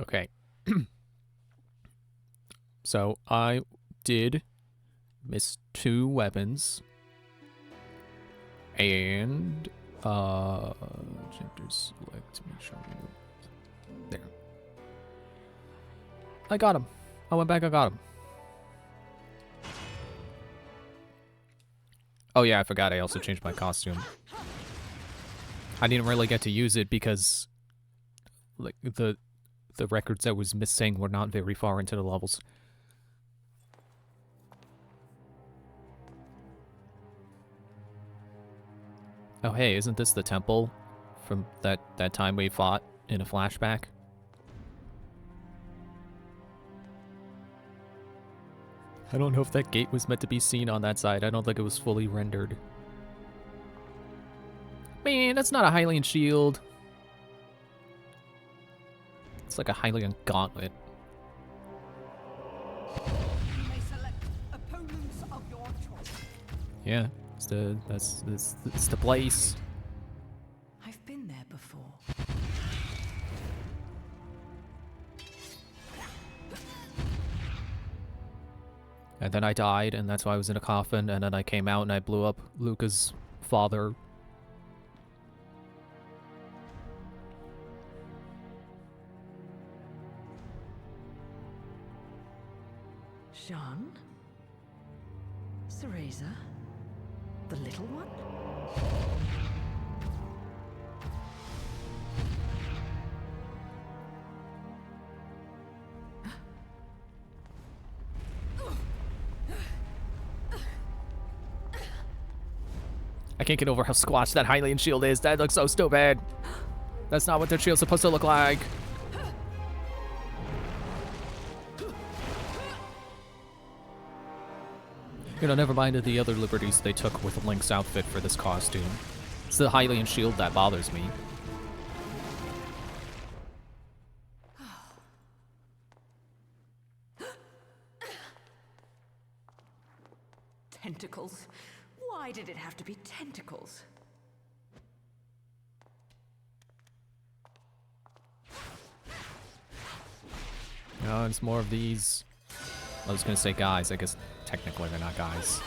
Okay. So I did miss 2 weapons. And chapter select, make sure there. I got him. I went back, I got him. Oh yeah, I forgot I also changed my costume. I didn't really get to use it because like the records I was missing were not very far into the levels. Oh hey, isn't this the temple from that time we fought in a flashback? I don't know if that gate was meant to be seen on that side. I don't think it was fully rendered. Man, that's not a Hylian shield. It's like a Hylian gauntlet. You may select opponents of your choice. Yeah, it's the place. I've been there before. And then I died, and that's why I was in a coffin, and then I came out and I blew up Luca's father. Jean? Cereza? The little one? I can't get over how squashed that Hylian shield is. That looks so stupid. That's not what their shield's supposed to look like. You know, never mind the other liberties they took with Link's outfit for this costume. It's the Hylian shield that bothers me. Tentacles. Why did it have to be tentacles? No, it's more of these. I was gonna say guys. I guess technically they're not guys.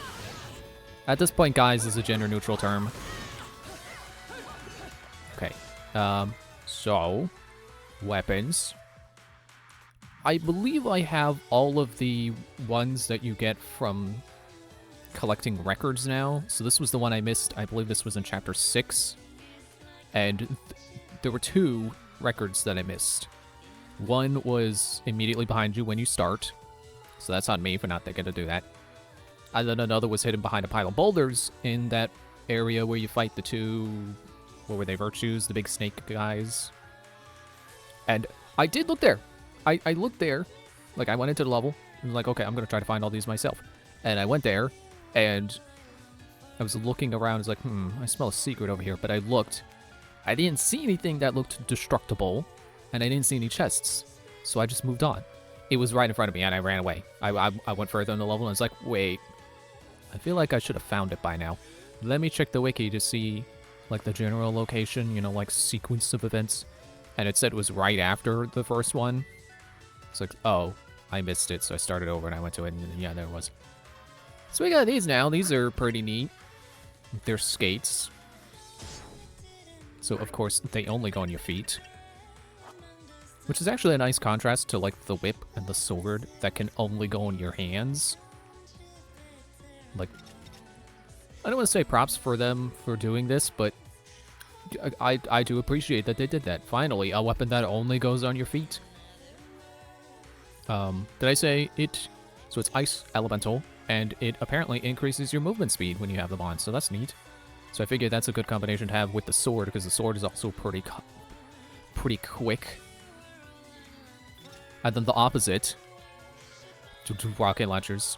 At this point, guys is a gender-neutral term. Okay. So weapons. I believe I have all of the ones that you get from collecting records now. So this was the one I missed. I believe this was in chapter 6. And there were 2 records that I missed. One was immediately behind you when you start. So that's on me for not thinking to do that. And then another was hidden behind a pile of boulders in that area where you fight the 2... What were they? Virtues? The big snake guys. And I did look there. I looked there. Like, I went into the level. And was like, okay, I'm going to try to find all these myself. And I went there. And I was looking around. I was like, I smell a secret over here. But I looked. I didn't see anything that looked destructible. And I didn't see any chests. So I just moved on. It was right in front of me, and I ran away. I went further in the level, and I was like, wait. I feel like I should have found it by now. Let me check the wiki to see, like, the general location, you know, like, sequence of events. And it said it was right after the first one. It's like, oh, I missed it, so I started over, and I went to it, and yeah, there it was. So we got these now. These are pretty neat. They're skates. So, of course, they only go on your feet. Which is actually a nice contrast to, like, the whip and the sword that can only go in your hands. Like, I don't want to say props for them for doing this, but I do appreciate that they did that. Finally, a weapon that only goes on your feet. Did I say it? So it's ice elemental, and it apparently increases your movement speed when you have them on, so that's neat. So I figured that's a good combination to have with the sword, because the sword is also pretty quick. And then the opposite, to rocket launchers.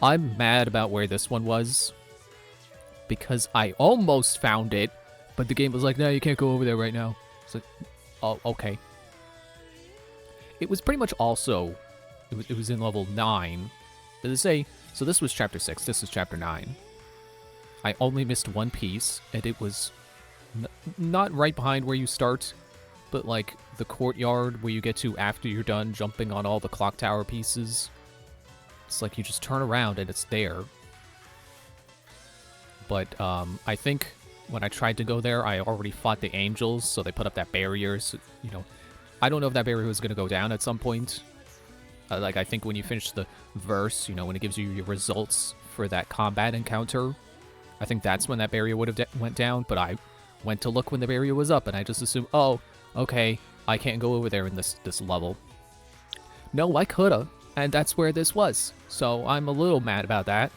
I'm mad about where this one was, because I almost found it, but the game was like, no, you can't go over there right now. It's like, oh, okay. It was pretty much also, it was in level 9. Did it say, so this was chapter 6, this is chapter 9. I only missed one piece, and it was not right behind where you start, but like the courtyard where you get to after you're done jumping on all the clock tower pieces. It's like you just turn around and it's there. But I think when I tried to go there, I already fought the angels, so they put up that barrier. So, you know, I don't know if that barrier was going to go down at some point. Like, I think when you finish the verse, you know, when it gives you your results for that combat encounter, I think that's when that barrier would have went down, but I went to look when the barrier was up, and I just assumed, oh, okay, I can't go over there in this level. No, I coulda, and that's where this was, so I'm a little mad about that.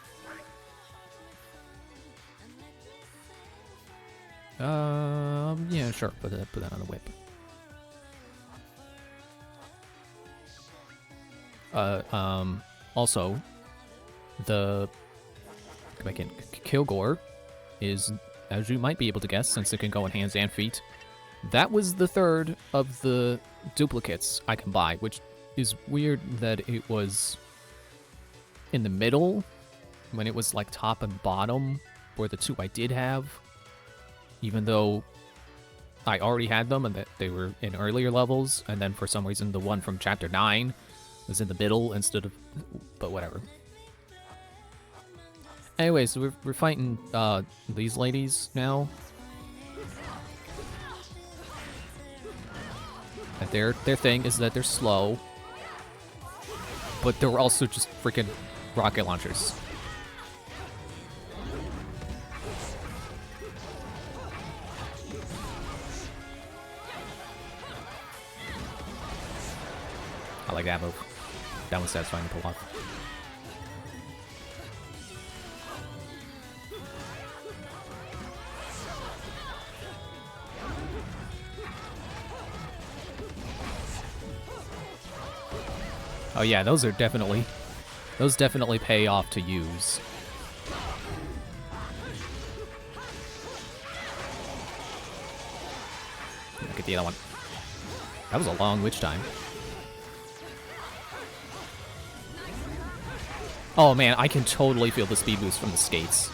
Yeah, sure, put that on the whip. Also, the Kilgore is, as you might be able to guess, since it can go in hands and feet, that was the third of the duplicates I can buy, which is weird that it was in the middle when it was like top and bottom were the two I did have, even though I already had them and that they were in earlier levels, and then for some reason the one from Chapter 9 was in the middle instead of... but whatever. Anyway, so we're fighting these ladies now. And their thing is that they're slow, but they're also just freaking rocket launchers. I like that move. That one's satisfying to pull off. Oh yeah, those definitely pay off to use. Look at the other one. That was a long witch time. Oh man, I can totally feel the speed boost from the skates.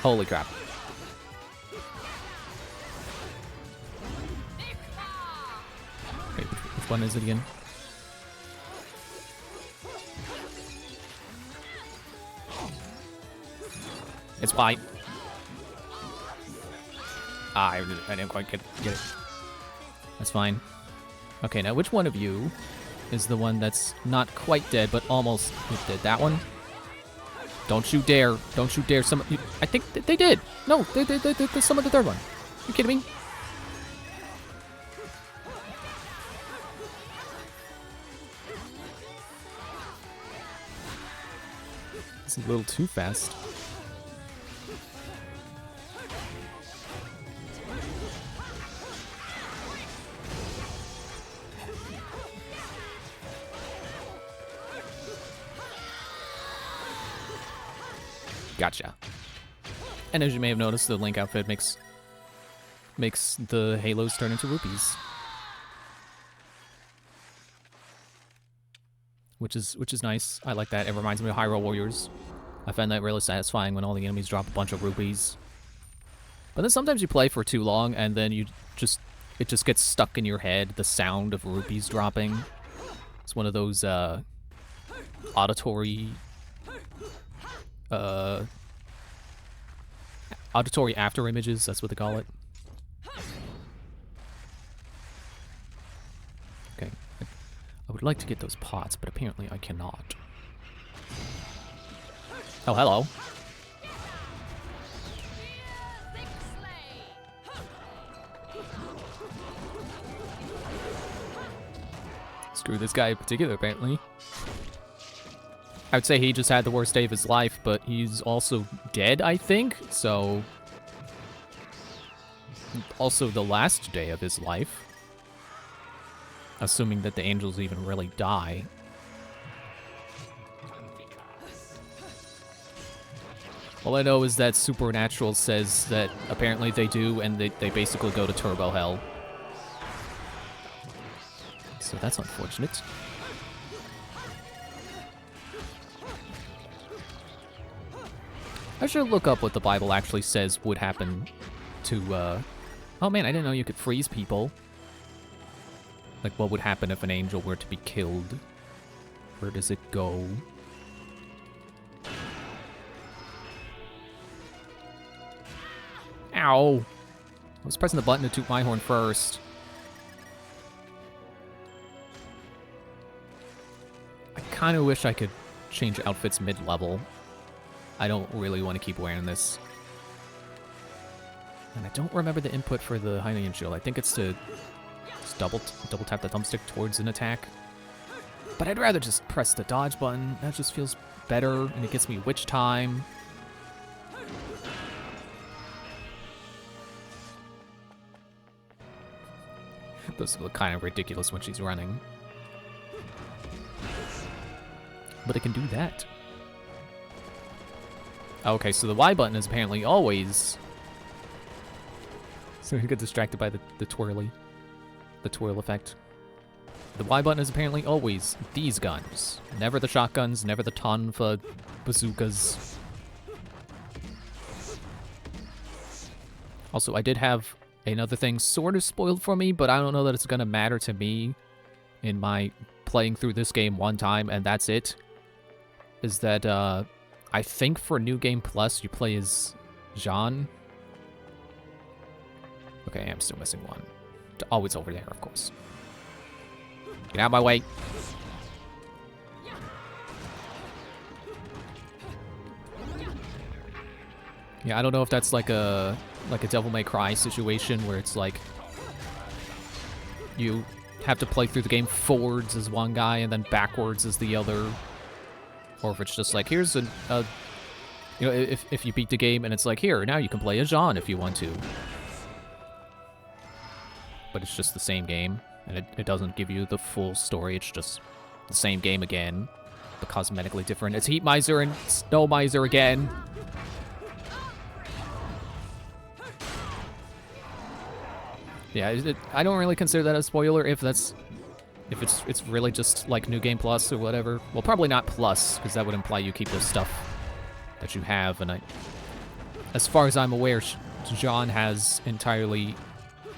Holy crap. Wait, which one is it again? It's fine. Ah, I didn't quite get it. That's fine. Okay, now which one of you is the one that's not quite dead, but almost dead? That one? Don't you dare. Don't you dare. I think they did. No, they summoned the third one. You kidding me? It's a little too fast. Gotcha. And as you may have noticed, the Link outfit makes the halos turn into rupees, which is nice. I like that. It reminds me of Hyrule Warriors. I find that really satisfying when all the enemies drop a bunch of rupees. But then sometimes you play for too long, and then it just gets stuck in your head. The sound of rupees dropping. It's one of those auditory after images, that's what they call it. Okay. I would like to get those pots, but apparently I cannot. Oh, hello. Screw this guy in particular, apparently. I would say he just had the worst day of his life, but he's also dead, I think, so... Also the last day of his life. Assuming that the angels even really die. All I know is that Supernatural says that apparently they do, and they basically go to Turbo Hell. So that's unfortunate. I should look up what the Bible actually says would happen to, Oh man, I didn't know you could freeze people. Like, what would happen if an angel were to be killed? Where does it go? Ow! I was pressing the button to toot my horn first. I kind of wish I could change outfits mid-level. I don't really want to keep wearing this. And I don't remember the input for the Hylian shield. I think it's to just double tap the thumbstick towards an attack. But I'd rather just press the dodge button. That just feels better, and it gets me witch time. Those look kind of ridiculous when she's running. But it can do that. Okay, so the Y button is apparently always... So you get distracted by the twirly. The twirl effect. The Y button is apparently always these guns. Never the shotguns, never the tonfa bazookas. Also, I did have another thing sort of spoiled for me, but I don't know that it's going to matter to me in my playing through this game one time, and that's it. Is that, I think for New Game Plus, you play as Jean. Okay, I am still missing one. Always over there, of course. Get out of my way. Yeah, I don't know if that's like a Devil May Cry situation where it's like you have to play through the game forwards as one guy and then backwards as the other, or if it's just like here's you know, if you beat the game and it's like here now you can play as Jean if you want to, but it's just the same game and it doesn't give you the full story. It's just the same game again, but cosmetically different. It's Heat Miser and Snow Miser again. Yeah, I don't really consider that a spoiler if it's really just like New Game Plus or whatever. Well, probably not Plus, because that would imply you keep the stuff that you have. And as far as I'm aware, Jean has entirely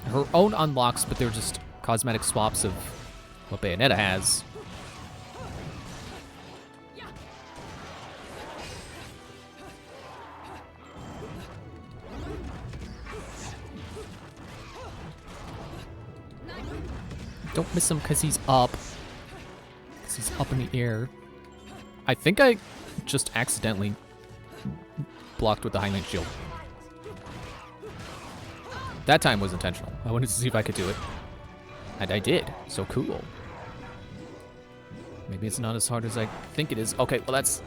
her own unlocks, but they're just cosmetic swaps of what Bayonetta has. Don't miss him because he's up. Because he's up in the air. I think I just accidentally blocked with the Hylian shield. That time was intentional. I wanted to see if I could do it. And I did. So cool. Maybe it's not as hard as I think it is. Okay, well that's...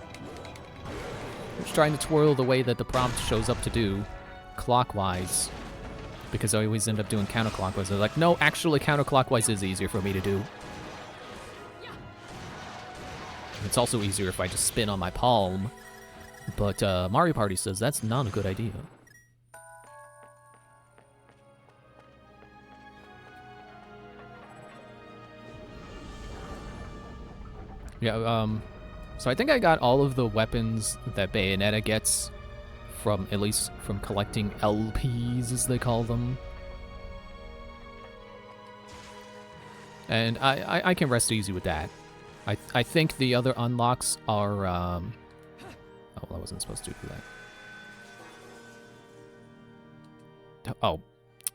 I'm just trying to twirl the way that the prompt shows up to do. Clockwise. Because I always end up doing counterclockwise. They're like, no, actually counterclockwise is easier for me to do. It's also easier if I just spin on my palm. But Mario Party says that's not a good idea. Yeah, so I think I got all of the weapons that Bayonetta gets from, at least from collecting LPs, as they call them. And I can rest easy with that. I think the other unlocks are, oh, well, I wasn't supposed to do that. Oh,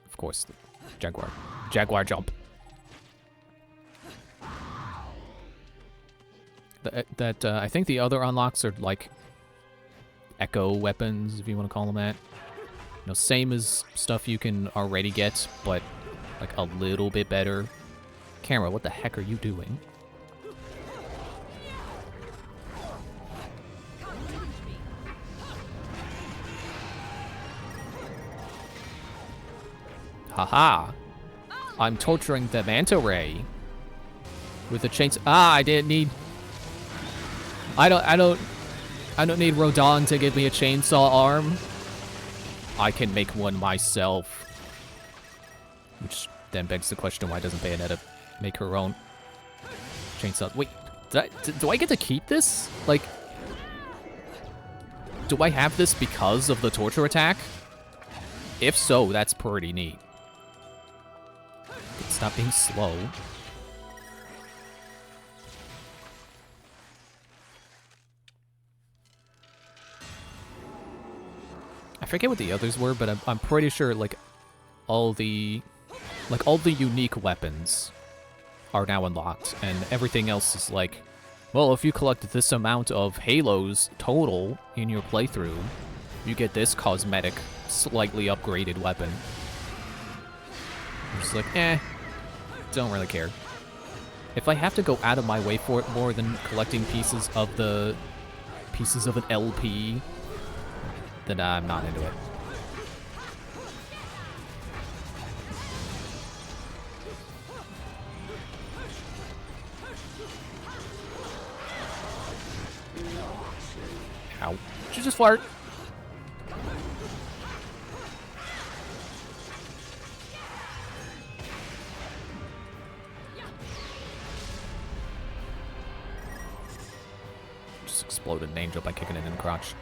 of course, the Jaguar. Jaguar jump. I think the other unlocks are like echo weapons, if you want to call them that. You know, same as stuff you can already get, but like a little bit better. Camera, what the heck are you doing? Haha! I'm torturing the Manta Ray with a chainsaw. Ah, I didn't need. I don't need Rodon to give me a chainsaw arm. I can make one myself. Which then begs the question, why doesn't Bayonetta make her own chainsaw? Wait, do I get to keep this? Like, do I have this because of the torture attack? If so, that's pretty neat. Stop being slow. I forget what the others were, but I'm pretty sure like all the unique weapons are now unlocked, and everything else is like, well, if you collect this amount of halos total in your playthrough, you get this cosmetic, slightly upgraded weapon. I'm just like, don't really care. If I have to go out of my way for it more than collecting pieces of an LP, then I'm not into it. Ow. Did you just fart? Just exploded an angel by kicking it in the crotch.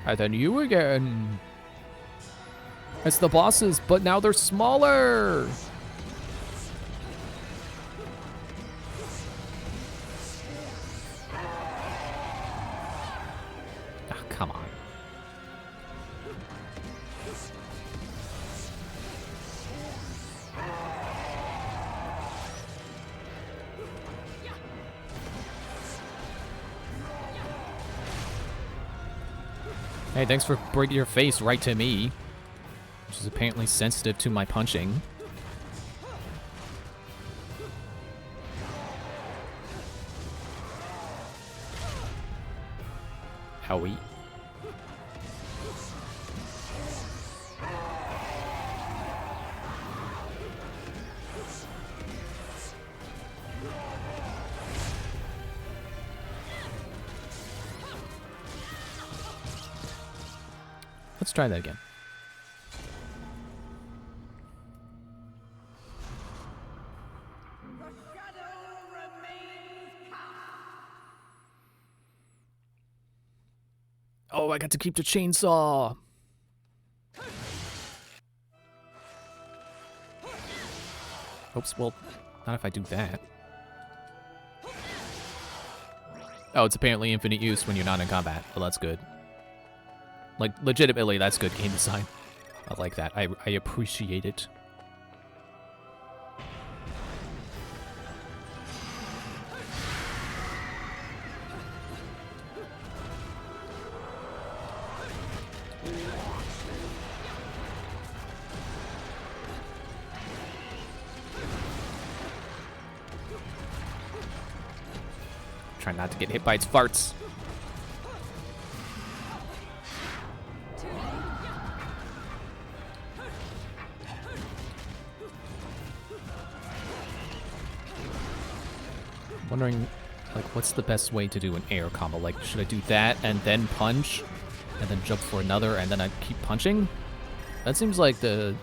And then you again. It's the bosses, but now they're smaller. Come on. Hey, thanks for bringing your face right to me, which is apparently sensitive to my punching. Howie. Let's try that again. Oh, I got to keep the chainsaw. Oops, well, not if I do that. Oh, it's apparently infinite use when you're not in combat. Well, that's good. Like, legitimately, that's good game design. I like that. I appreciate it. Try not to get hit by its farts. Wondering, like, what's the best way to do an air combo? Like, should I do that and then punch, and then jump for another, and then I keep punching? That seems like it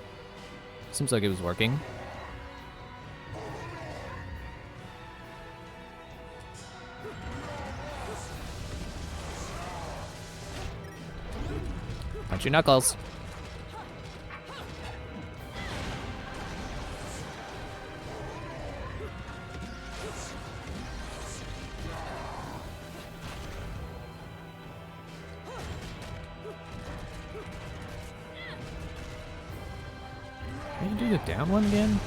was working. Punch your knuckles. Can you do the down one again?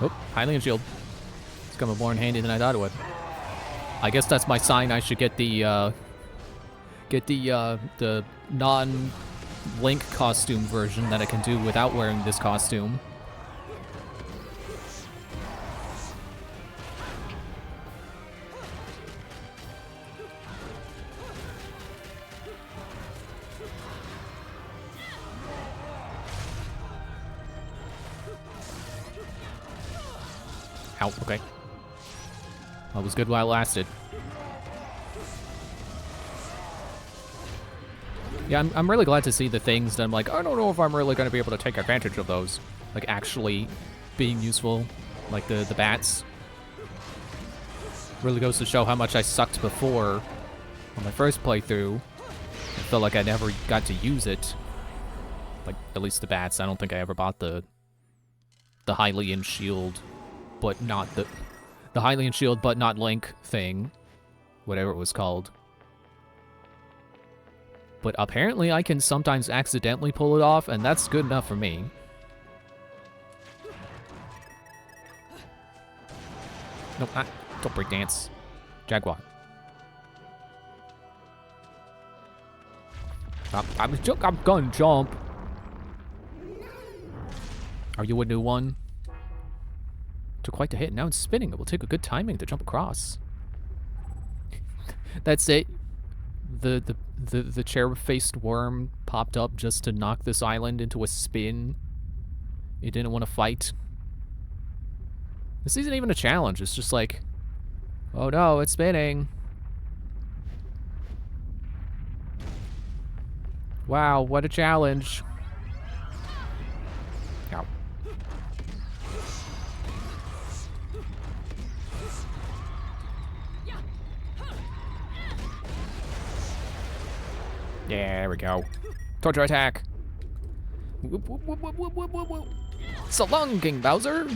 Oh, Hylian shield. It's coming more in handy than I thought it would. I guess that's my sign I should get the non-Link costume version that I can do without wearing this costume. Ow, okay. That was good while it lasted. Yeah, I'm really glad to see the things that I'm like, I don't know if I'm really going to be able to take advantage of those. Like, actually being useful. Like the bats. Really goes to show how much I sucked before on my first playthrough. I felt like I never got to use it. Like, at least the bats. I don't think I ever bought the Hylian shield, but not the the Hylian shield but not Link thing. Whatever it was called. But apparently I can sometimes accidentally pull it off, and that's good enough for me. Nope, don't break dance. Jaguar. I'm gonna jump. Are you a new one? Took quite the hit. Now it's spinning. It will take a good timing to jump across. That's it. The cherub-faced worm popped up just to knock this island into a spin. It didn't want to fight. This isn't even a challenge. It's just like, oh no, it's spinning. Wow, what a challenge. Ow. Yeah, there we go. Torture attack. Whoop, whoop, whoop, whoop, whoop, whoop, whoop. So long, King Bowser.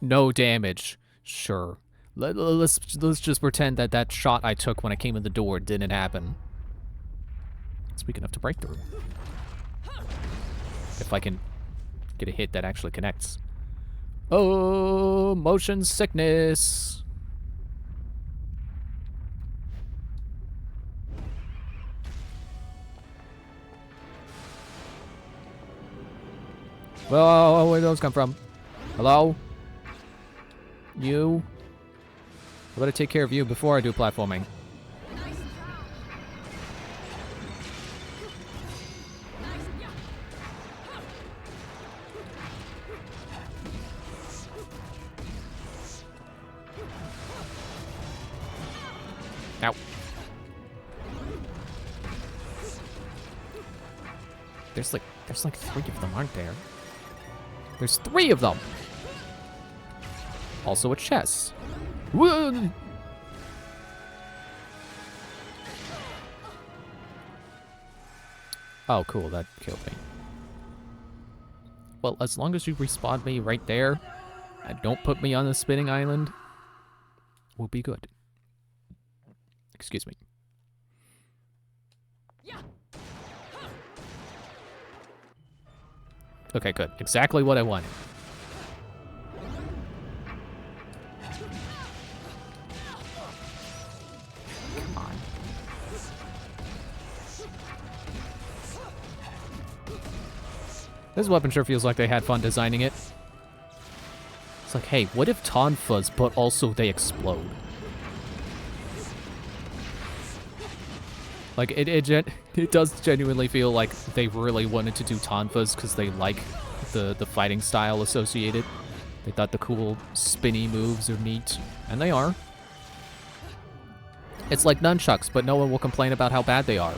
No damage. Sure. Let's just pretend that that shot I took when I came in the door didn't happen. It's weak enough to break through. If I can get a hit that actually connects. Oh, motion sickness. Well, where did those come from? Hello? You? I better take care of you before I do platforming. Ow. There's like 3 of them, aren't there? There's 3 of them! Also a chest. Whoa! Oh, cool, that killed me. Well, as long as you respawn me right there, and don't put me on the spinning island, we'll be good. Excuse me. Okay, good. Exactly what I wanted. Come on. This weapon sure feels like they had fun designing it. It's like, hey, what if Tonfas, but also they explode? Like, it does genuinely feel like they really wanted to do Tonfas because they like the fighting style associated. They thought the cool spinny moves are neat, and they are. It's like nunchucks, but no one will complain about how bad they are.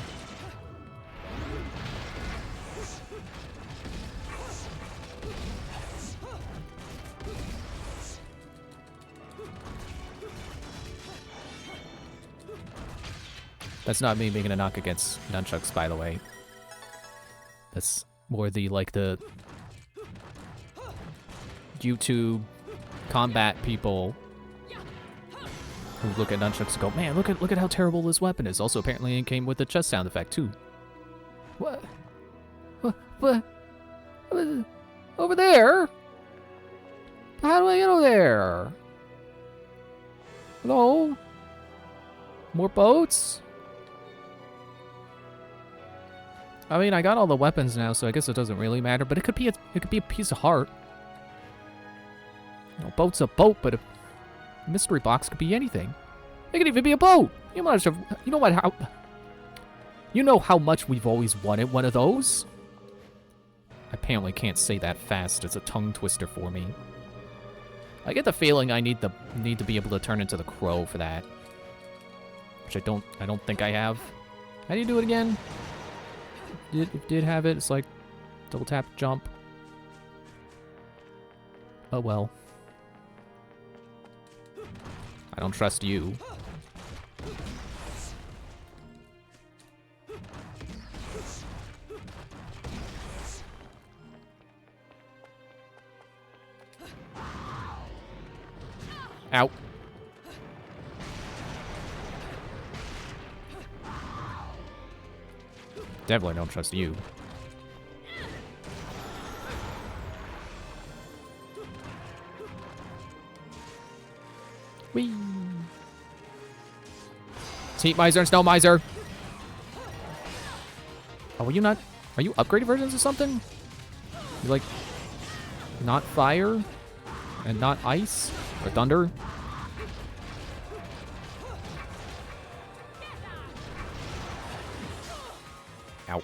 That's not me making a knock against nunchucks, by the way. That's more the YouTube combat people who look at nunchucks and go, man, look at how terrible this weapon is. Also, apparently it came with a chest sound effect, too. What? What? Over there? How do I get over there? Hello? More boats? I mean, I got all the weapons now, so I guess it doesn't really matter. But it could be a piece of heart. You know, boat's a boat, but a mystery box could be anything. It could even be a boat. You know how much we've always wanted one of those. I apparently can't say that fast. It's a tongue twister for me. I get the feeling I need to be able to turn into the crow for that, which I don't think I have. How do you do it again? Did have it. It's like double tap, jump. Oh well. I don't trust you. Ow. Definitely don't trust you. Whee! Heat Miser and Snow Miser! Oh, are you not... Are you upgraded versions of something? You like... Not fire? And not ice? Or thunder? Ow.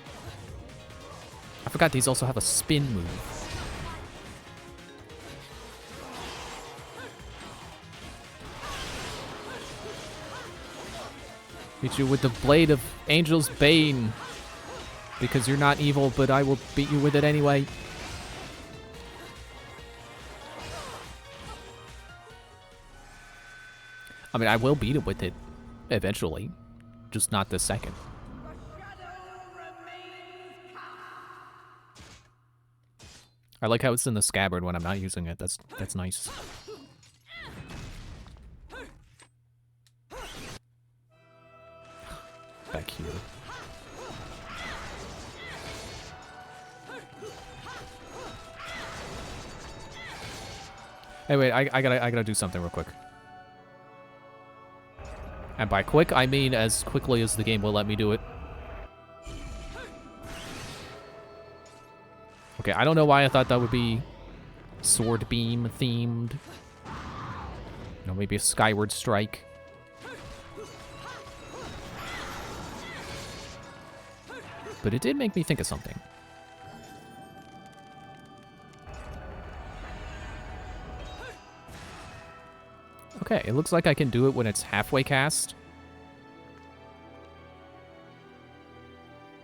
I forgot these also have a spin move. Beat you with the Blade of Angel's Bane. Because you're not evil, but I will beat you with it anyway. I mean, I will beat it with it eventually. Just not this second. I like how it's in the scabbard when I'm not using it. That's nice. Back here. Hey, wait, I gotta do something real quick. And by quick, I mean as quickly as the game will let me do it. Okay, I don't know why I thought that would be Sword Beam themed. You know, maybe a Skyward Strike. But it did make me think of something. Okay, it looks like I can do it when it's halfway cast.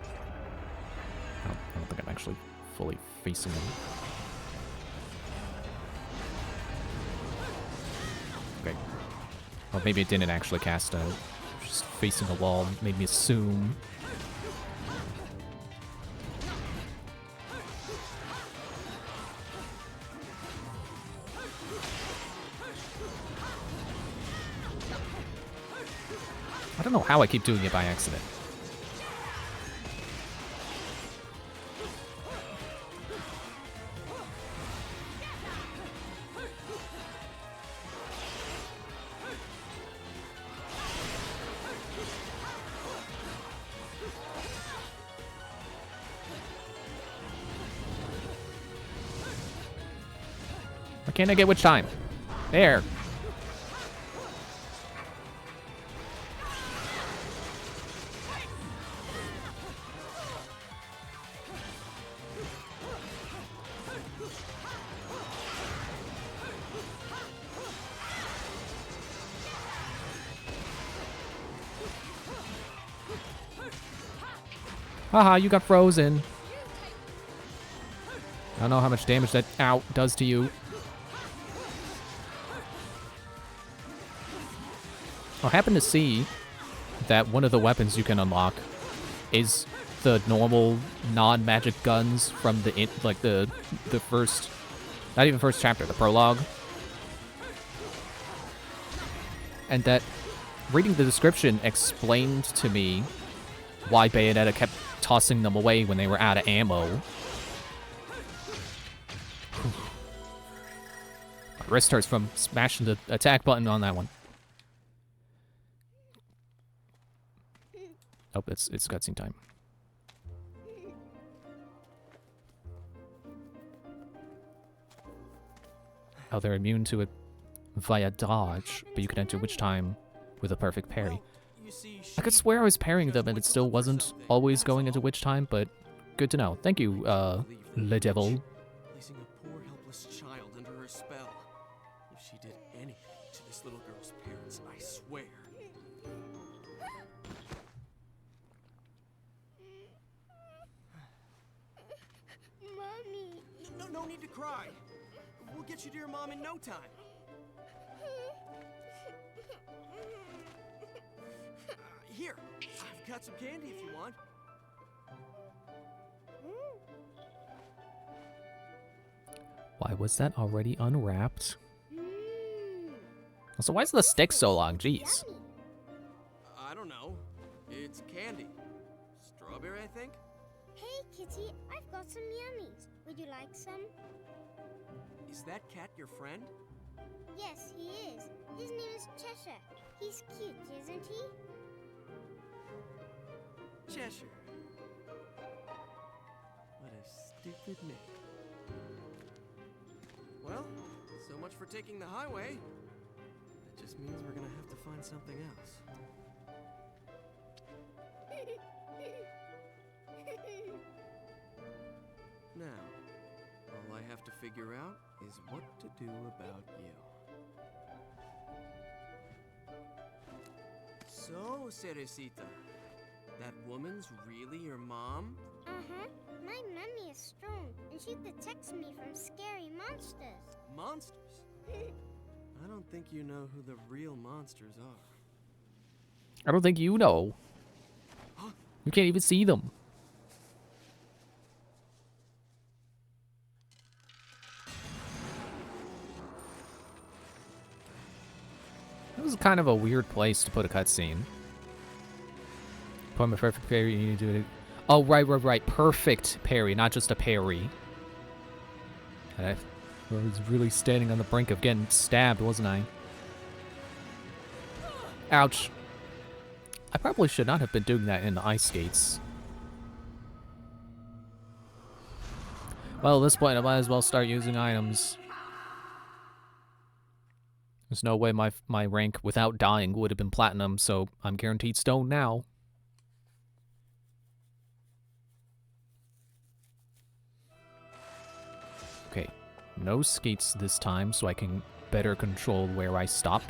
I don't think I'm actually fully facing him. Okay. Well, maybe it didn't actually cast out. Just facing a wall made me assume. I don't know how I keep doing it by accident. Why can't I get which time? There. Haha, you got frozen. I don't know how much damage that ow does to you. I happen to see that one of the weapons you can unlock is the normal non-magic guns from the the first, not even first chapter, the prologue. And that reading the description explained to me why Bayonetta kept tossing them away when they were out of ammo. My wrist hurts from smashing the attack button on that one. Oh, it's cutscene time. Oh, they're immune to it via dodge, but you can enter which time with a perfect parry. I could swear I was parrying them and it still wasn't always going into which time, but good to know. Thank you, Le Devil. Placing a poor helpless child under her spell. If she did anything to this little girl's parents, I swear. Mommy. No need to cry. We'll get you to your mom in no time. Here, I've got some candy if you want. Why was that already unwrapped? Mmm. So why is the stick so long? Jeez. Yummy. I don't know. It's candy. Strawberry, I think? Hey, Kitty, I've got some yummies. Would you like some? Is that cat your friend? Yes, he is. His name is Cheshire. He's cute, isn't he? Cheshire. What a stupid name. Well, so much for taking the highway. That just means we're gonna have to find something else. Now, all I have to figure out is what to do about you. So, Cerecita, that woman's really your mom? Uh-huh. My mummy is strong, and she protects me from scary monsters. Monsters? I don't think you know who the real monsters are. I don't think you know. Huh? You can't even see them. This is kind of a weird place to put a cutscene. Put my perfect parry, you need to do it. Oh, right. Perfect parry, not just a parry. I was really standing on the brink of getting stabbed, wasn't I? Ouch. I probably should not have been doing that in the ice skates. Well, at this point, I might as well start using items. There's no way my rank without dying would have been platinum, so I'm guaranteed stone now. Okay, no skates this time, so I can better control where I stop.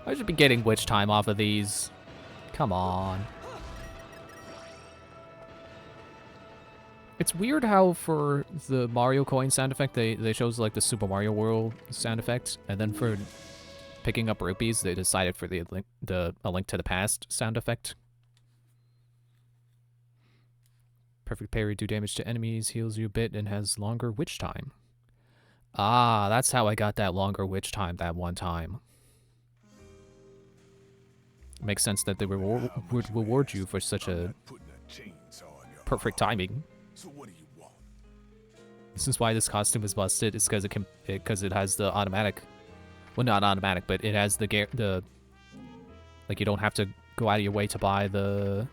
I should be getting witch time off of these. Come on. It's weird how for the Mario coin sound effect, they chose like the Super Mario World sound effect, and then for picking up rupees, they decided for A Link to the Past sound effect. Perfect parry, do damage to enemies, heals you a bit, and has longer witch time. Ah, that's how I got that longer witch time that one time. It makes sense that they would reward you for such a perfect timing. So what do you want? This is why this costume is busted. It's because it has the automatic. Well, not automatic, but it has the like you don't have to go out of your way to buy the.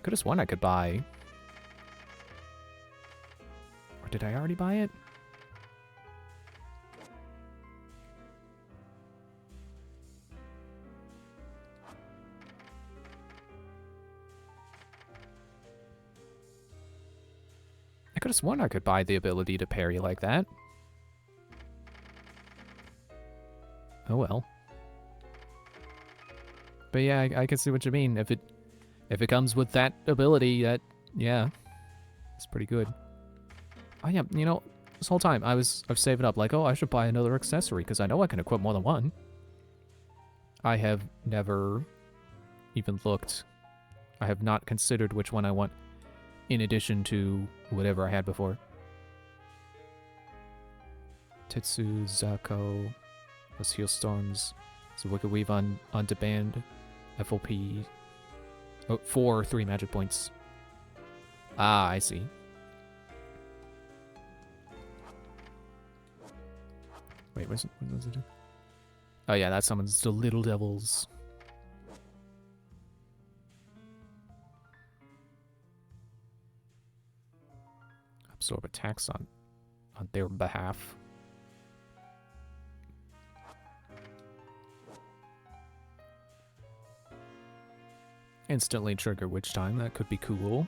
Could have sworn I could buy. Or did I already buy it? I could have sworn I could buy the ability to parry like that. Oh well. But yeah, I can see what you mean. If it comes with that ability, yeah, it's pretty good. Oh yeah, you know, this whole time I've saved up like, oh, I should buy another accessory because I know I can equip more than one. I have never even looked. I have not considered which one I want in addition to whatever I had before. Tetsu, Zako, plus Heal Storms, so Wicked Weave on demand, FOP, oh, 3 magic points. Ah, I see. Wait, what does it do? Oh yeah, that summons the little devils. Absorb attacks on their behalf. Instantly trigger witch time, that could be cool.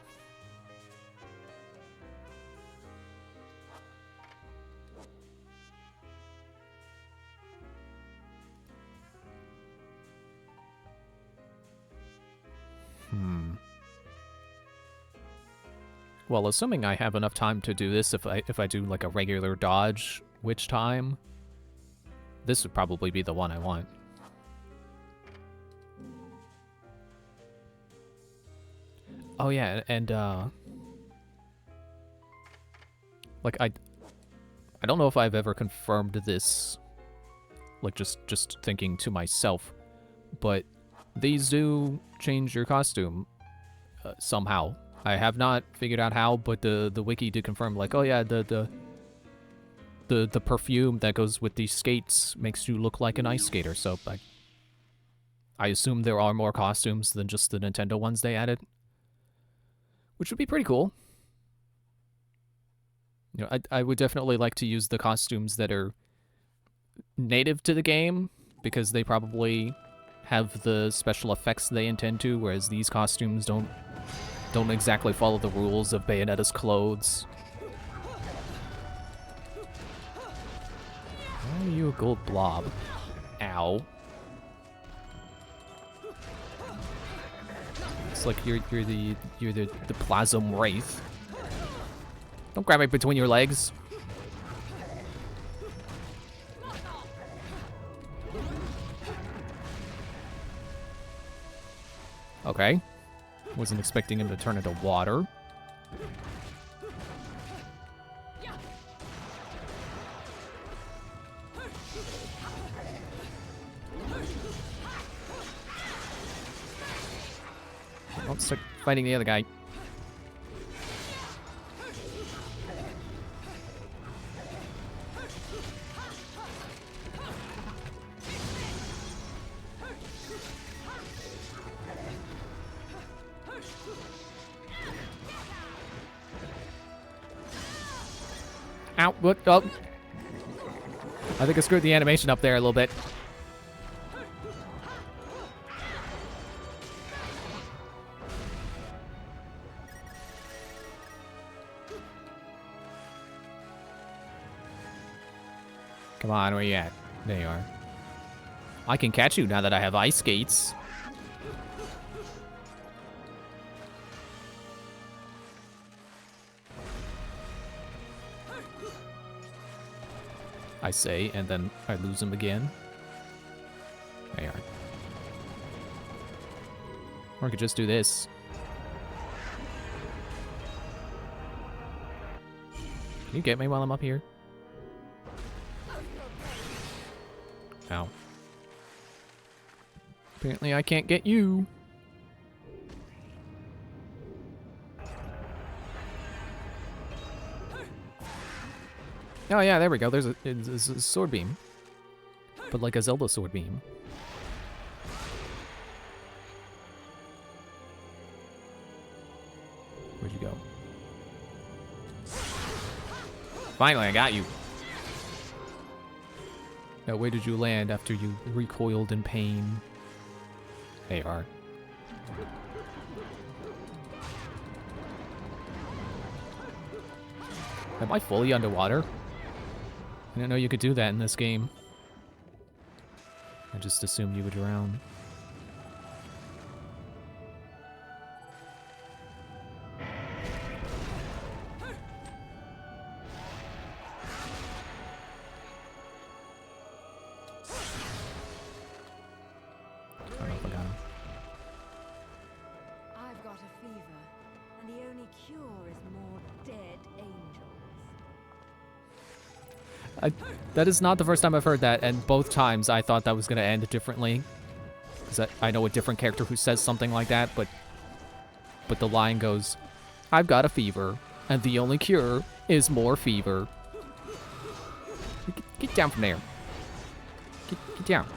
Well, assuming I have enough time to do this, if I do like a regular dodge witch time, this would probably be the one I want. Oh yeah, and like I don't know if I've ever confirmed this, like just thinking to myself, but these do change your costume somehow. I have not figured out how, but the wiki did confirm, like, oh yeah, the perfume that goes with these skates makes you look like an ice skater. So I assume there are more costumes than just the Nintendo ones they added, which would be pretty cool. You know, I would definitely like to use the costumes that are native to the game, because they probably have the special effects they intend to, whereas these costumes don't exactly follow the rules of Bayonetta's clothes. Why are you a gold blob? Ow. It's like you're the Plasm Wraith. Don't grab me between your legs. Okay. Wasn't expecting him to turn into water. Don't start fighting the other guy. Ow, what? Oh. I think I screwed the animation up there a little bit. Come on, where you at? There you are. I can catch you now that I have ice skates. I say, and then I lose him again. There you are. Or I could just do this. Can you get me while I'm up here? Ow. Apparently I can't get you. Oh yeah, there we go. There's a sword beam. But like a Zelda sword beam. Where'd you go? Finally, I got you. Now, where did you land after you recoiled in pain? There you are. Am I fully underwater? I didn't know you could do that in this game. I just assumed you would drown. I've got a fever, and the only cure is more dead angels. That is not the first time I've heard that, and both times I thought that was going to end differently. Because I know a different character who says something like that, but the line goes, I've got a fever, and the only cure is more fever. Get down from there. Get down.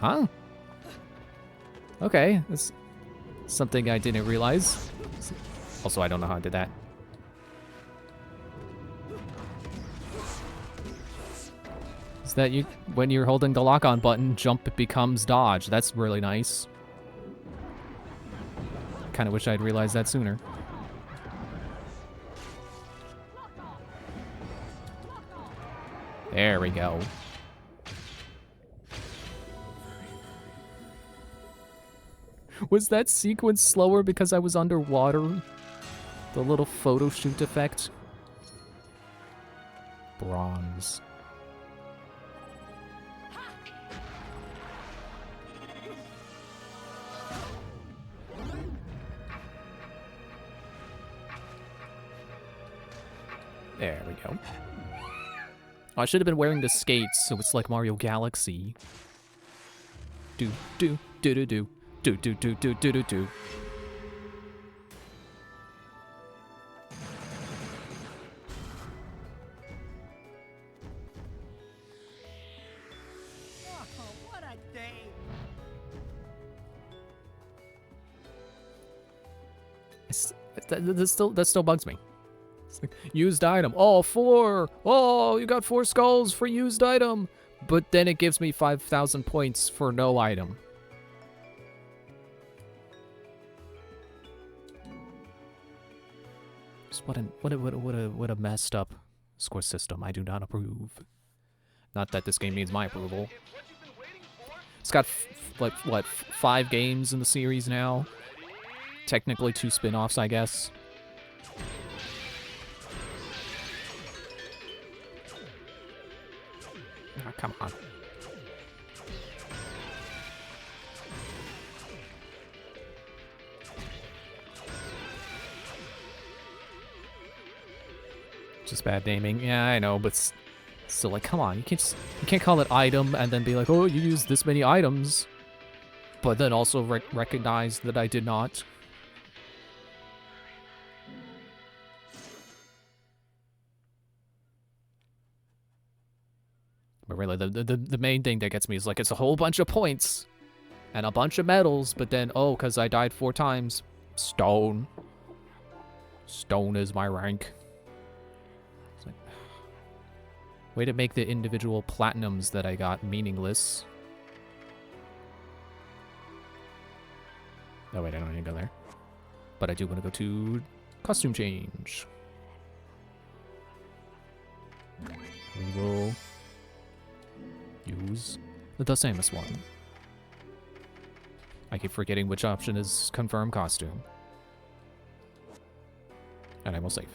Huh? Okay, that's something I didn't realize. Also, I don't know how I did that. Is that you, when you're holding the lock-on button, jump becomes dodge. That's really nice. Kind of wish I'd realized that sooner. There we go. Was that sequence slower because I was underwater? The little photo shoot effect? Bronze. There we go. Oh, I should have been wearing the skates, so it's like Mario Galaxy. Do do do do do do do do do do do do. What a day! That still bugs me. It's like, used item. Oh, 4. Oh, you got 4 skulls for used item. But then it gives me 5,000 points for no item. Just what a messed up score system. I do not approve. Not that this game needs my approval. It's got like what 5 games in the series now. Technically 2 spin-offs, I guess. Oh, come on. Just bad naming. Yeah, I know, but still, like, come on. You can't call it item and then be like, oh, you used this many items, but then also recognize that I did not. But really, the main thing that gets me is like, it's a whole bunch of points and a bunch of medals, but then, oh, because I died 4 times, stone. Stone is my rank. It's like, way to make the individual platinums that I got meaningless. Oh wait, I don't need to go there. But I do want to go to costume change. We will use the Samus one. I keep forgetting which option is confirm costume. And I will save.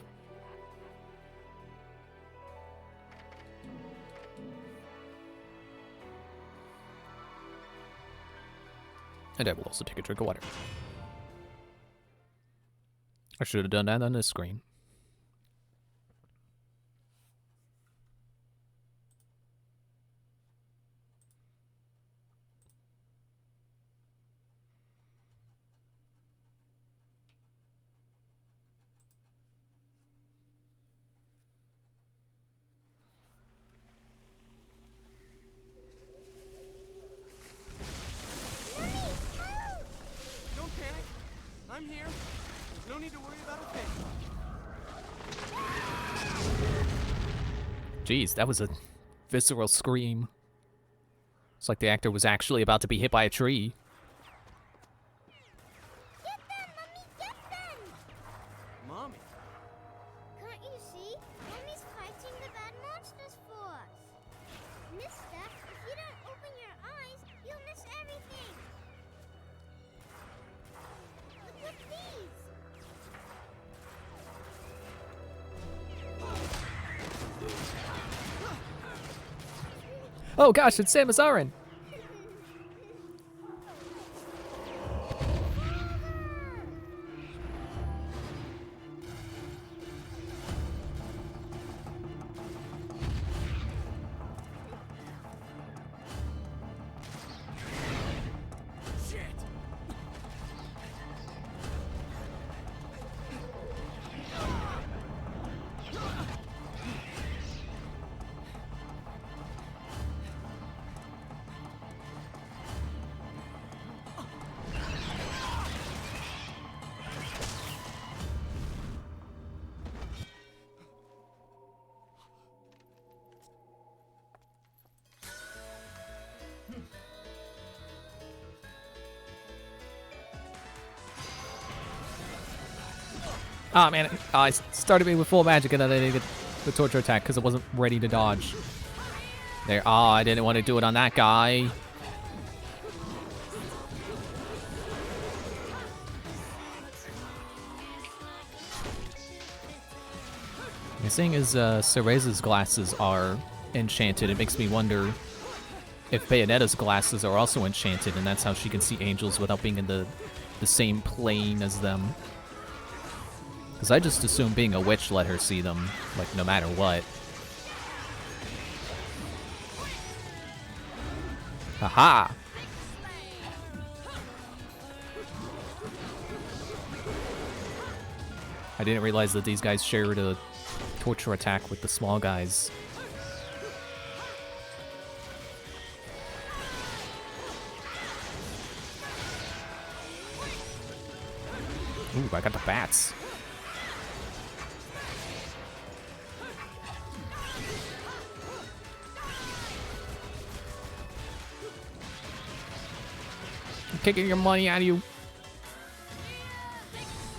And I will also take a drink of water. I should have done that on this screen. Don't panic. I'm here. There's no need to worry about a thing. Jeez, that was a visceral scream. It's like the actor was actually about to be hit by a tree. Get them, Mummy, get them! Mommy. Can't you see? Mummy's fighting the bad monsters for us. Mister, if you don't open your eyes, you'll miss everything. Look at these. Oh gosh, it's Samus Aran! Shit. Ah, man, I started me with full magic and then I didn't get the torture attack because I wasn't ready to dodge. There, I didn't want to do it on that guy. The thing is, Cereza's glasses are enchanted. It makes me wonder if Bayonetta's glasses are also enchanted, and that's how she can see angels without being in the same plane as them. Because I just assume being a witch let her see them, like, no matter what. Haha! I didn't realize that these guys shared a torture attack with the small guys. Ooh, I got the bats. I'm kicking your money out of you.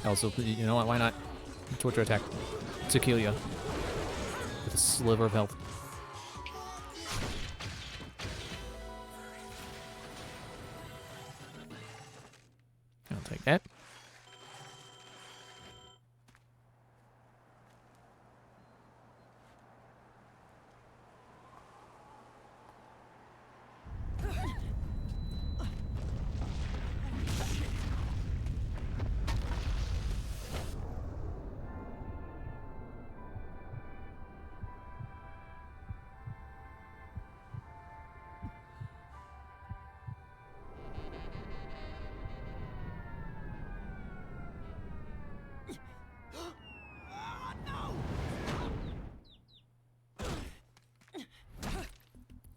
Also, you know what? Why not? Torture attack. Tequila. With a sliver of health. I'll take that.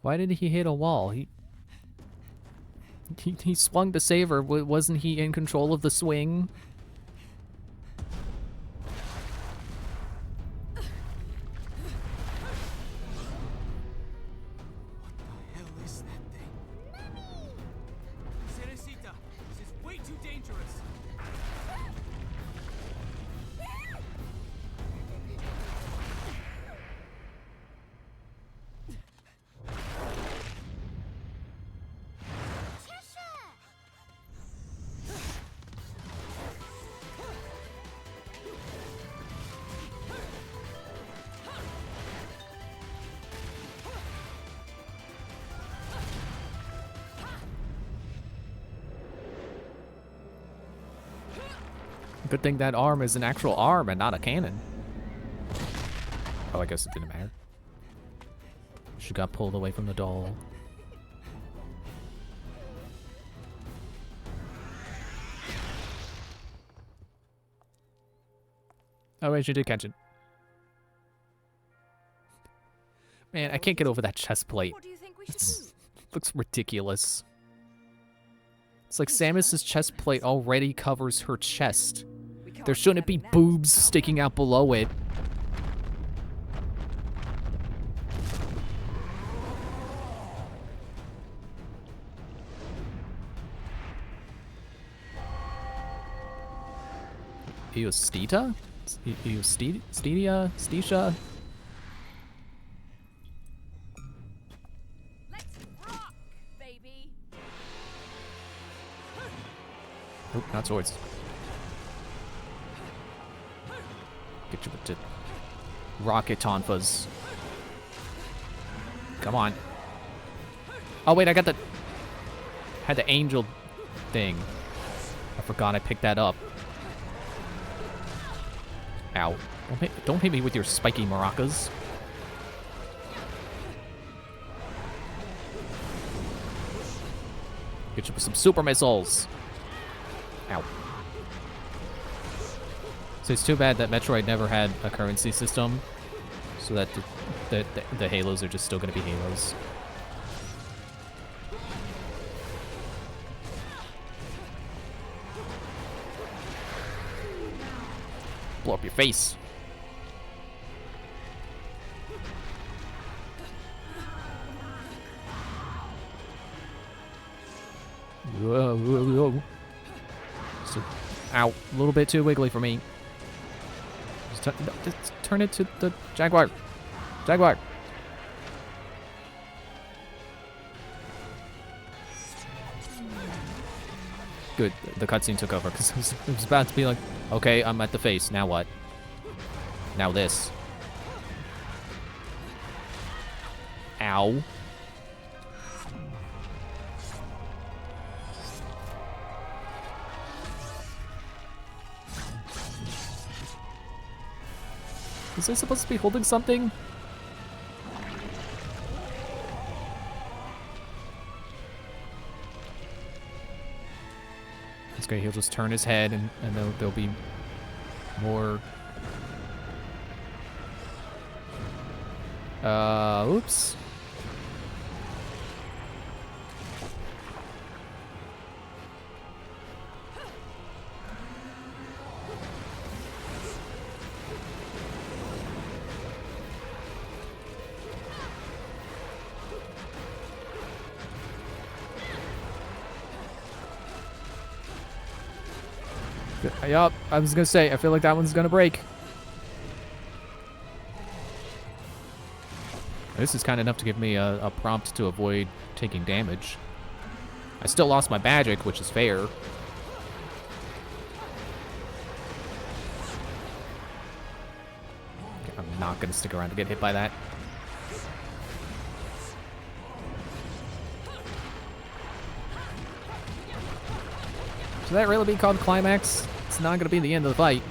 Why did he hit a wall? He swung to save her. Wasn't he in control of the swing? What the hell is that thing? Cerecita, this is way too dangerous. Good thing that arm is an actual arm and not a cannon. Oh, I guess it didn't matter. She got pulled away from the doll. Oh wait, she did catch it. Man, I can't get over that chest plate. What do you think we should It's, do? looks ridiculous. It's like Samus's chest plate already covers her chest. We can't There be shouldn't be having that boobs stuff. sticking out below it. Eostita? Eostedia? Stetia? Let's rock, baby. Oop, not swords. Get you with the rocket tonfas. Come on. Oh wait, I got the... Had the angel thing. I forgot I picked that up. Ow. Don't hit me with your spiky maracas. Get you with some super missiles. Ow. So it's too bad that Metroid never had a currency system, so that the Halos are just still going to be Halos. Blow up your face. Whoa, whoa, whoa. So, ow, a little bit too wiggly for me. Just turn it to the Jaguar. Jaguar. Good, the cutscene took over because it was about to be like, okay, I'm at the face. Now what? Now this. Ow. Was I supposed to be holding something? It's great, he'll just turn his head and there'll be more. Oops. Yup, I was gonna say, I feel like that one's gonna break. This is kind of enough to give me a prompt to avoid taking damage. I still lost my magic, which is fair. Okay, I'm not gonna stick around to get hit by that. Should that really be called climax? It's not gonna be the end of the fight.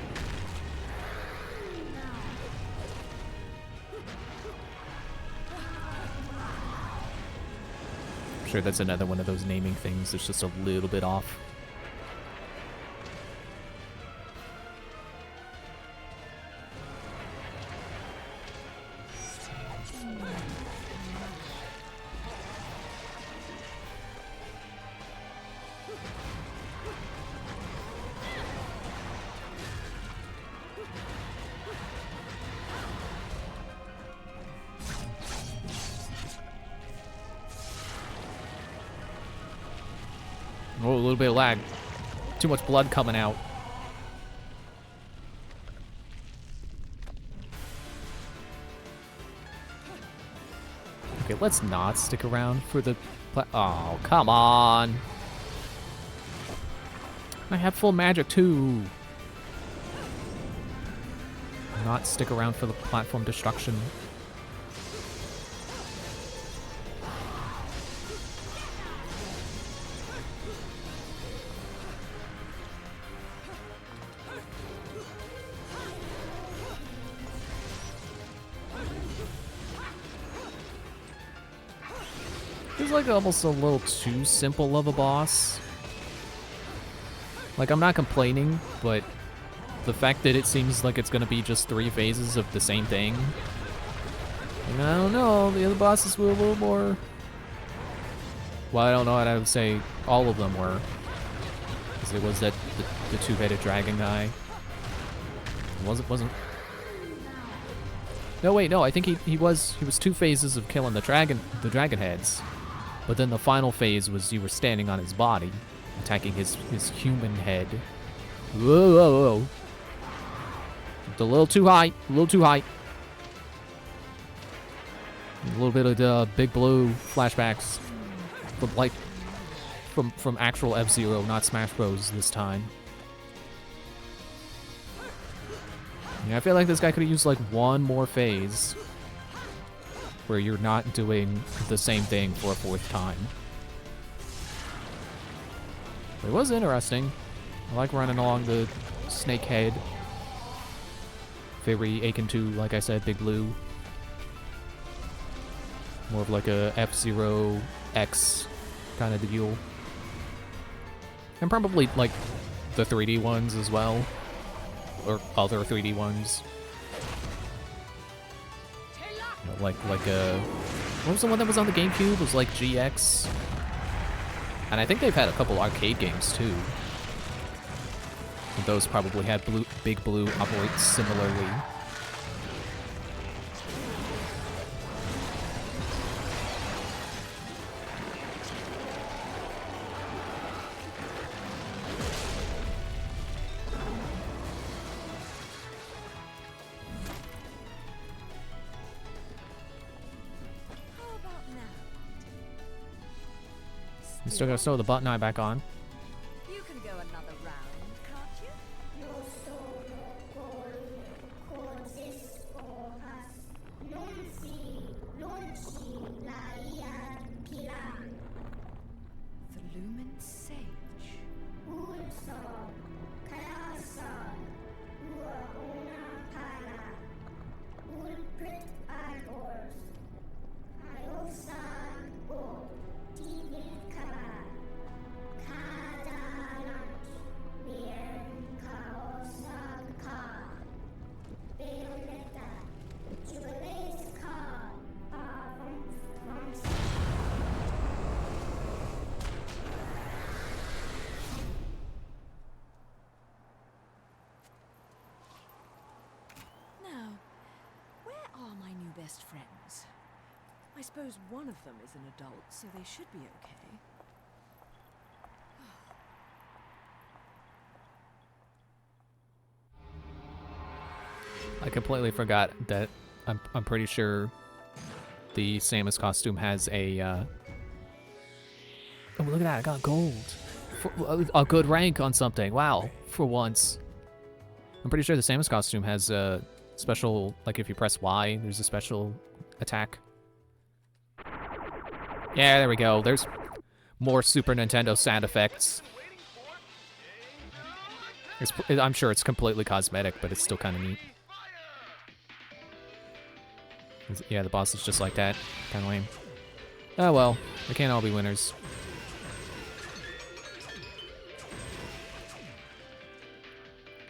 I'm sure that's another one of those naming things that's just a little bit off. Oh, a little bit of lag. Too much blood coming out. Okay, let's not stick around for the... Oh, come on. I have full magic, too. Not stick around for the platform destruction. It's like almost a little too simple of a boss. Like, I'm not complaining, but the fact that it seems like it's gonna be just 3 phases of the same thing. And I don't know, the other bosses were a little more... Well, I don't know what I would say all of them were. Because it was that the 2-headed dragon guy. It wasn't... No, wait, no, I think he was 2 phases of killing the dragon heads. But then the final phase was you were standing on his body, attacking his human head. Whoa, whoa, whoa. It's a little too high, a little too high. A little bit of the Big Blue flashbacks from actual F-Zero, not Smash Bros. This time. Yeah, I feel like this guy could have used like one more phase where you're not doing the same thing for a 4th time. But it was interesting. I like running along the snake head. Very akin to, like I said, Big Blue. More of like a F-Zero X kind of deal. And probably like the 3D ones as well. Or other 3D ones. You know, like what was the one that was on the GameCube? It was like GX. And I think they've had a couple arcade games too. And those probably had Big Blue operate similarly. You still gotta sew the button eye back on. You can go another round, can't you? best friends. I suppose one of them is an adult, so they should be okay. I completely forgot that I'm pretty sure the Samus costume has a oh, look at that, I got gold. For, a good rank on something. Wow, for once. I'm pretty sure the Samus costume has a special, like if you press Y, there's a special attack. Yeah, there we go. There's more Super Nintendo sound effects. I'm sure it's completely cosmetic, but it's still kind of neat. Yeah, the boss is just like that. Kind of lame. Oh well, we can't all be winners.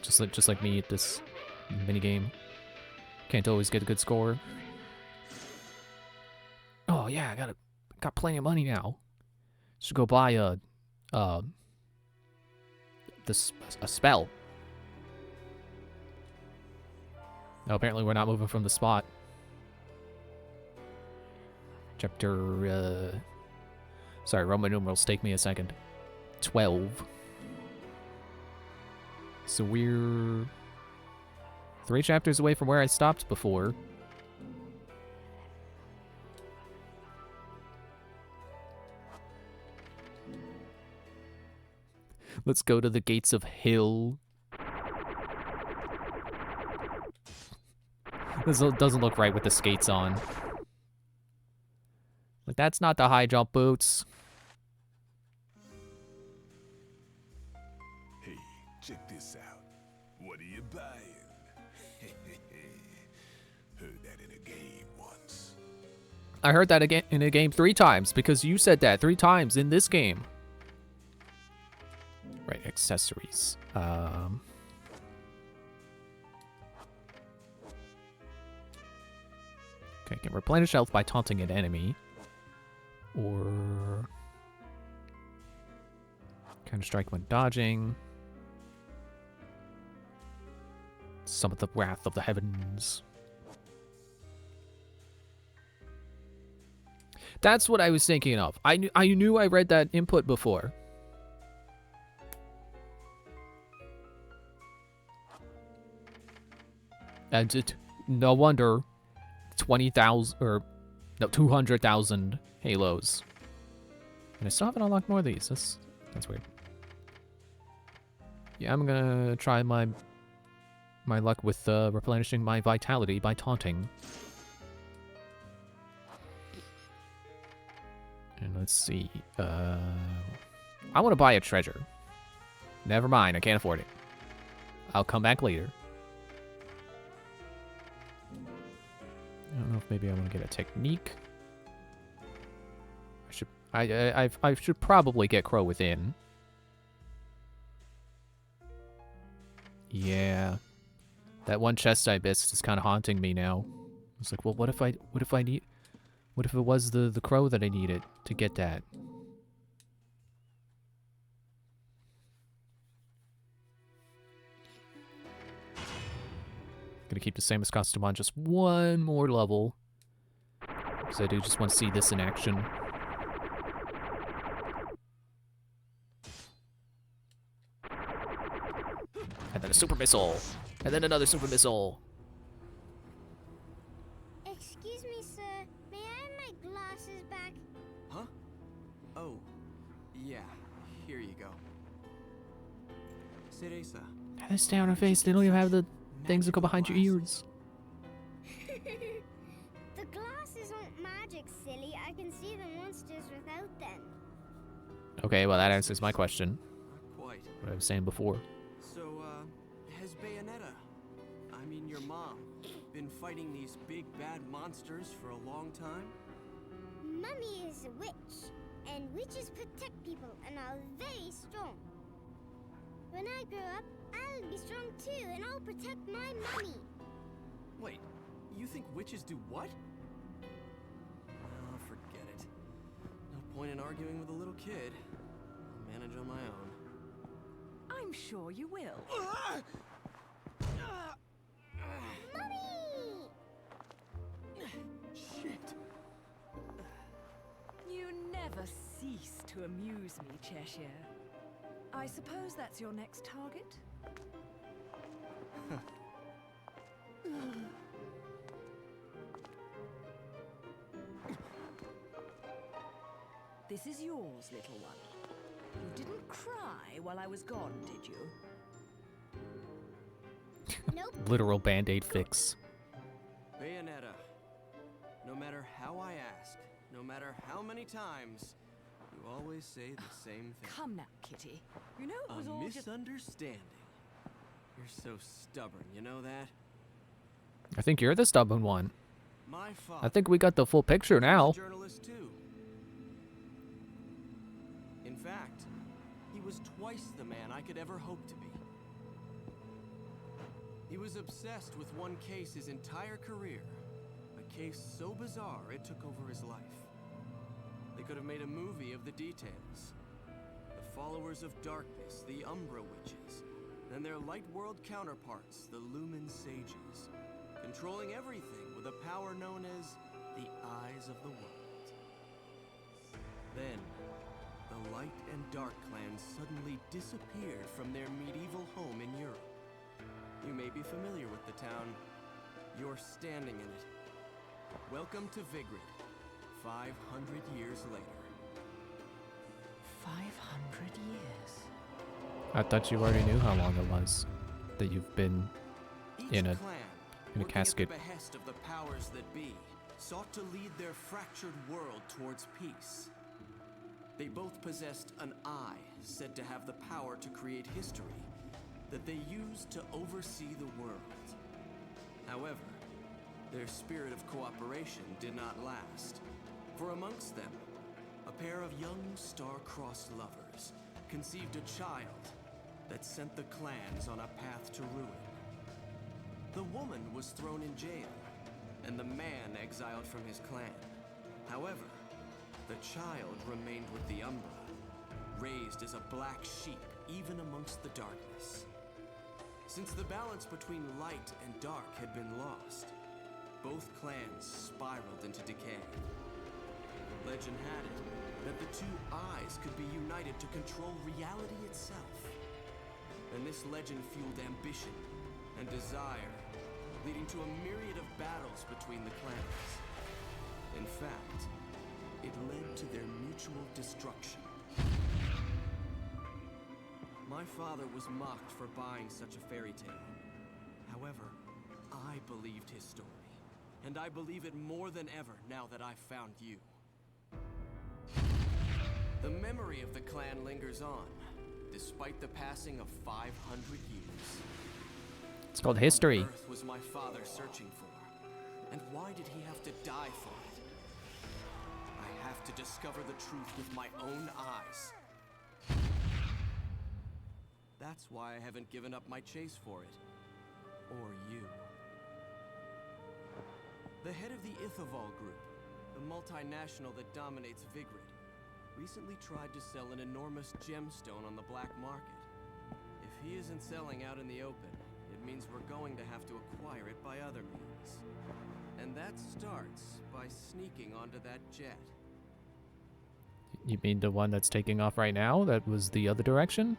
Just like me at this minigame. Can't always get a good score. Oh yeah, I got plenty of money now. Should go buy a spell. Oh, apparently we're not moving from the spot. Chapter, sorry, Roman numerals, take me a second. 12. So we're 3 chapters away from where I stopped before. Let's go to the gates of Hill. This doesn't look right with the skates on. Like, that's not the high jump boots. Hey, check this out. What are you buying? Heard that in a game once. I heard that again in a game 3 times because you said that 3 times in this game. Right, accessories. Okay, can replenish health by taunting an enemy. Or counter strike when dodging. Summon the wrath of the heavens. That's what I was thinking of. I knew I read that input before. And no wonder 20,000 or no 200,000 halos. And I still haven't unlocked more of these. That's weird. Yeah, I'm gonna try my luck with replenishing my vitality by taunting. And let's see. I want to buy a treasure. Never mind, I can't afford it. I'll come back later. I don't know if maybe I want to get a technique. I should probably get Crow Within. Yeah. That one chest I missed is kind of haunting me now. I was like, well, what if it was the crow that I needed to get that? Gonna keep the Samus costume on just one more level. Because I do just want to see this in action. And then a super missile. And then another super missile. Excuse me, sir. May I have my glasses back? Huh? Oh, yeah. Here you go. Cereza. They stay on her face. They don't even have the things that go behind your ears. The glasses aren't magic, silly. I can see the monsters without them. Okay, well that answers my question. Not quite. What I was saying before. So, has Bayonetta, I mean your mom, been fighting these big bad monsters for a long time? Mummy is a witch, and witches protect people and are very strong. When I grow up, I'll be strong too, and I'll protect my mummy. Wait, you think witches do what? Oh, forget it. No point in arguing with a little kid. I'll manage on my own. I'm sure you will. Mummy! cease to amuse me, Cheshire. I suppose that's your next target? This is yours, little one. You didn't cry while I was gone, did you? Nope. Literal band-aid fix. Bayonetta, no matter how I ask, no matter how many times, you always say the same thing. Come now, Kitty. You know it was A all just... misunderstanding. You're so stubborn, you know that? I think you're the stubborn one. My father. I think we got the full picture was now. a journalist too. In fact, he was twice the man I could ever hope to be. He was obsessed with one case his entire career. A case so bizarre it took over his life. They could have made a movie of the details. The followers of darkness, the Umbra Witches, and their light world counterparts, the Lumen Sages, controlling everything with a power known as the Eyes of the World. Then, the Light and Dark clans suddenly disappeared from their medieval home in Europe. You may be familiar with the town. You're standing in it. Welcome to Vigrid, 500 years later. 500 years. I thought you already knew how long it was that you've been Each in a clan, working casket. at the behest of the powers that be, sought to lead their fractured world towards peace. They both possessed an eye said to have the power to create history that they used to oversee the world. However, their spirit of cooperation did not last, for amongst them, a pair of young star-crossed lovers conceived a child that sent the clans on a path to ruin. The woman was thrown in jail, and the man exiled from his clan. However, the child remained with the Umbra, raised as a black sheep even amongst the darkness. Since the balance between light and dark had been lost, both clans spiraled into decay. Legend had it that the two eyes could be united to control reality itself. And this legend fueled ambition and desire, leading to a myriad of battles between the clans. In fact, it led to their mutual destruction. My father was mocked for buying such a fairy tale. However, I believed his story, and I believe it more than ever now that I've found you. The memory of the clan lingers on, despite the passing of 500 years. It's called history. What on earth was my father searching for? And why did he have to die for it? I have to discover the truth with my own eyes. That's why I haven't given up my chase for it. Or you. The head of the Ithaval Group, the multinational that dominates Vigrid, recently tried to sell an enormous gemstone on the black market. If he isn't selling out in the open, it means we're going to have to acquire it by other means. And that starts by sneaking onto that jet. You mean the one that's taking off right now? That was the other direction?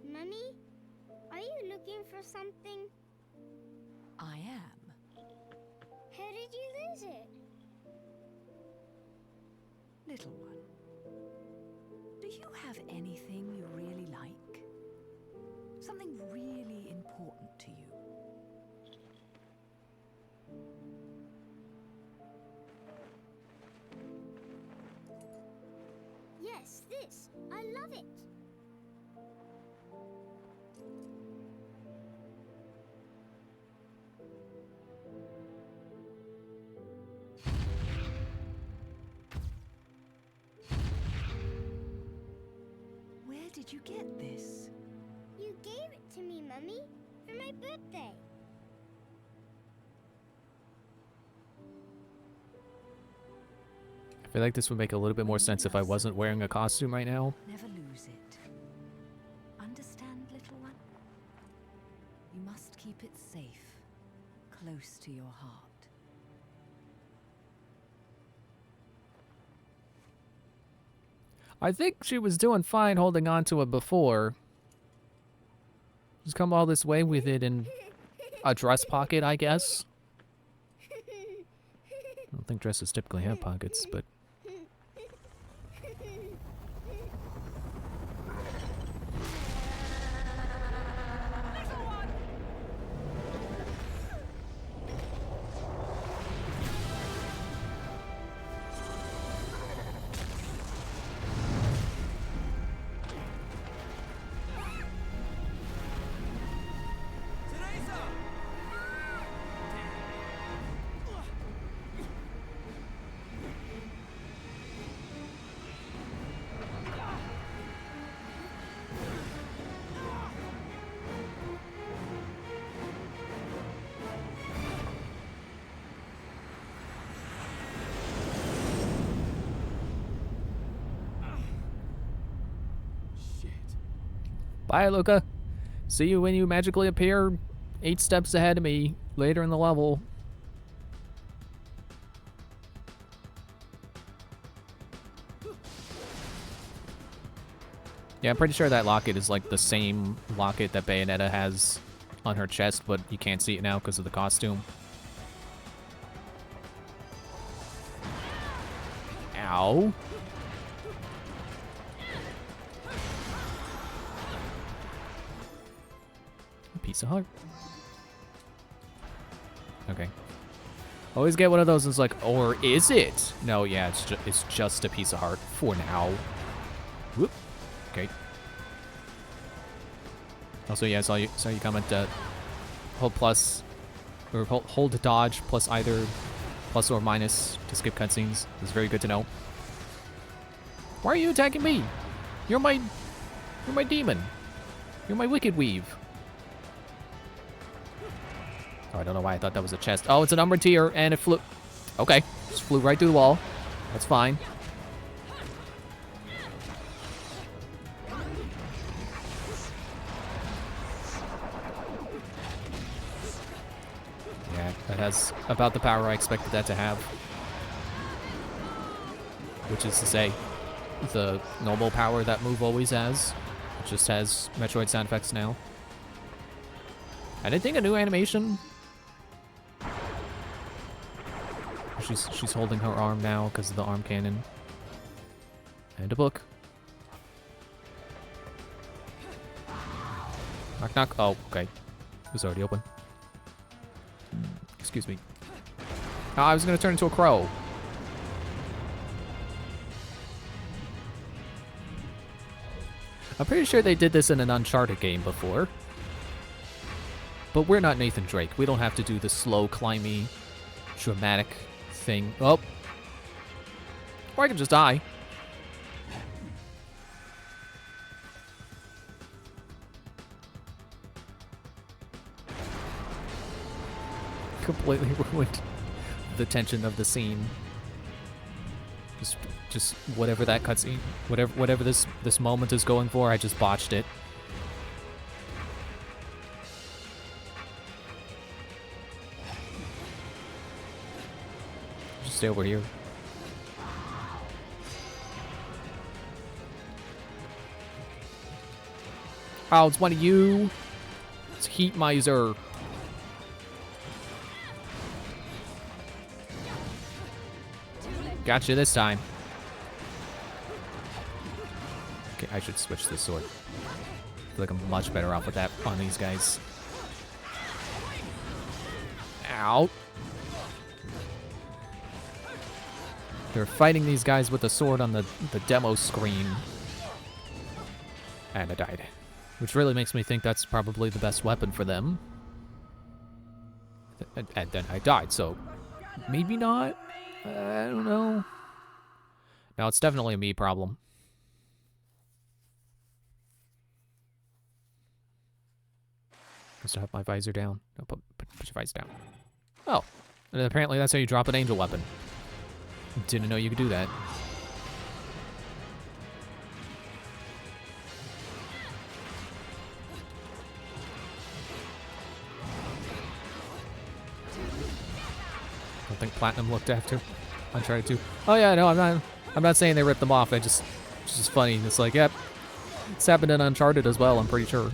Mummy, are you looking for something? I am. How did you lose it? Little one. Do you have anything you really like? Something really important to you? Yes, this. I love it. Where did you get this? You gave it to me, Mummy, for my birthday. If feel like this would make a little bit more sense if I wasn't wearing a costume right now. Never lose it. Understand, little one? You must keep it safe, close to your heart. I think she was doing fine holding on to it before. Just come all this way with it in a dress pocket, I guess. I don't think dresses typically have pockets, but... Bye, Luca. See you when you magically appear 8 steps ahead of me later in the level. Yeah, I'm pretty sure that locket is like the same locket that Bayonetta has on her chest, but you can't see it now because of the costume. Ow. Piece of heart. Okay. Always get one of those and it's like, or is it? No, yeah, it's just a piece of heart for now. Whoop. Okay. Also, yeah, saw you comment hold plus or hold dodge plus either plus or minus to skip cutscenes. It's very good to know. Why are you attacking me? You're my demon. You're my wicked weave. Oh, I don't know why I thought that was a chest. Oh, it's an umbra tier, and it flew... Okay, just flew right through the wall. That's fine. Yeah, that has about the power I expected that to have. Which is to say, the normal power that move always has. It just has Metroid sound effects now. I didn't think a new animation... She's holding her arm now because of the arm cannon. And a book. Knock knock. Oh, okay. It was already open. Excuse me. Oh, I was gonna turn into a crow. I'm pretty sure they did this in an Uncharted game before. But we're not Nathan Drake. We don't have to do the slow, climby, dramatic thing. Oh. Or I can just die. Completely ruined the tension of the scene. Just whatever that cutscene, whatever this moment is going for, I just botched it. Stay over here. Oh, it's one of you. It's Heat Miser. Gotcha this time. Okay, I should switch this sword. I feel like I'm much better off with that on these guys. Ow. They're fighting these guys with the sword on the demo screen. And I died. Which really makes me think that's probably the best weapon for them. And then I died, so maybe not? I don't know. No, it's definitely a me problem. Must have my visor down. No, put your visor down. Oh, and apparently that's how you drop an angel weapon. Didn't know you could do that. I don't think Platinum looked after Uncharted 2. Oh yeah, no, I'm not saying they ripped them off. It's just funny. It's like, yep, it's happened in Uncharted as well. I'm pretty sure.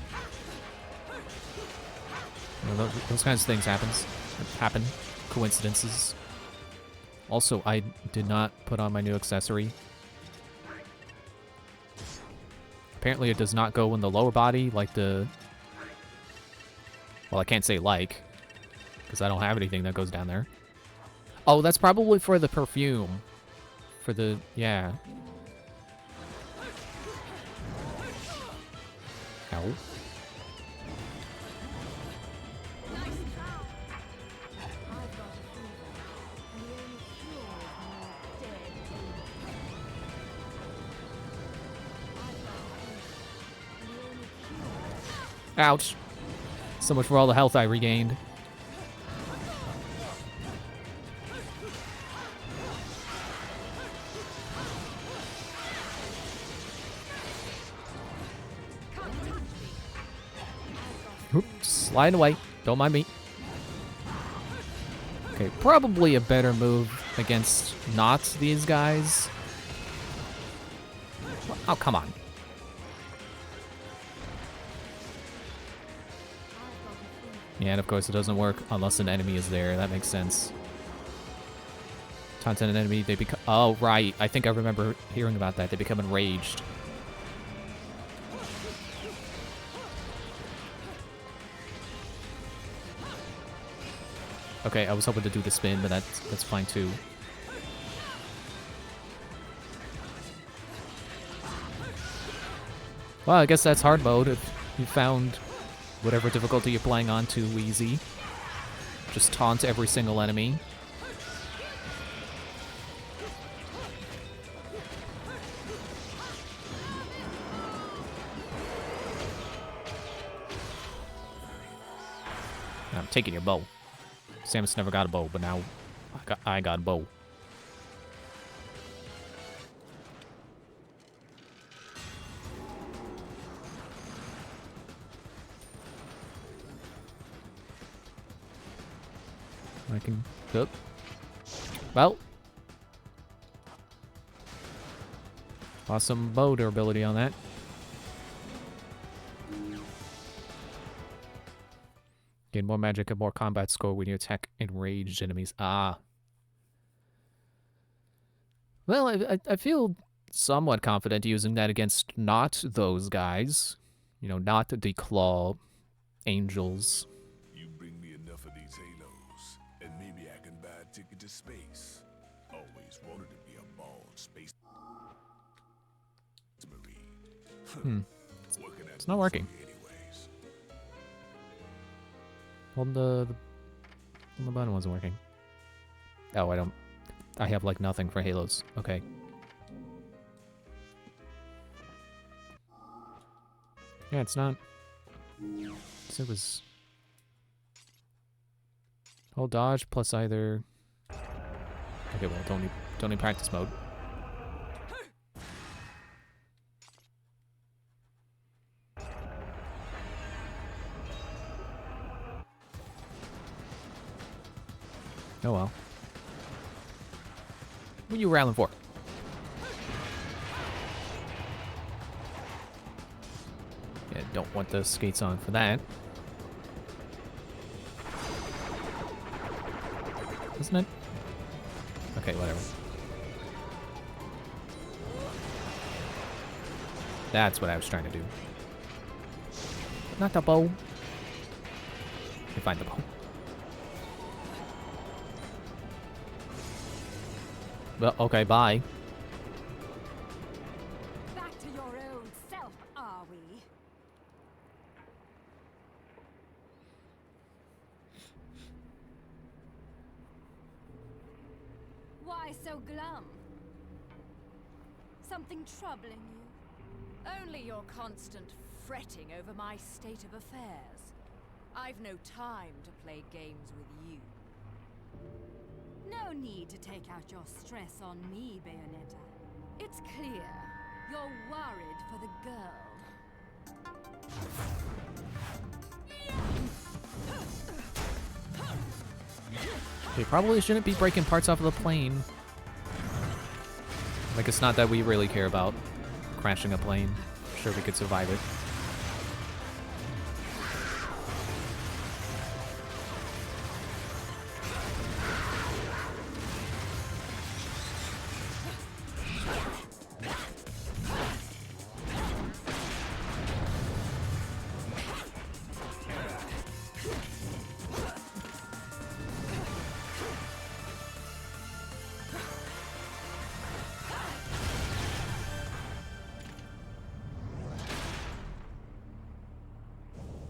You know, those kinds of things happen. Coincidences. Also, I did not put on my new accessory. Apparently, it does not go in the lower body like the. Well, I can't say like, because I don't have anything that goes down there. Oh, that's probably for the perfume. For the, yeah. Ow. Ouch. So much for all the health I regained. Oops, sliding away. Don't mind me. Okay, probably a better move against not these guys. Oh, come on. Yeah, and of course it doesn't work unless an enemy is there. That makes sense. Taunt an enemy, they become... Oh, right. I think I remember hearing about that. They become enraged. Okay, I was hoping to do the spin, but that's fine too. Well, I guess that's hard mode if you found whatever difficulty you're playing on too easy. Just taunt every single enemy. I'm taking your bow. Samus never got a bow, but now I got a bow. I can cook. Well. Awesome bow durability on that. Gain more magic and more combat score when you attack enraged enemies. Ah. Well, I feel somewhat confident using that against not those guys. You know, not the claw angels. You bring me enough of these halos, and maybe I can buy a ticket to space. Always wanted to be a bald space marine. It's not working. Well, the button wasn't working. Oh, I have like nothing for halos. Okay. Yeah, it's not. So it was. Hold dodge plus either. Okay, well, don't need practice mode. Oh well. What are you rallying for? Yeah, don't want the skates on for that. Isn't it? Okay, whatever. That's what I was trying to do. Not the bow. You find the bow. Well, okay, bye. Back to your old self, are we? Why so glum? Something troubling you? Only your constant fretting over my state of affairs. I've no time to play games with you. No need to take out your stress on me, Bayonetta. It's clear you're worried for the girl. They probably shouldn't be breaking parts off of the plane. Like, it's not that we really care about crashing a plane. Sure, we could survive it.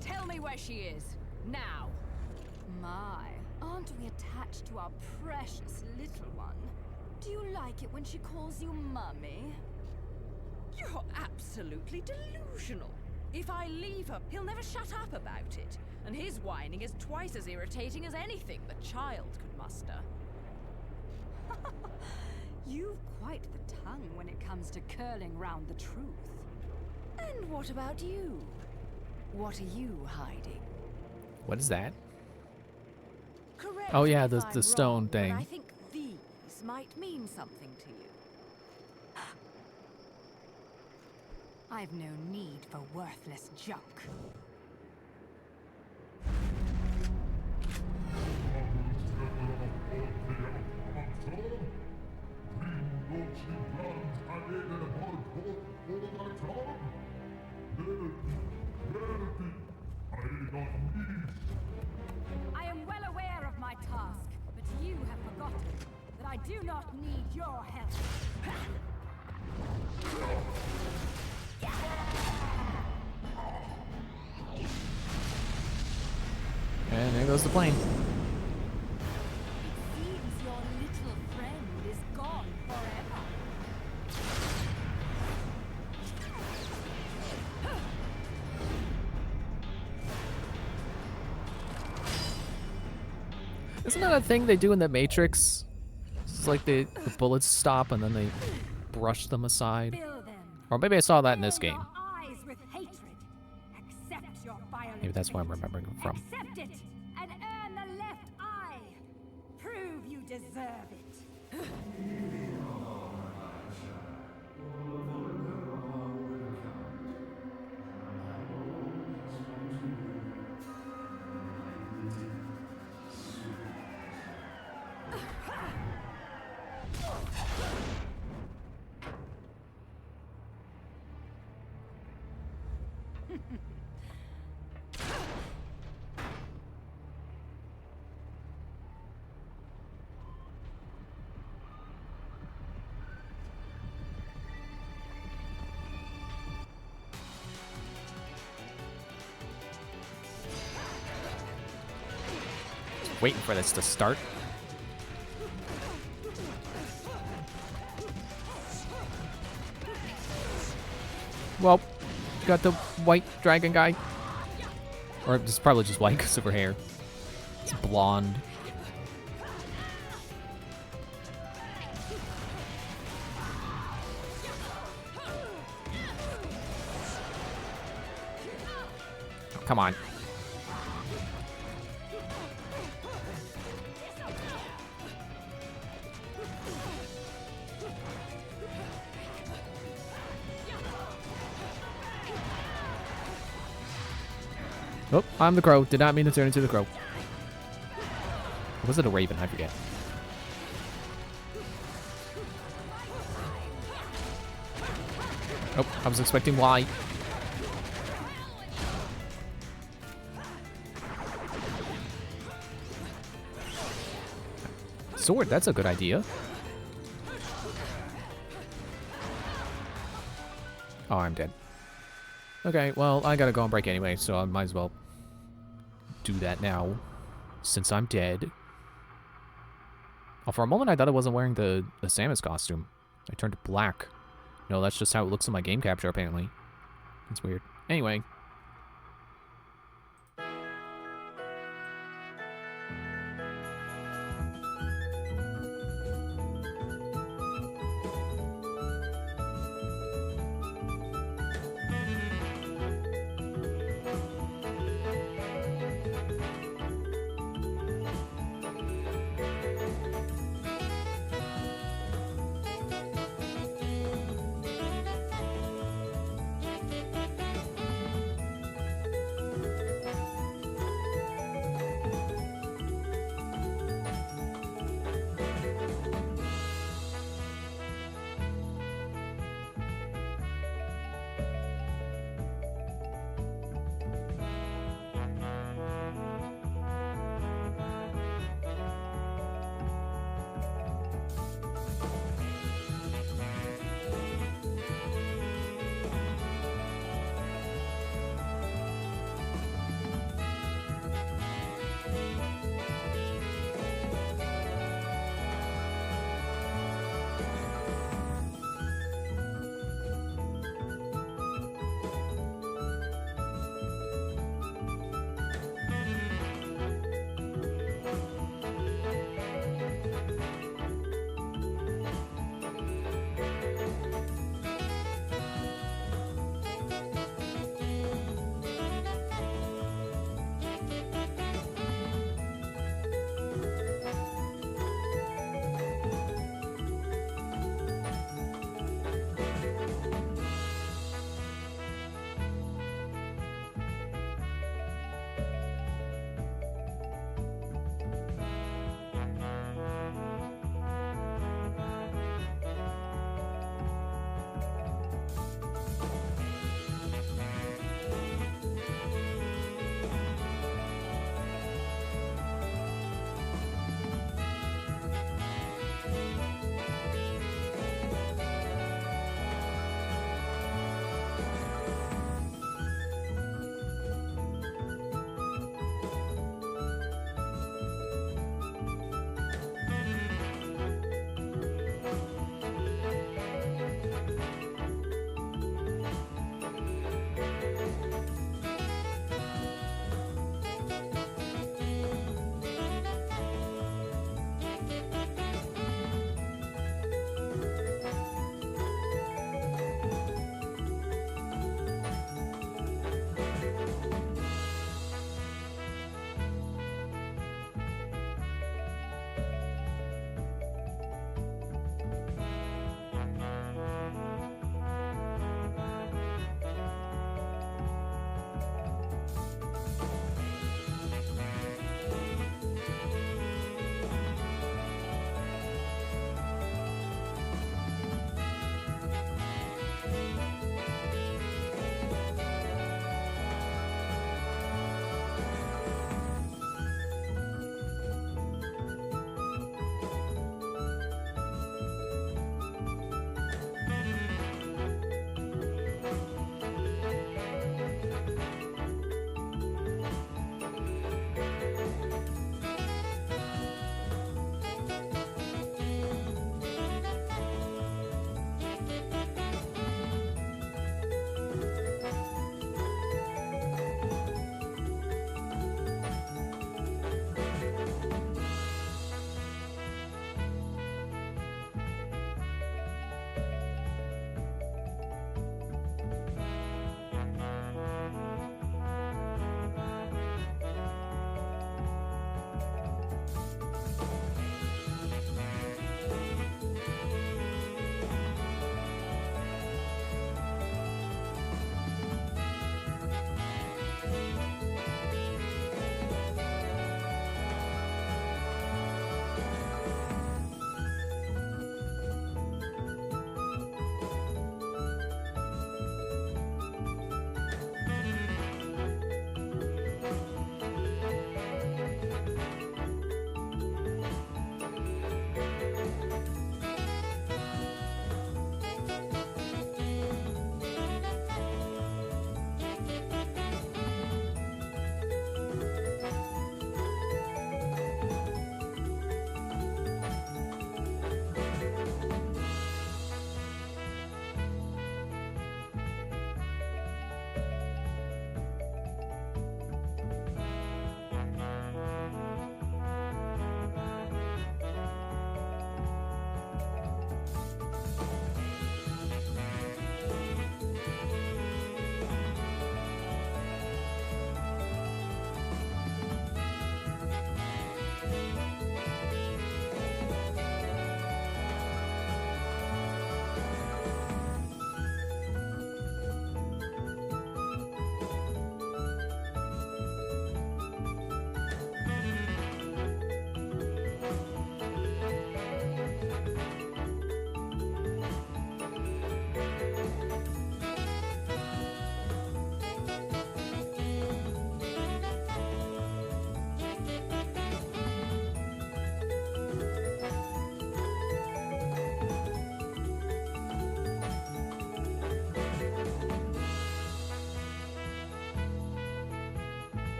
Tell me where she is, now. My, aren't we attached to our precious little one? Do you like it when she calls you Mummy? You're absolutely delusional. If I leave her, he'll never shut up about it. And his whining is twice as irritating as anything the child could muster. You've quite the tongue when it comes to curling round the truth. And what about you? What are you hiding? What is that? Correct Oh yeah, me the if I'm stone wrong, thing. But I think these might mean something to you. I've no need for worthless junk. I am well aware of my task, but you have forgotten that I do not need your help. And there goes the plane. It seems your little friend is gone forever. Isn't that a thing they do in the Matrix? It's like the bullets stop and then they brush them aside. Fill them. Or maybe I saw that in this Fill game. your eyes with hatred. Accept your violent Maybe that's where I'm fate. remembering it from. Accept it and earn the left eye. Prove you deserve it. Waiting for this to start. Well, got the white dragon guy. Or it's probably just white because of her hair. It's blonde. Come on. Oh, I'm the crow. Did not mean to turn into the crow. Or was it a raven? I forget. Oh, I was expecting Y. Sword, that's a good idea. Oh, I'm dead. Okay, well, I gotta go on break anyway, so I might as well do that now, since I'm dead. Oh, for a moment I thought I wasn't wearing the Samus costume. I turned black. No, that's just how it looks in my game capture, apparently. That's weird. Anyway.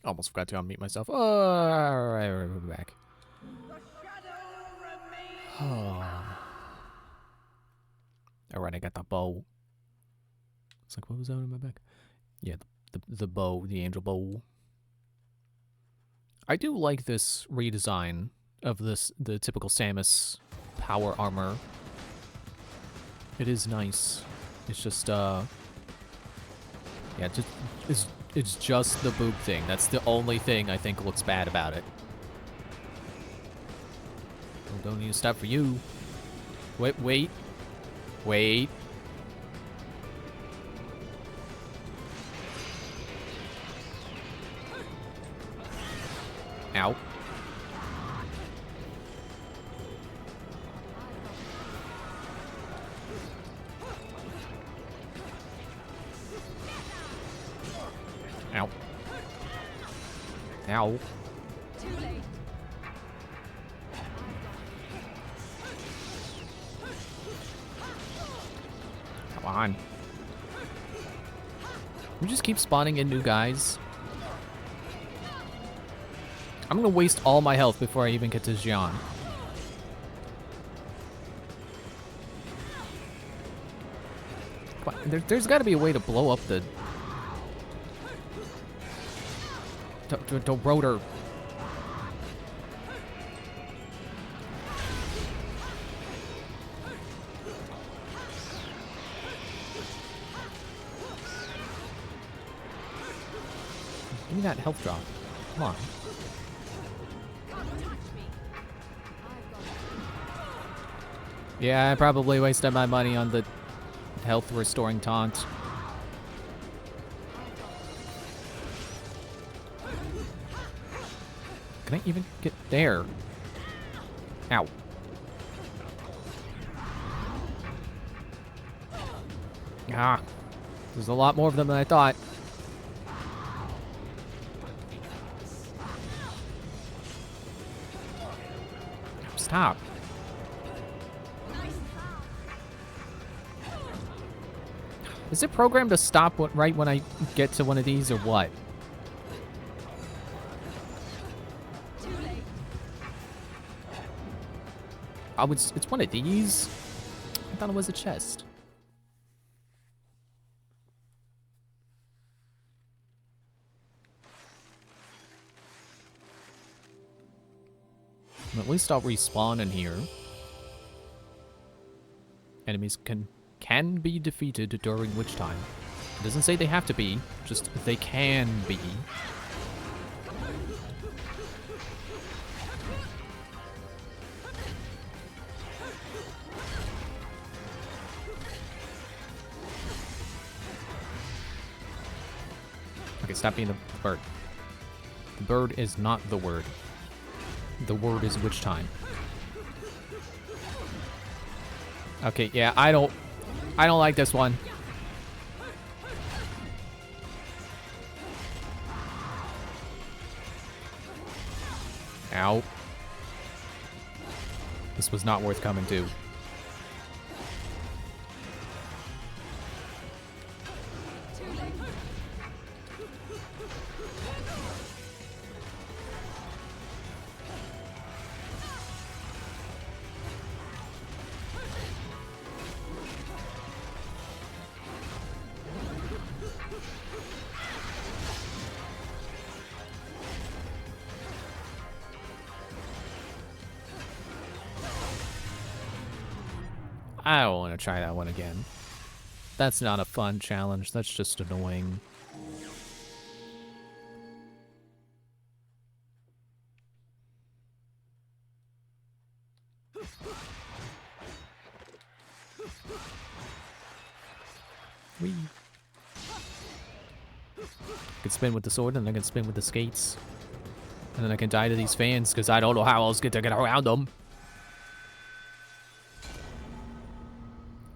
Almost forgot to unmute myself. Alright, we're back. Alright, I got the bow. It's like, what was that in my back? Yeah, the bow, the angel bow. I do like this redesign of the typical Samus power armor. It is nice. It's just yeah, it's just the boob thing. That's the only thing I think looks bad about it. Oh, don't need to stop for you. Wait. Ow. Ow. Ow. Too late. Come on. We just keep spawning in new guys. I'm gonna waste all my health before I even get to Xian. There's gotta be a way to blow up the rotor. Give me that health drop. Come on. Yeah, I probably wasted my money on the health restoring taunt. Can I even get there? Ow. Ah. There's a lot more of them than I thought. Stop. Is it programmed to stop right when I get to one of these or what? Too late. Oh, it's one of these? I thought it was a chest. At least I'll respawn in here. Enemies can be defeated during which time. It doesn't say they have to be, just they can be. Okay, stop being the bird. The bird is not the word. The word is which time. Okay, yeah, I don't like this one. Ow. This was not worth coming to. I don't want to try that one again. That's not a fun challenge. That's just annoying. Whee. I can spin with the sword, and I can spin with the skates. And then I can die to these fans, because I don't know how else to get around them.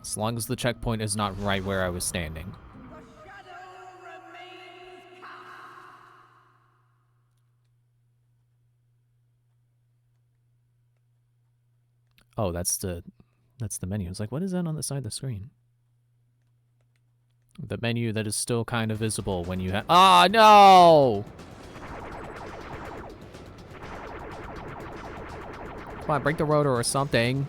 As long as the checkpoint is not right where I was standing. Oh, that's the menu. It's like, what is that on the side of the screen? The menu that is still kind of visible when you have— Ah, no! Come on, break the rotor or something.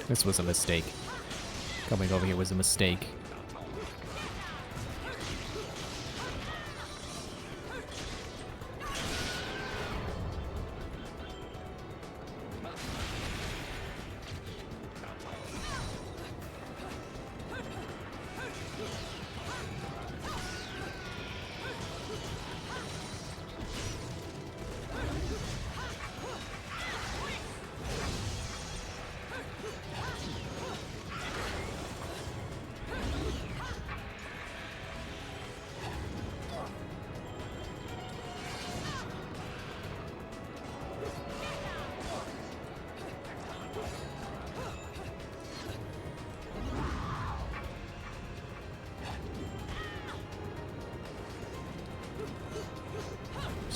This was a mistake. Coming over here was a mistake.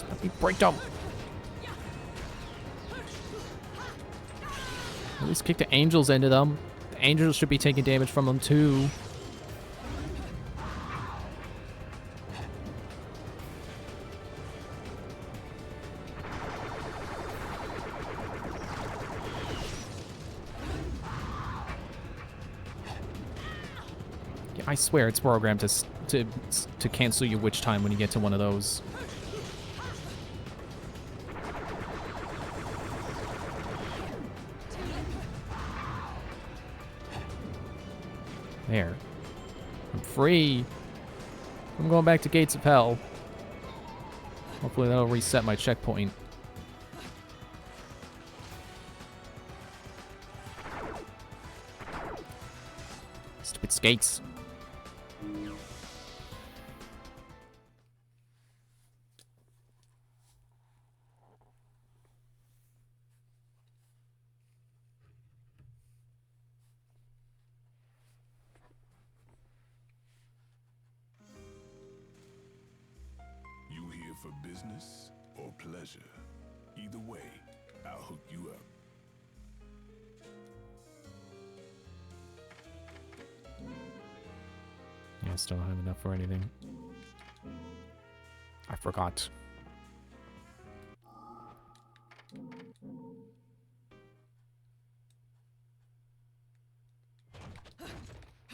Let me break them. At least kick the angels into them. The angels should be taking damage from them too. Yeah, I swear it's programmed to cancel your witch time when you get to one of those. There. I'm free. I'm going back to Gates of Hell. Hopefully that'll reset my checkpoint. Stupid skates. For business or pleasure, either way, I'll hook you up. Yeah, I still don't have enough for anything. I forgot.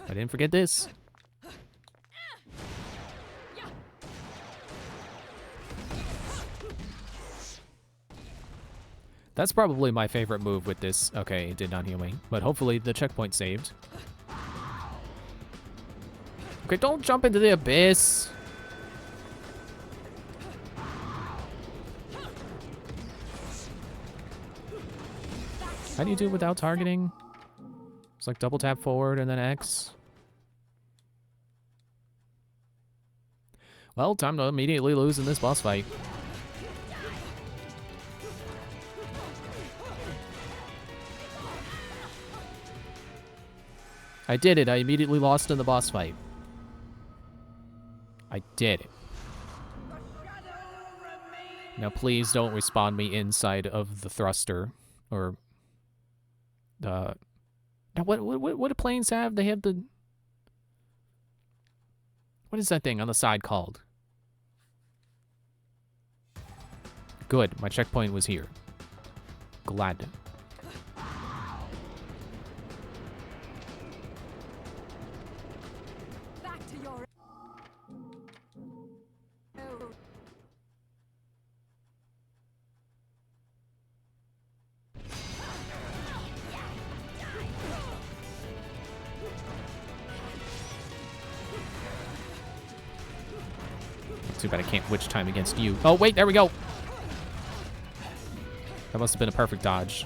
I didn't forget this. That's probably my favorite move with this. Okay, it did not heal me, but hopefully the checkpoint saved. Okay, don't jump into the abyss. How do you do it without targeting? It's like double tap forward and then X. Well, time to immediately lose in this boss fight. I did it. I immediately lost in the boss fight. I did it. Now please don't respawn me inside of the thruster. Or... now what do planes have? They have the... What is that thing on the side called? Good. My checkpoint was here. Glad. Too bad I can't witch time against you. Oh, wait, there we go. That must have been a perfect dodge.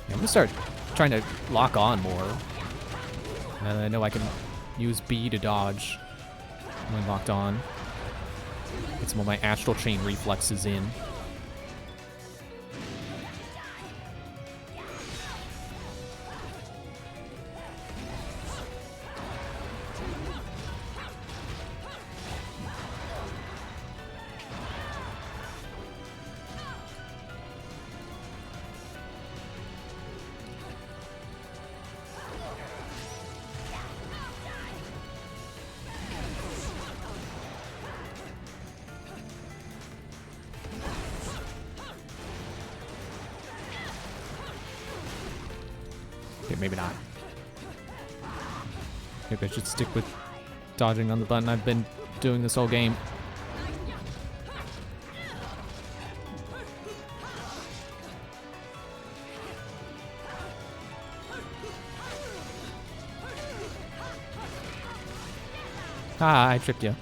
Yeah, I'm gonna start trying to lock on more. And I know I can use B to dodge when locked on. Get some of my Astral Chain reflexes in. maybe not. Maybe I should stick with dodging on the button I've been doing this whole game. Ah, I tricked you.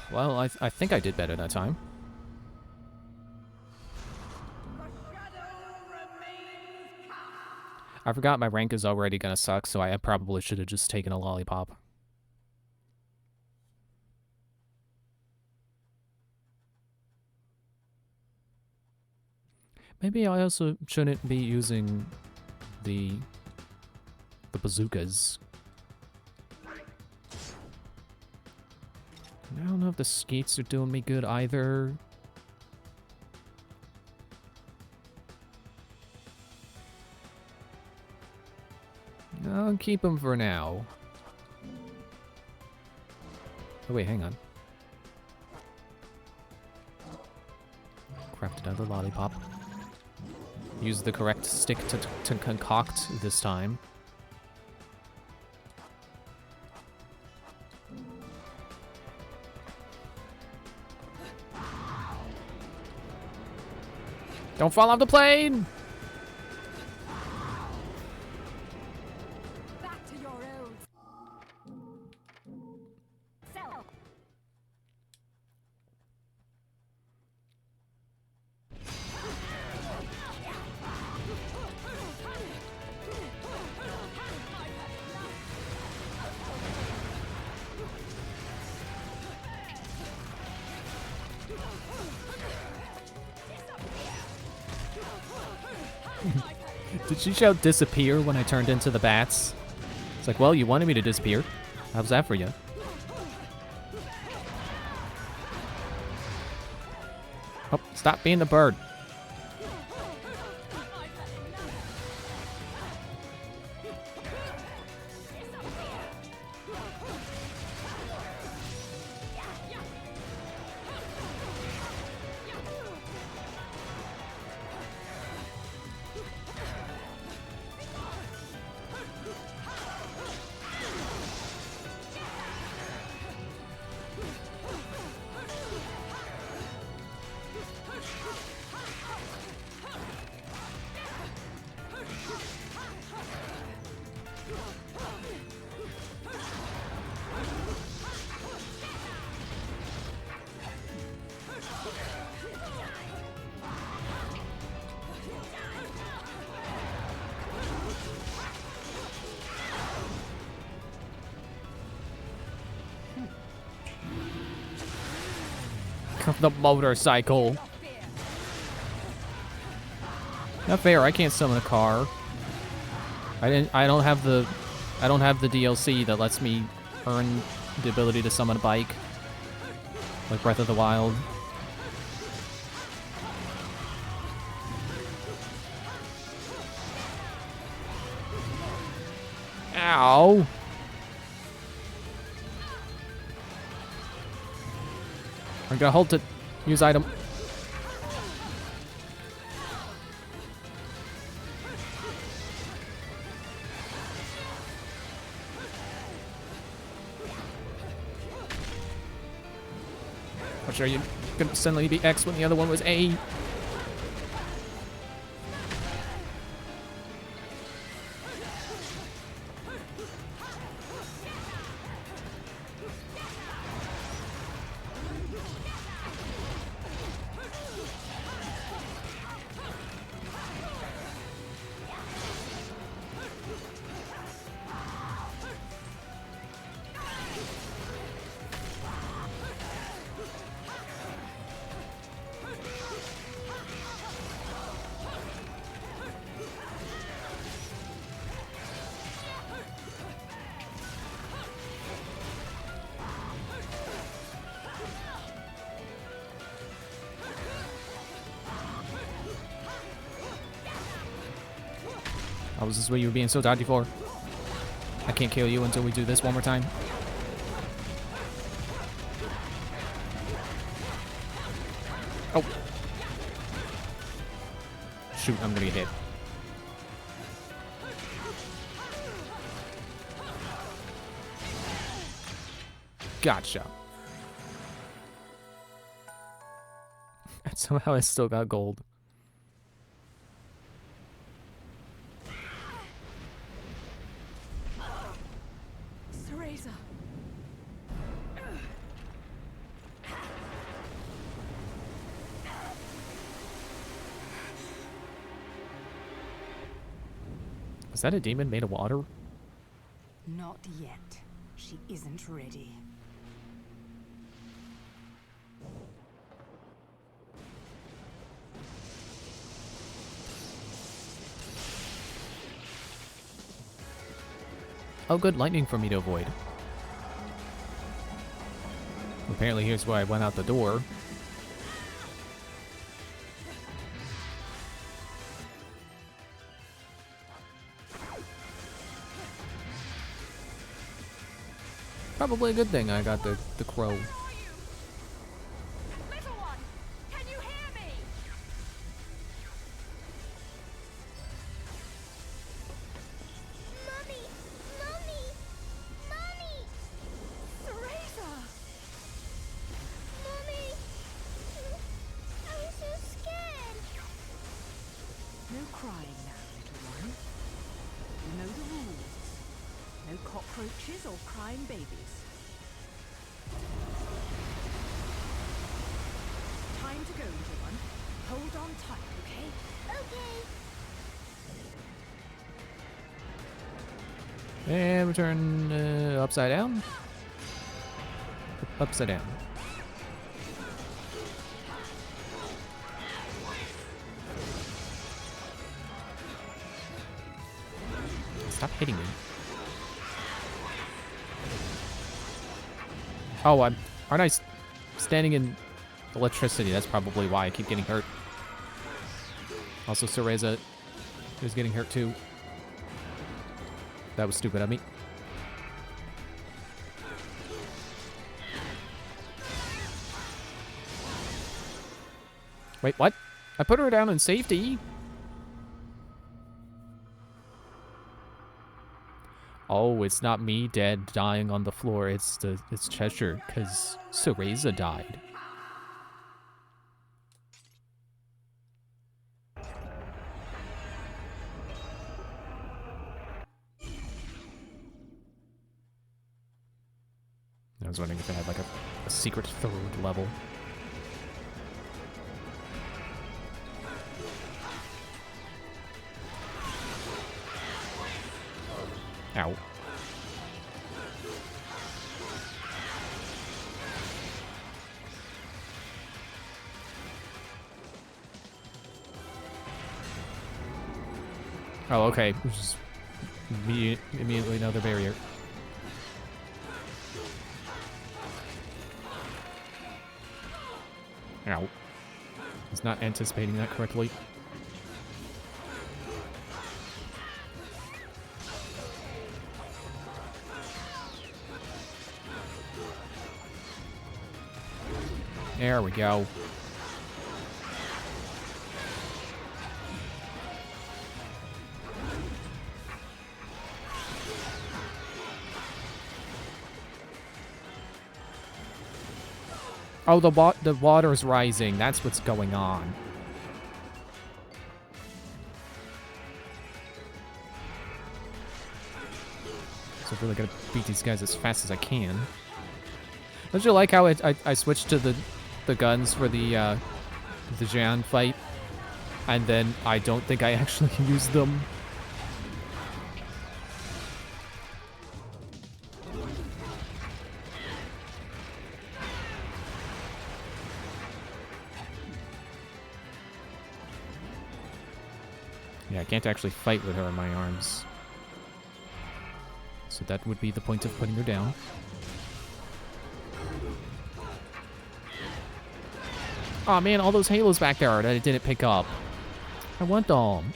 Well, I think I did better that time. I forgot my rank is already gonna suck, so I probably should have just taken a lollipop. Maybe I also shouldn't be using the bazookas. I don't know if the skates are doing me good either. I'll keep them for now. Oh wait, hang on. Craft another lollipop. Use the correct stick to concoct this time. Don't fall off the plane! Back to your old self. Did she shout disappear when I turned into the bats? It's like, well, you wanted me to disappear. How's that for you? Oh, stop being the bird. The motorcycle. Not fair. I can't summon a car. I don't have the DLC that lets me earn the ability to summon a bike, like Breath of the Wild. Ow. I'm gonna hold to use item. I'm sure you couldn't suddenly be X when the other one was A. Oh, is this what you were being so dodgy for? I can't kill you until we do this one more time. Oh. Shoot, I'm gonna get hit. Gotcha. And somehow I still got gold. Cereza. Is that a demon made of water? Not yet. She isn't ready. Oh, good lightning for me to avoid. Apparently here's where I went out the door. Probably a good thing I got the crow. Little one, can you hear me? Mommy! Mommy! Mommy! Cereza! Mommy! I was so scared. No crying now, little one. You know the rules. No cockroaches or crying babies. Time to go, little one. Hold on tight, okay? Okay. And return upside down. Upside down. Stop hitting me. Oh, aren't I standing in electricity? That's probably why I keep getting hurt. Also, Cereza is getting hurt too. That was stupid of me. Wait, what? I put her down in safety. Oh, it's not me dead, dying on the floor. It's Cheshire, because Cereza died. I was wondering if it had like a secret third level. Ow. Oh, okay. Just immediately another barrier. Ow. I was not anticipating that correctly. There we go. Oh, the water's rising. That's what's going on. So I'm really gonna beat these guys as fast as I can. Don't you like how I switched to the guns for the Jan fight, and then I don't think I actually use them? Yeah, I can't actually fight with her in my arms. So that would be the point of putting her down. Aw, man, all those halos back there that I didn't pick up. I want them.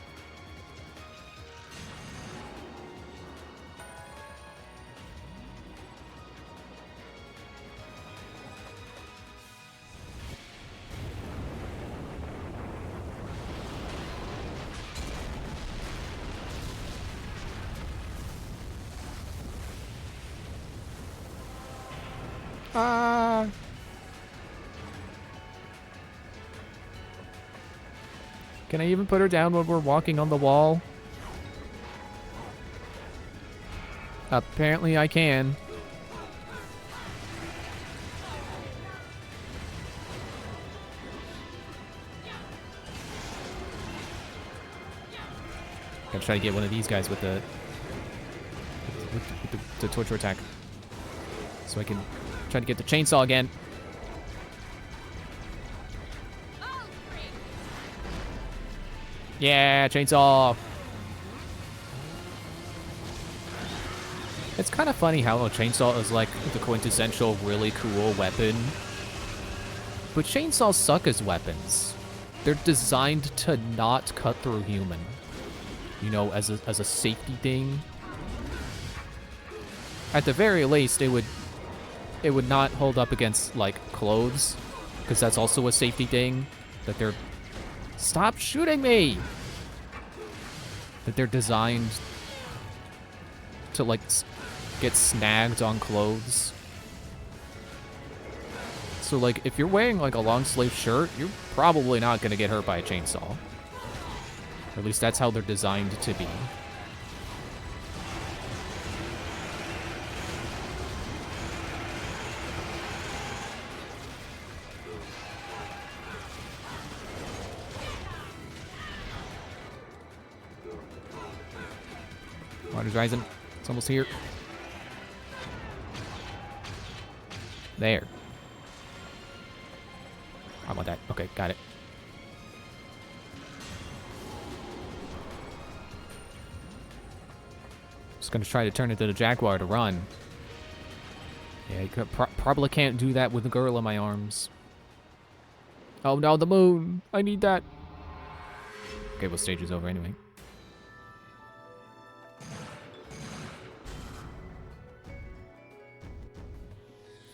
Ah! Can I even put her down when we're walking on the wall? Apparently I can. Gotta try to get one of these guys with the torture attack. So I can try to get the chainsaw again. Yeah, chainsaw. It's kind of funny how a chainsaw is like the quintessential really cool weapon. But chainsaws suck as weapons. They're designed to not cut through human. You know, as a safety thing. At the very least, it would not hold up against like clothes, because that's also a safety thing. That they're stop shooting me. That they're designed to like get snagged on clothes. So like if you're wearing like a long sleeve shirt, you're probably not gonna get hurt by a chainsaw. Or at least that's how they're designed to be. Water's rising. It's almost here. There. How about that? Okay, got it. Just gonna try to turn into the Jaguar to run. Yeah, you probably can't do that with a girl in my arms. Oh no, the moon! I need that. Okay, well, stage is over anyway.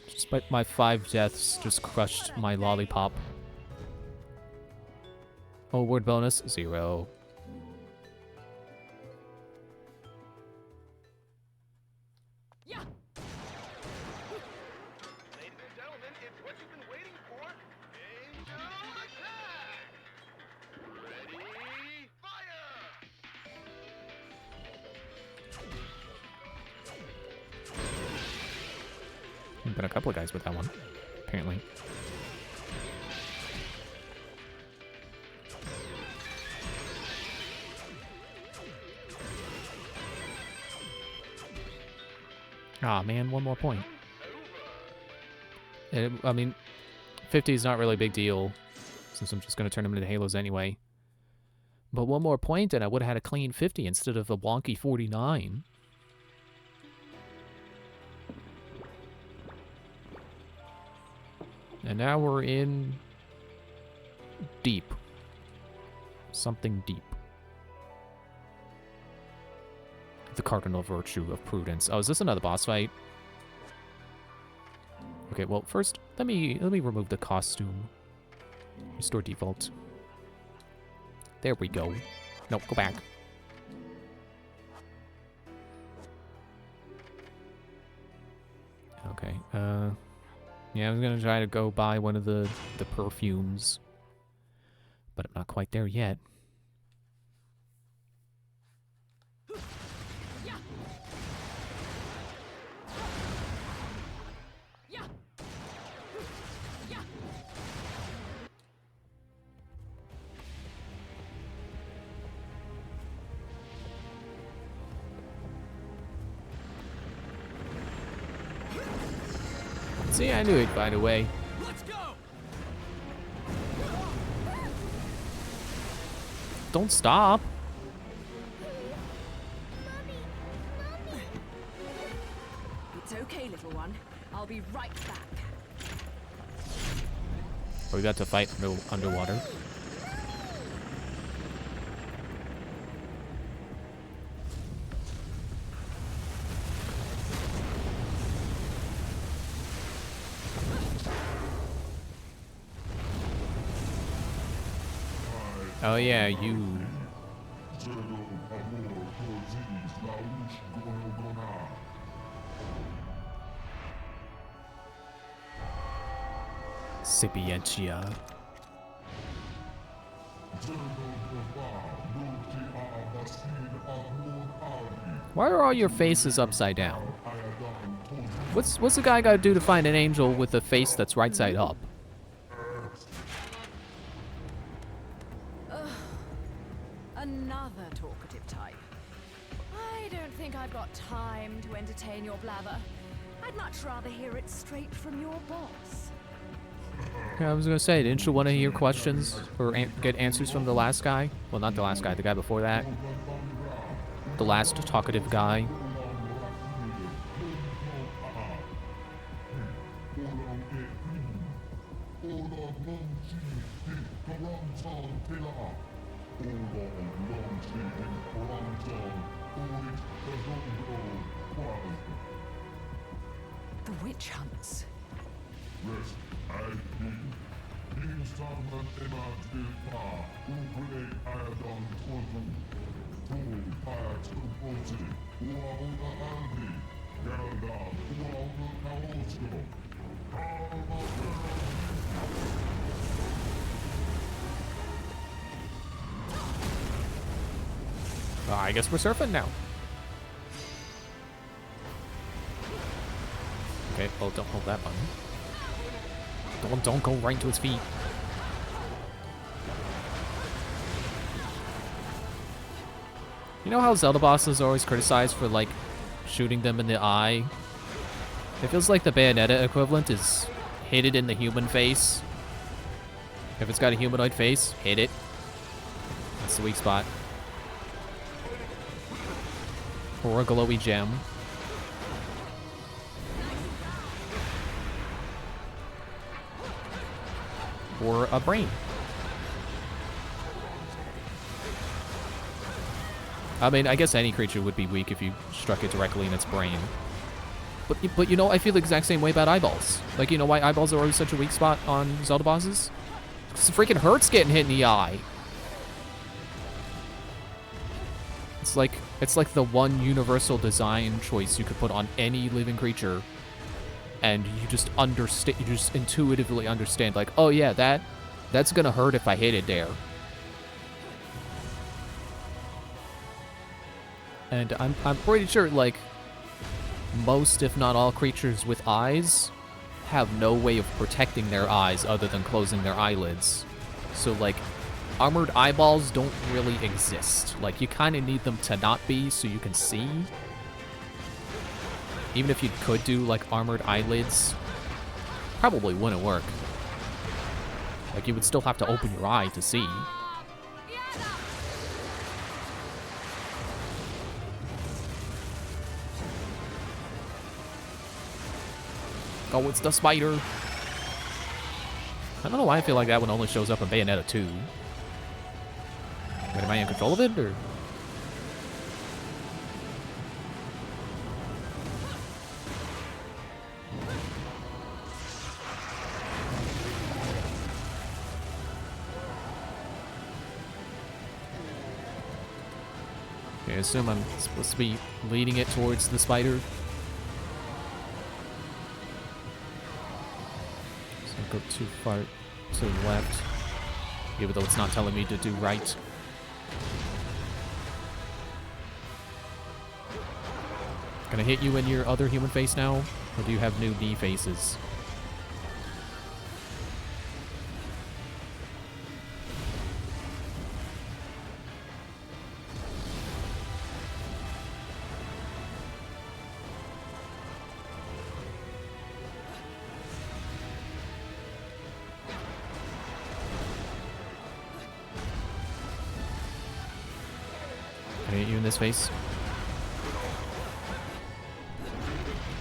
Despite my 5 deaths, just crushed my lollipop. Oh, word bonus, 0. Yeah. Ladies and gentlemen, it's what you've been waiting for. Angel attack! Ready, fire! There's been a couple of guys with that one, apparently. Ah, man, one more point. I mean, 50 is not really a big deal, since I'm just going to turn them into Halos anyway. But one more point, and I would have had a clean 50 instead of a wonky 49. And now we're in deep. Something deep. The cardinal virtue of prudence. Oh, is this another boss fight? Okay, well, first, let me remove the costume. Restore default. There we go. Nope, go back. Okay, yeah, I was gonna try to go buy one of the perfumes, but I'm not quite there yet. See, I knew he'd find a way. Let's go! Don't stop. It's okay, little one. I'll be right back. We got to fight underwater. Oh yeah, you. Sapientia. Why are all your faces upside down? What's the guy gotta do to find an angel with a face that's right side up? Another talkative type. I don't think I've got time to entertain your blather. I'd much rather hear it straight from your boss. Yeah, I was gonna say, didn't you want to hear questions or get answers from the last guy? Well, not the last guy, the guy before that. The last talkative guy. The witch hunts. I guess we're surfing now. Okay, oh, don't hold that button. Don't go right into his feet. You know how Zelda bosses are always criticized for, like, shooting them in the eye? It feels like the Bayonetta equivalent is hit it in the human face. If it's got a humanoid face, hit it. That's the weak spot. Or a glowy gem. Or a brain. I mean, I guess any creature would be weak if you struck it directly in its brain. But you know, I feel the exact same way about eyeballs. Like, you know why eyeballs are always such a weak spot on Zelda bosses? Because it freaking hurts getting hit in the eye. It's like the one universal design choice you could put on any living creature, and you just understand. You just intuitively understand, like, oh yeah, that's gonna hurt if I hit it there. And I'm pretty sure, like, most, if not all, creatures with eyes have no way of protecting their eyes other than closing their eyelids. So, like, armored eyeballs don't really exist. Like, you kind of need them to not be so you can see. Even if you could do, like, armored eyelids, probably wouldn't work. Like, you would still have to open your eye to see. Oh, it's the spider. I don't know why I feel like that one only shows up in Bayonetta 2. Wait, am I in control of it, or? Okay, I assume I'm supposed to be leading it towards the spider. Go too far to the left, even though it's not telling me to do right. Gonna hit you in your other human face now, or do you have new knee faces? Face.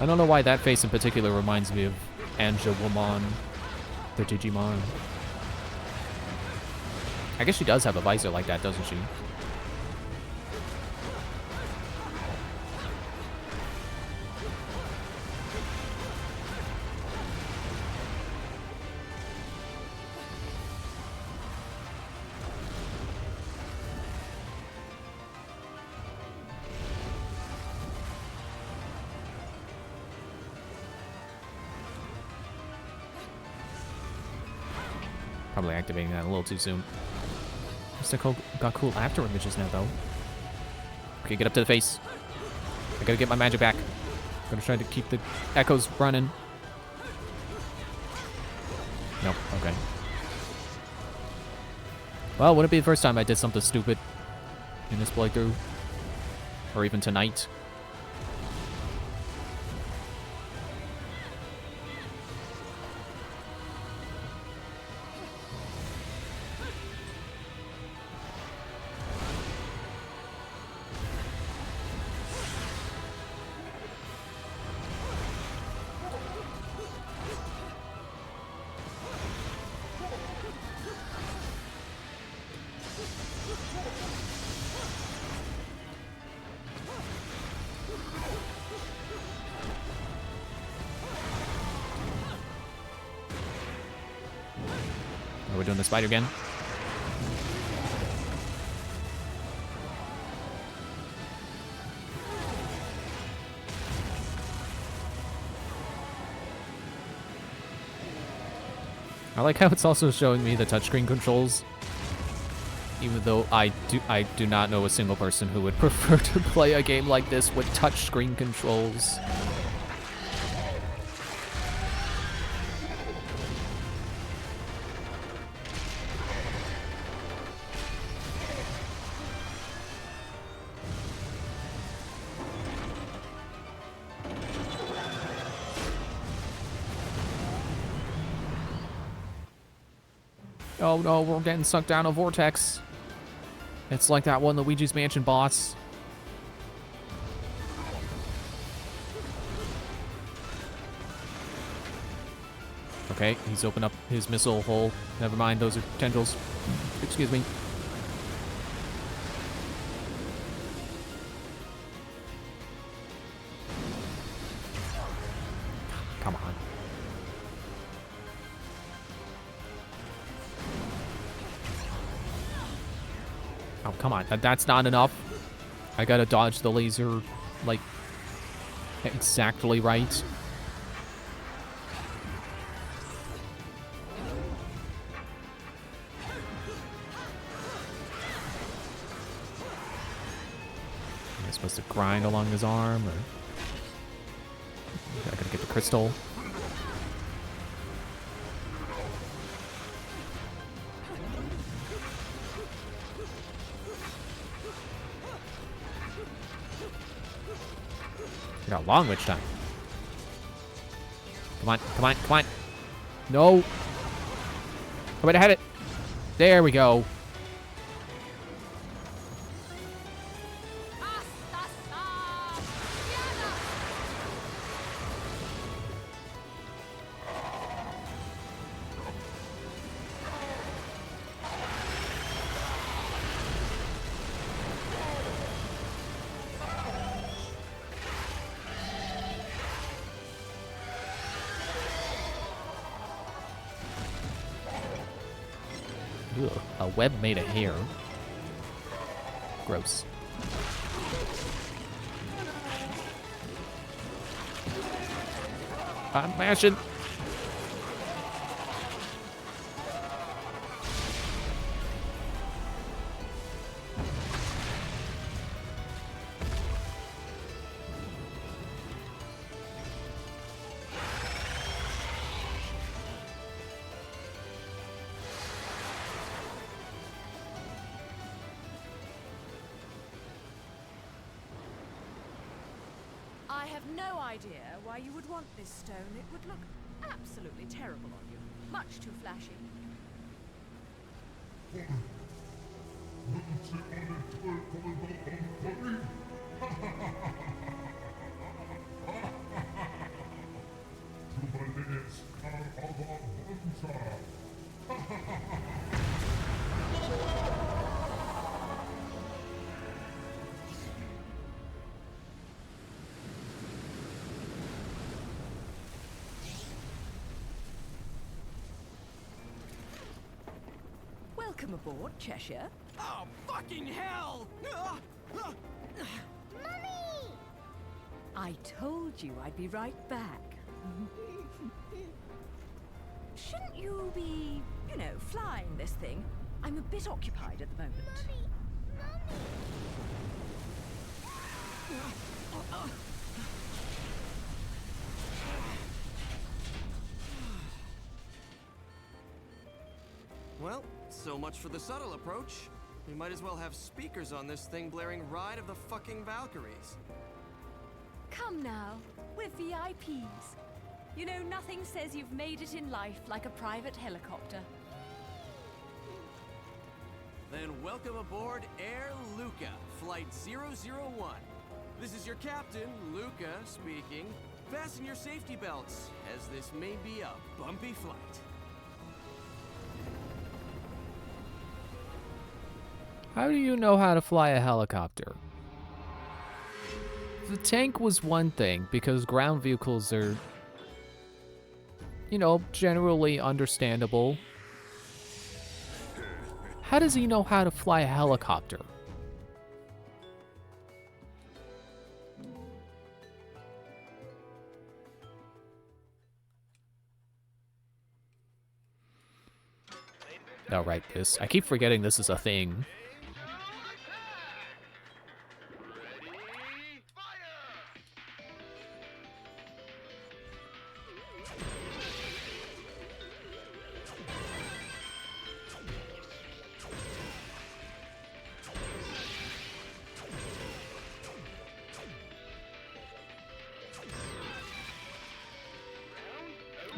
I don't know why that face in particular reminds me of Anja Woman, the Digimon. I guess she does have a visor like that, doesn't she? Probably activating that a little too soon. Still got cool after images now, though. Okay, get up to the face. I gotta get my magic back. Gonna try to keep the echoes running. Nope, okay. Well, wouldn't be the first time I did something stupid in this playthrough. Or even tonight. Are we doing the spider again? I like how it's also showing me the touchscreen controls. Even though I do not know a single person who would prefer to play a game like this with touchscreen controls. Oh no, we're getting sucked down a vortex. It's like that one Luigi's Mansion boss. Okay, he's opened up his missile hole. Never mind, those are tendrils. Excuse me. Come on. Oh, come on. That's not enough. I gotta dodge the laser, like, exactly right. Am I supposed to grind along his arm, or... I gotta get the crystal. I got a long witch time. Come on, come on, come on. No. Come on, I had it. There we go. Ugh, a web made of hair. Gross. I'm mashing. I have no idea why you would want this stone. It would look absolutely terrible on you. Much too flashy. Welcome aboard, Cheshire. Oh, fucking hell! Mummy! I told you I'd be right back. Shouldn't you be, you know, flying this thing? I'm a bit occupied at the moment. Well, so much for the subtle approach. We might as well have speakers on this thing blaring Ride of the fucking Valkyries. Come now, we're VIPs. You know, nothing says you've made it in life like a private helicopter. Then welcome aboard Air Luca, Flight 001. This is your captain, Luca, speaking. Fasten your safety belts, as this may be a bumpy flight. How do you know how to fly a helicopter? The tank was one thing, because ground vehicles are, you know, generally understandable. How does he know how to fly a helicopter? Oh, right, this. I keep forgetting this is a thing. Ready, fire!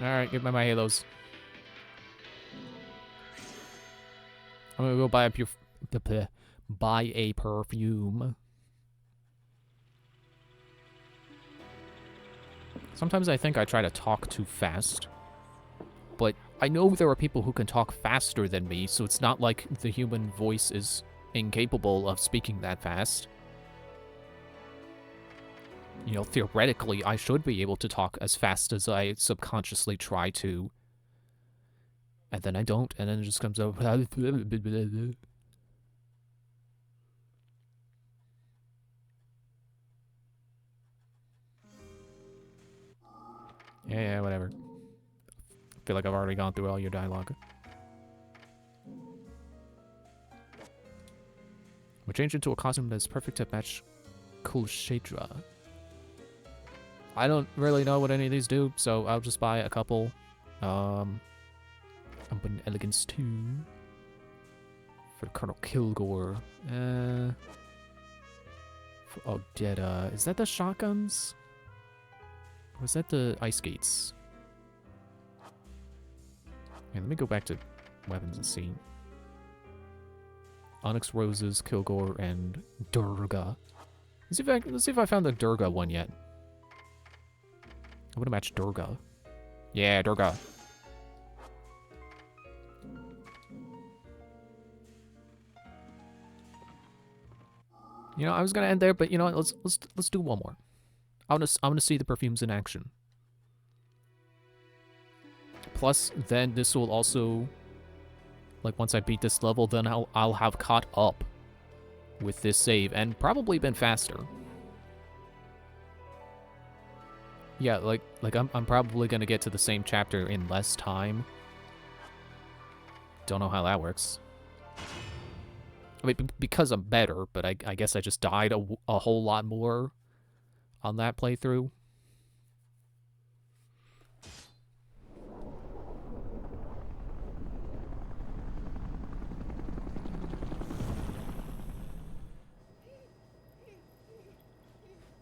Alright, give me my halos. I'm gonna go buy a perfume. Sometimes I think I try to talk too fast. But I know there are people who can talk faster than me, so it's not like the human voice is incapable of speaking that fast. You know, theoretically, I should be able to talk as fast as I subconsciously try to. And then I don't, and then it just comes out. Yeah, whatever. I feel like I've already gone through all your dialogue. We'll change into a costume that's perfect to match Kulshedra. I don't really know what any of these do, so I'll just buy a couple. I'm putting Elegance 2 for Colonel Kilgore. For Odetta. Is that the shotguns? Or is that the ice skates? Okay, let me go back to weapons and see. Onyx Roses, Kilgore, and Durga. Let's see if I found the Durga one yet. I would have matched Durga. Yeah, Durga. You know, I was gonna end there, but you know what? Let's do one more. I wanna see the perfumes in action. Plus, then this will also, like, once I beat this level, then I'll have caught up with this save and probably been faster. Yeah, like I'm probably gonna get to the same chapter in less time. Don't know how that works. I mean, because I'm better, but I guess I just died a whole lot more on that playthrough.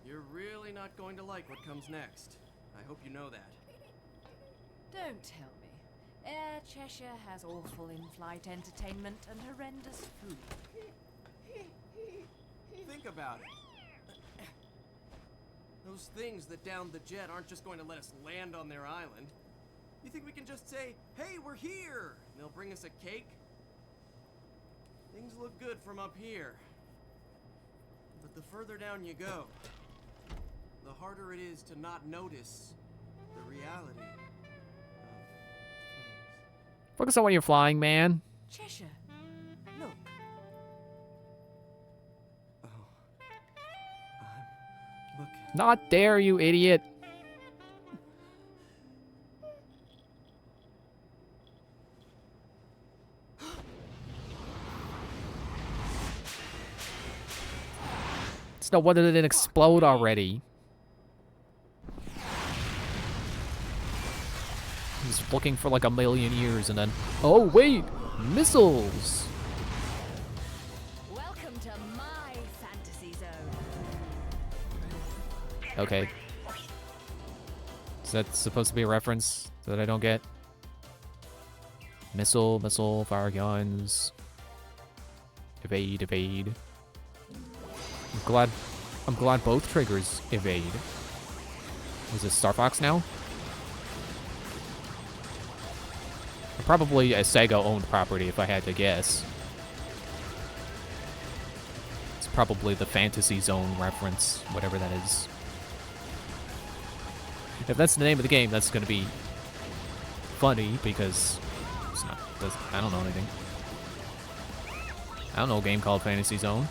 You're really not going to like what comes next. I hope you know that. Don't tell me. Air Cheshire has awful in-flight entertainment and horrendous food. Think about it. Those things that downed the jet aren't just going to let us land on their island. You think we can just say, hey, we're here, and they'll bring us a cake? Things look good from up here. But the further down you go, the harder it is to not notice the reality of things. Focus on when you're flying, man. Cheshire, look. Oh. Look. Not there, you idiot. no wonder it didn't explode already. I was looking for like a million years and then... Oh, wait! Missiles! Welcome to my fantasy zone. Okay. Is that supposed to be a reference that I don't get? Missile, fire guns. Evade, evade. I'm glad both triggers evade. Is this Star Fox now? Probably a Sega-owned property, if I had to guess. It's probably the Fantasy Zone reference, whatever that is. If that's the name of the game, that's gonna be funny, because it's not... I don't know anything. I don't know a game called Fantasy Zone.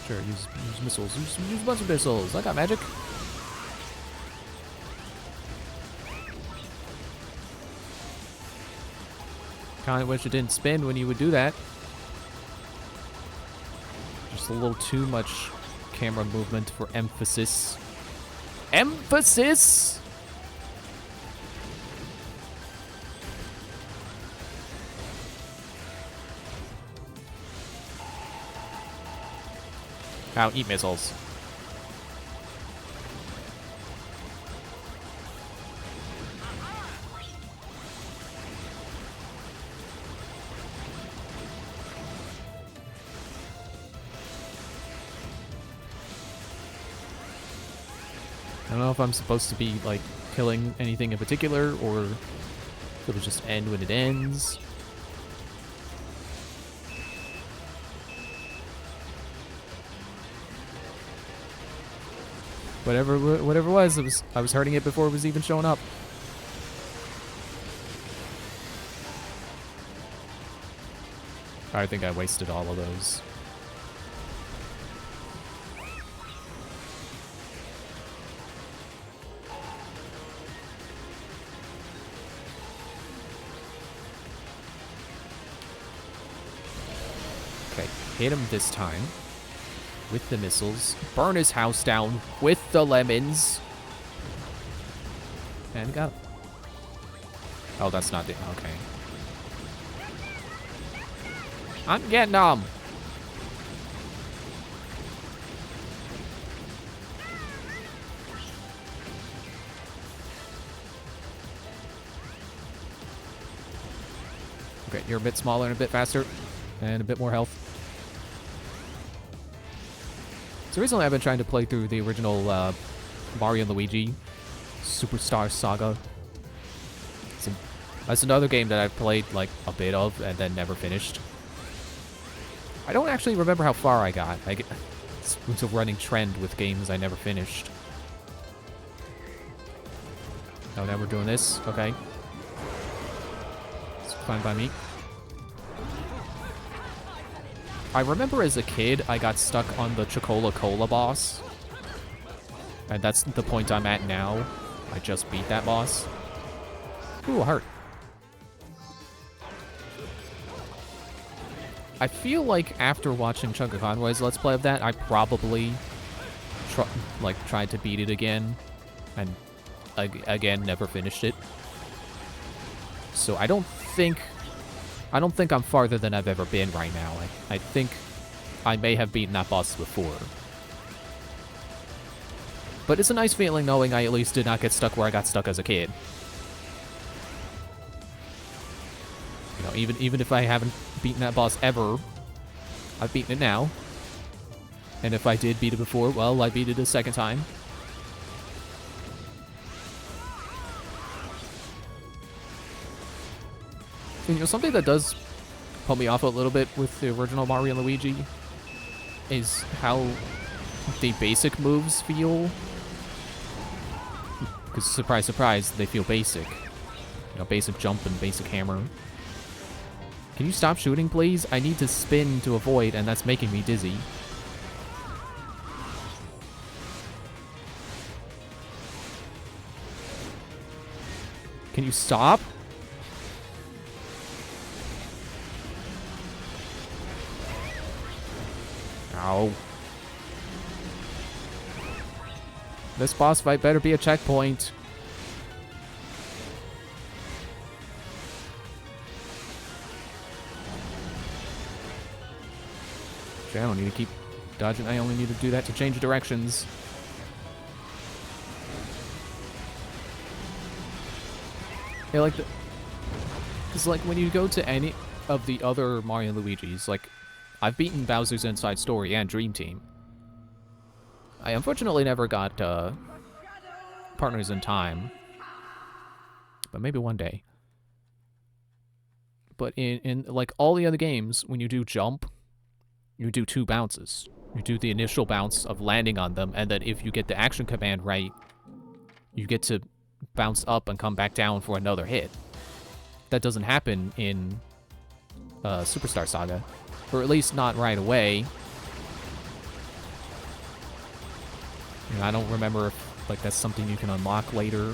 Sure, use missiles. Use a bunch of missiles. I got magic. Kinda wish it didn't spin when you would do that. Just a little too much camera movement for emphasis. Emphasis! Ow, eat missiles. I don't know if I'm supposed to be, like, killing anything in particular, or if it'll just end when it ends. Whatever it was, I was hurting it before it was even showing up. I think I wasted all of those. Okay, hit him this time. With the missiles. Burn his house down with the lemons. And go. Oh, that's not the... Okay. I'm getting them. Okay, you're a bit smaller and a bit faster. And a bit more health. So recently I've been trying to play through the original Mario and Luigi Superstar Saga. That's another game that I've played like a bit of and then never finished. I don't actually remember how far I got. It's a running trend with games I never finished. Oh, now we're doing this. Okay. It's fine by me. I remember as a kid, I got stuck on the Chocola Cola boss. And that's the point I'm at now. I just beat that boss. Ooh, a heart. I feel like after watching Chunka Conway's Let's Play of that, I probably tried to beat it again. And again, never finished it. So I don't think I'm farther than I've ever been right now. I think I may have beaten that boss before. But it's a nice feeling knowing I at least did not get stuck where I got stuck as a kid. You know, even if I haven't beaten that boss ever, I've beaten it now. And if I did beat it before, well, I beat it a second time. You know, something that does put me off a little bit with the original Mario and Luigi is how the basic moves feel. Because surprise, surprise, they feel basic. You know, basic jump and basic hammer. Can you stop shooting, please? I need to spin to avoid, and that's making me dizzy. Can you stop? This boss fight better be a checkpoint. Okay, I don't need to keep dodging. I only need to do that to change directions. Yeah, like because like when you go to any of the other Mario and Luigi's, like I've beaten Bowser's Inside Story and Dream Team. I unfortunately never got Partners in Time, but maybe one day. But in like all the other games, when you do jump, you do 2 bounces. You do the initial bounce of landing on them, and then if you get the action command right, you get to bounce up and come back down for another hit. That doesn't happen in Superstar Saga, or at least not right away. You know, I don't remember if like that's something you can unlock later,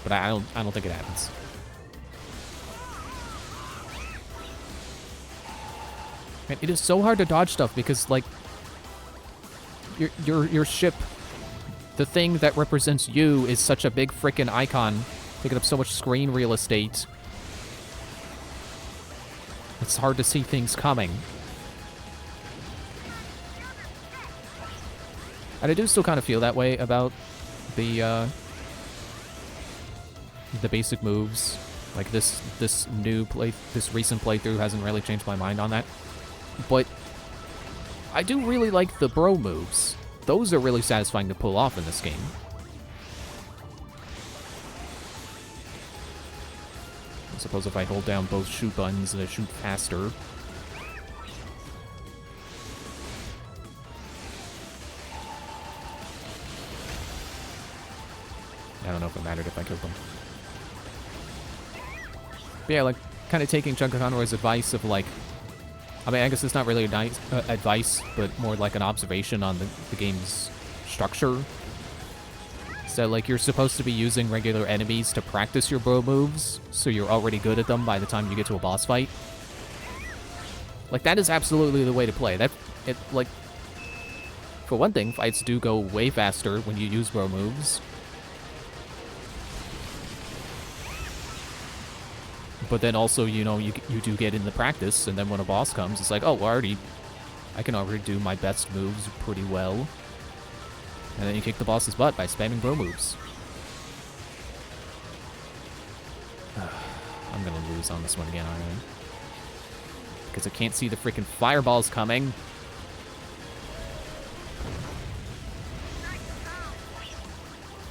but I don't think it happens. Man, it is so hard to dodge stuff because like your ship, the thing that represents you, is such a big frickin' icon, taking up so much screen real estate. It's hard to see things coming. And I do still kind of feel that way about the basic moves. Like this recent playthrough hasn't really changed my mind on that. But I do really like the bro moves. Those are really satisfying to pull off in this game. I suppose if I hold down both shoot buttons, I shoot faster. I don't know if it mattered if I killed them. But yeah, like, kind of taking Chunka Conroy's advice of, like... I mean, I guess it's not really advice, but more like an observation on the game's structure. So, like, you're supposed to be using regular enemies to practice your bro moves, so you're already good at them by the time you get to a boss fight. Like, that is absolutely the way to play. Like, for one thing, fights do go way faster when you use bro moves. But then also, you know, you do get in the practice, and then when a boss comes, it's like, oh, well, I can already do my best moves pretty well. And then you kick the boss's butt by spamming bro moves. I'm gonna lose on this one again, aren't I? Because I can't see the freaking fireballs coming.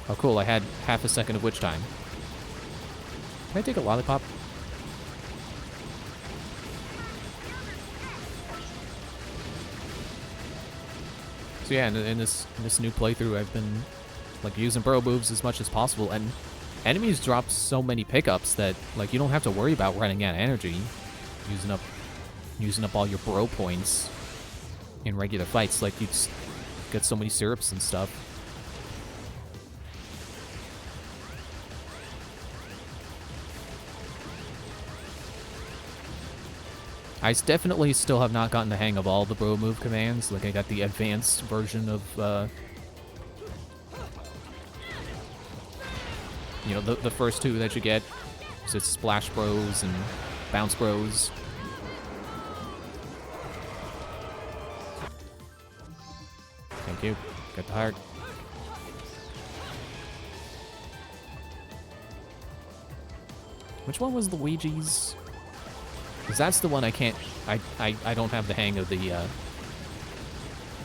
Oh, cool, I had half a second of witch time. Can I take a lollipop? So yeah, in this new playthrough, I've been like using bro moves as much as possible, and enemies drop so many pickups that like you don't have to worry about running out of energy, using up all your bro points in regular fights. Like you just get so many syrups and stuff. I definitely still have not gotten the hang of all the bro move commands. Like, I got the advanced version of, you know, the first 2 that you get. So it's Splash Bros and Bounce Bros. Thank you. Got the heart. Which one was Luigi's? Because that's the one I can't... I don't have the hang of the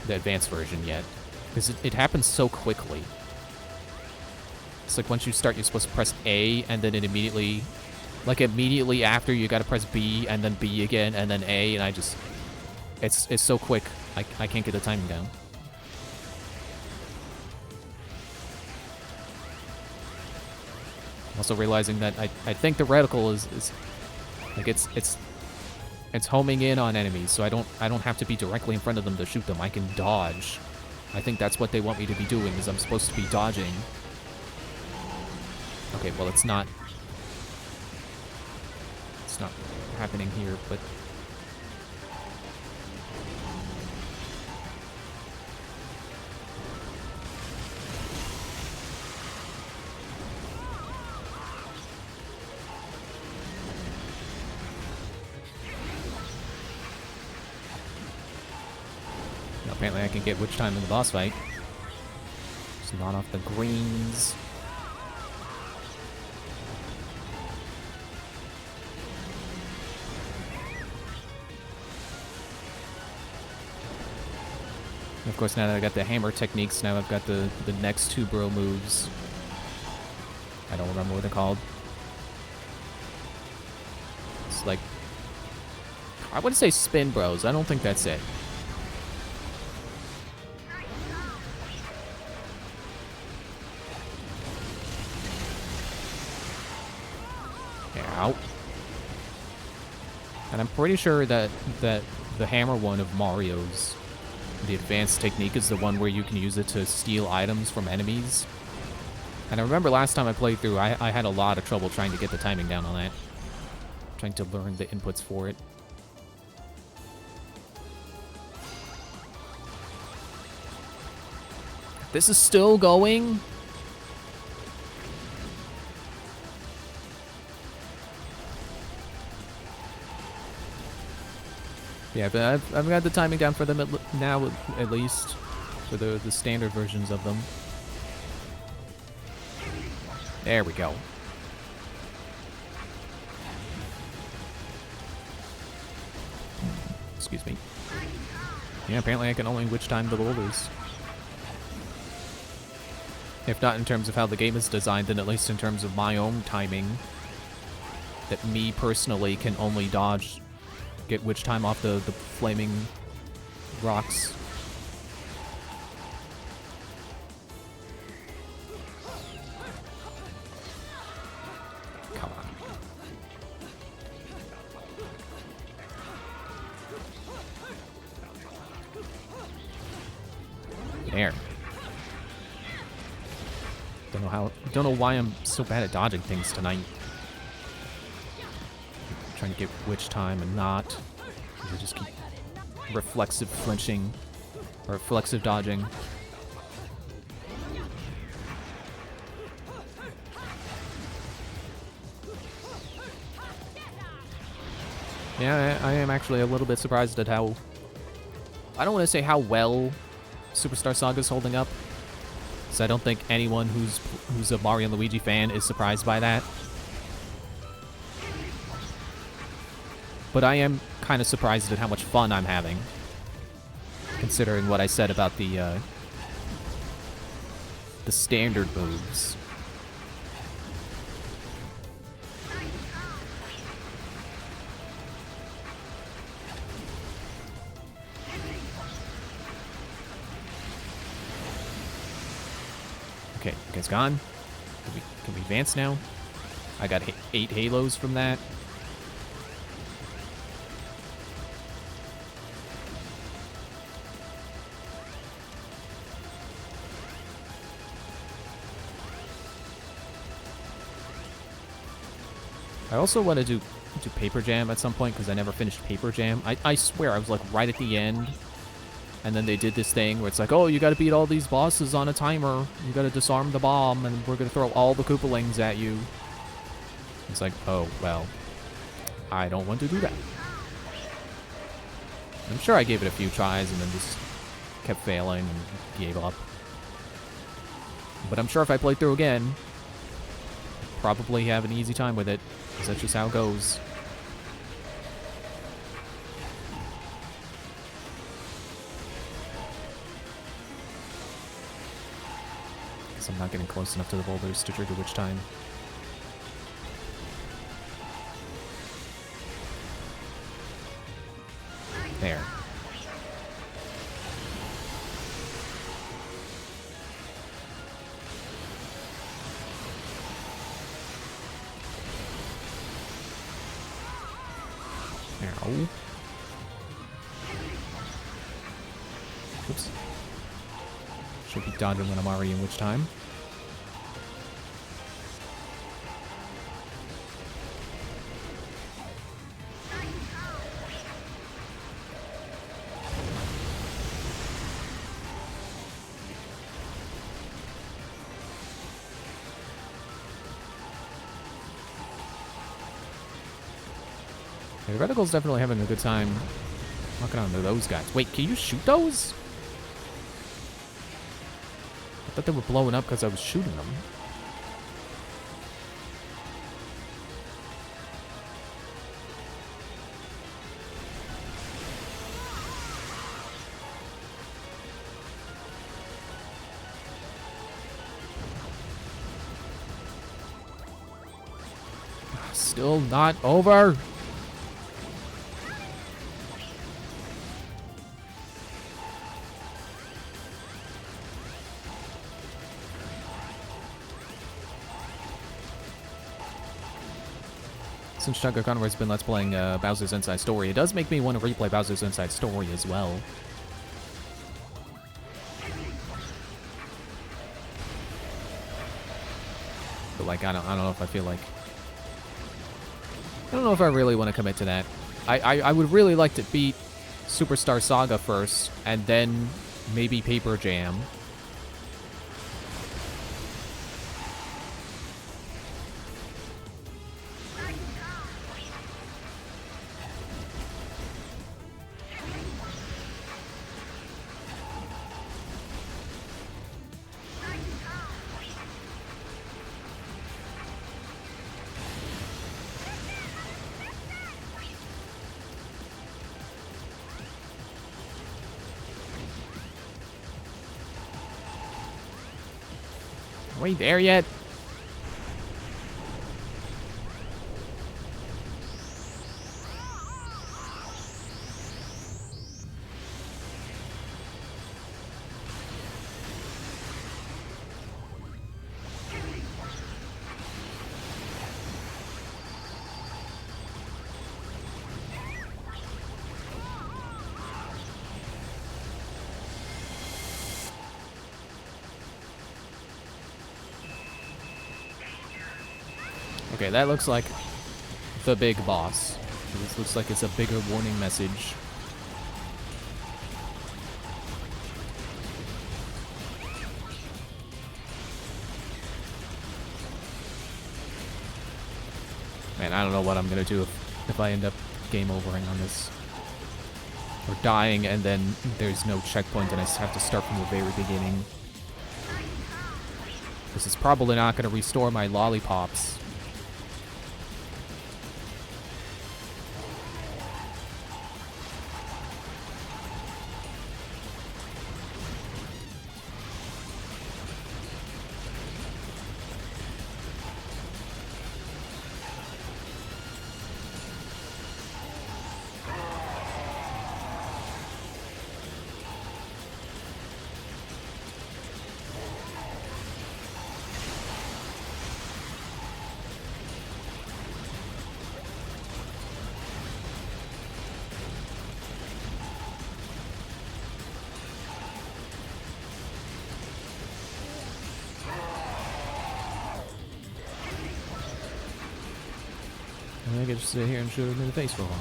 advanced version yet. Because it happens so quickly. It's like once you start, you're supposed to press A, and then it immediately... Like, immediately after, you gotta press B, and then B again, and then A, and I just... It's so quick, I can't get the timing down. Also realizing that I think the reticle is like it's homing in on enemies, so I don't have to be directly in front of them to shoot them. I can dodge. I think that's what they want me to be doing, is I'm supposed to be dodging. Okay, well it's not happening here, but Apparently I can get witch time in the boss fight. Just not off the greens. And of course, now that I got the hammer techniques, now I've got the next two bro moves. I don't remember what they're called. It's like, I wouldn't say spin bros. I don't think that's it. Ow. And I'm pretty sure that the hammer one of Mario's, the advanced technique, is the one where you can use it to steal items from enemies. And I remember last time I played through, I had a lot of trouble trying to get the timing down on that. Trying to learn the inputs for it. This is still going? Yeah, but I've got the timing down for them now, at least. For the standard versions of them. There we go. Excuse me. Yeah, apparently I can only witch time the boulders. If not in terms of how the game is designed, then at least in terms of my own timing. That me personally can only dodge, get witch time off the flaming rocks. Come on. There. Don't know why I'm so bad at dodging things tonight. I'm trying to get witch time and not. I just keep reflexive flinching or reflexive dodging. Yeah, I am actually a little bit surprised at how... I don't want to say how well Superstar Saga's holding up. So I don't think anyone who's a Mario and Luigi fan is surprised by that. But I am kind of surprised at how much fun I'm having. Considering what I said about the standard moves. Okay, you guys gone? Can we advance now? I got 8 halos from that. I also want to do Paper Jam at some point because I never finished Paper Jam. I swear I was like right at the end. And then they did this thing where it's like, oh, you got to beat all these bosses on a timer. You got to disarm the bomb, and we're going to throw all the Koopalings at you. It's like, oh, well, I don't want to do that. I'm sure I gave it a few tries and then just kept failing and gave up. But I'm sure if I play through again, I'd probably have an easy time with it, because that's just how it goes. I'm not getting close enough to the boulders to trigger witch time. There. Ow. Oops. Should be dodging when I'm already in witch time. The Reticle's definitely having a good time knocking onto those guys. Wait, can you shoot those? thought they were blowing up because I was shooting them. Still not over. Since Chugga Conroy's been Let's Playing Bowser's Inside Story, it does make me want to replay Bowser's Inside Story as well. But like, I don't know if I feel like... I don't know if I really want to commit to that. I would really like to beat Superstar Saga first, and then maybe Paper Jam. Are we there yet? Okay, that looks like the big boss. This looks like it's a bigger warning message. Man, I don't know what I'm gonna do if I end up game overing on this. Or dying and then there's no checkpoint and I have to start from the very beginning. This is probably not gonna restore my lollipops. I could just sit here and shoot him in the face for a while.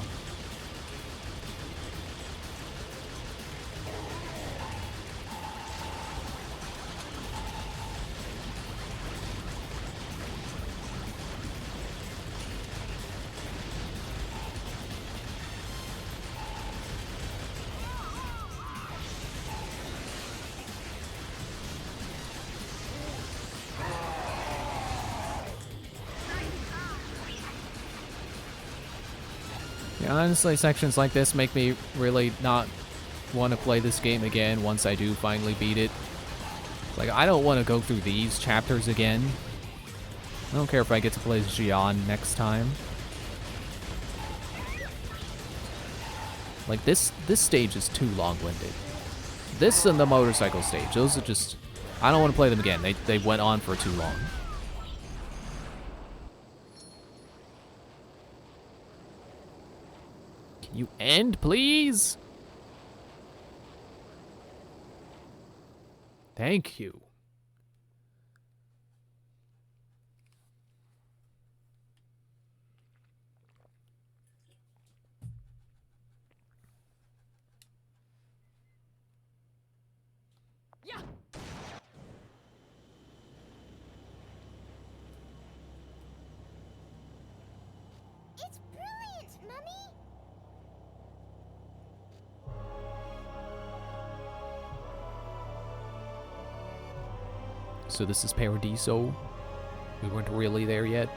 Yeah, honestly, sections like this make me really not want to play this game again once I do finally beat it. Like, I don't want to go through these chapters again. I don't care if I get to play Xion next time. Like, this stage is too long-winded. This and the motorcycle stage, those are just... I don't want to play them again. They went on for too long. Can you end, please? Thank you. Yeah. It's brilliant, Mummy! So this is Paradiso. We weren't really there yet.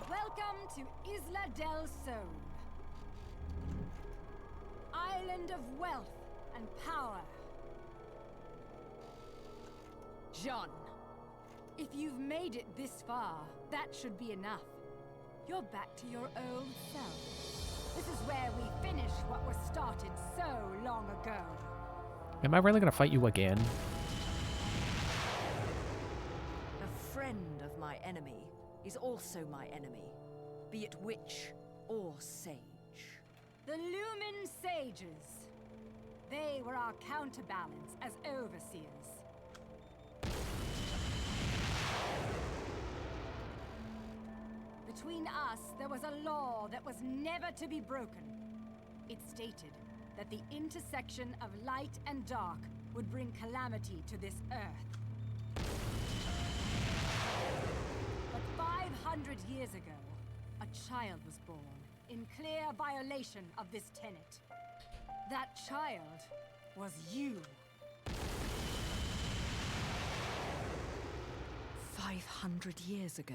Welcome to Isla del Sol. Island of wealth and power. Jean, if you've made it this far, that should be enough. You're back to your old self. This is where we finish what was started so long ago. Am I really gonna fight you again? A friend of my enemy is also my enemy, be it witch or sage. The Lumen Sages. They were our counterbalance as overseers. Between us, there was a law that was never to be broken. It stated that the intersection of light and dark would bring calamity to this earth. But 500 years ago, a child was born in clear violation of this tenet. That child was you. 500 years ago.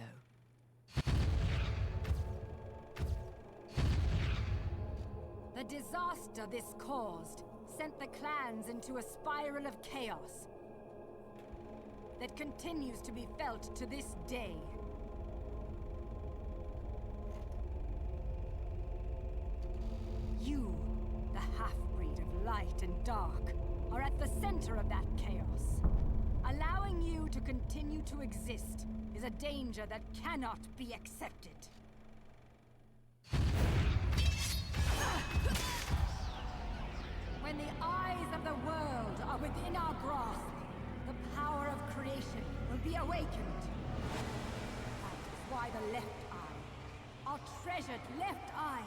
The disaster this caused sent the clans into a spiral of chaos that continues to be felt to this day. You, the half-breed of light and dark, are at the center of that chaos. Allowing you to continue to exist is a danger that cannot be accepted. When the eyes of the world are within our grasp, the power of creation will be awakened. That is why the left eye, our treasured left eye,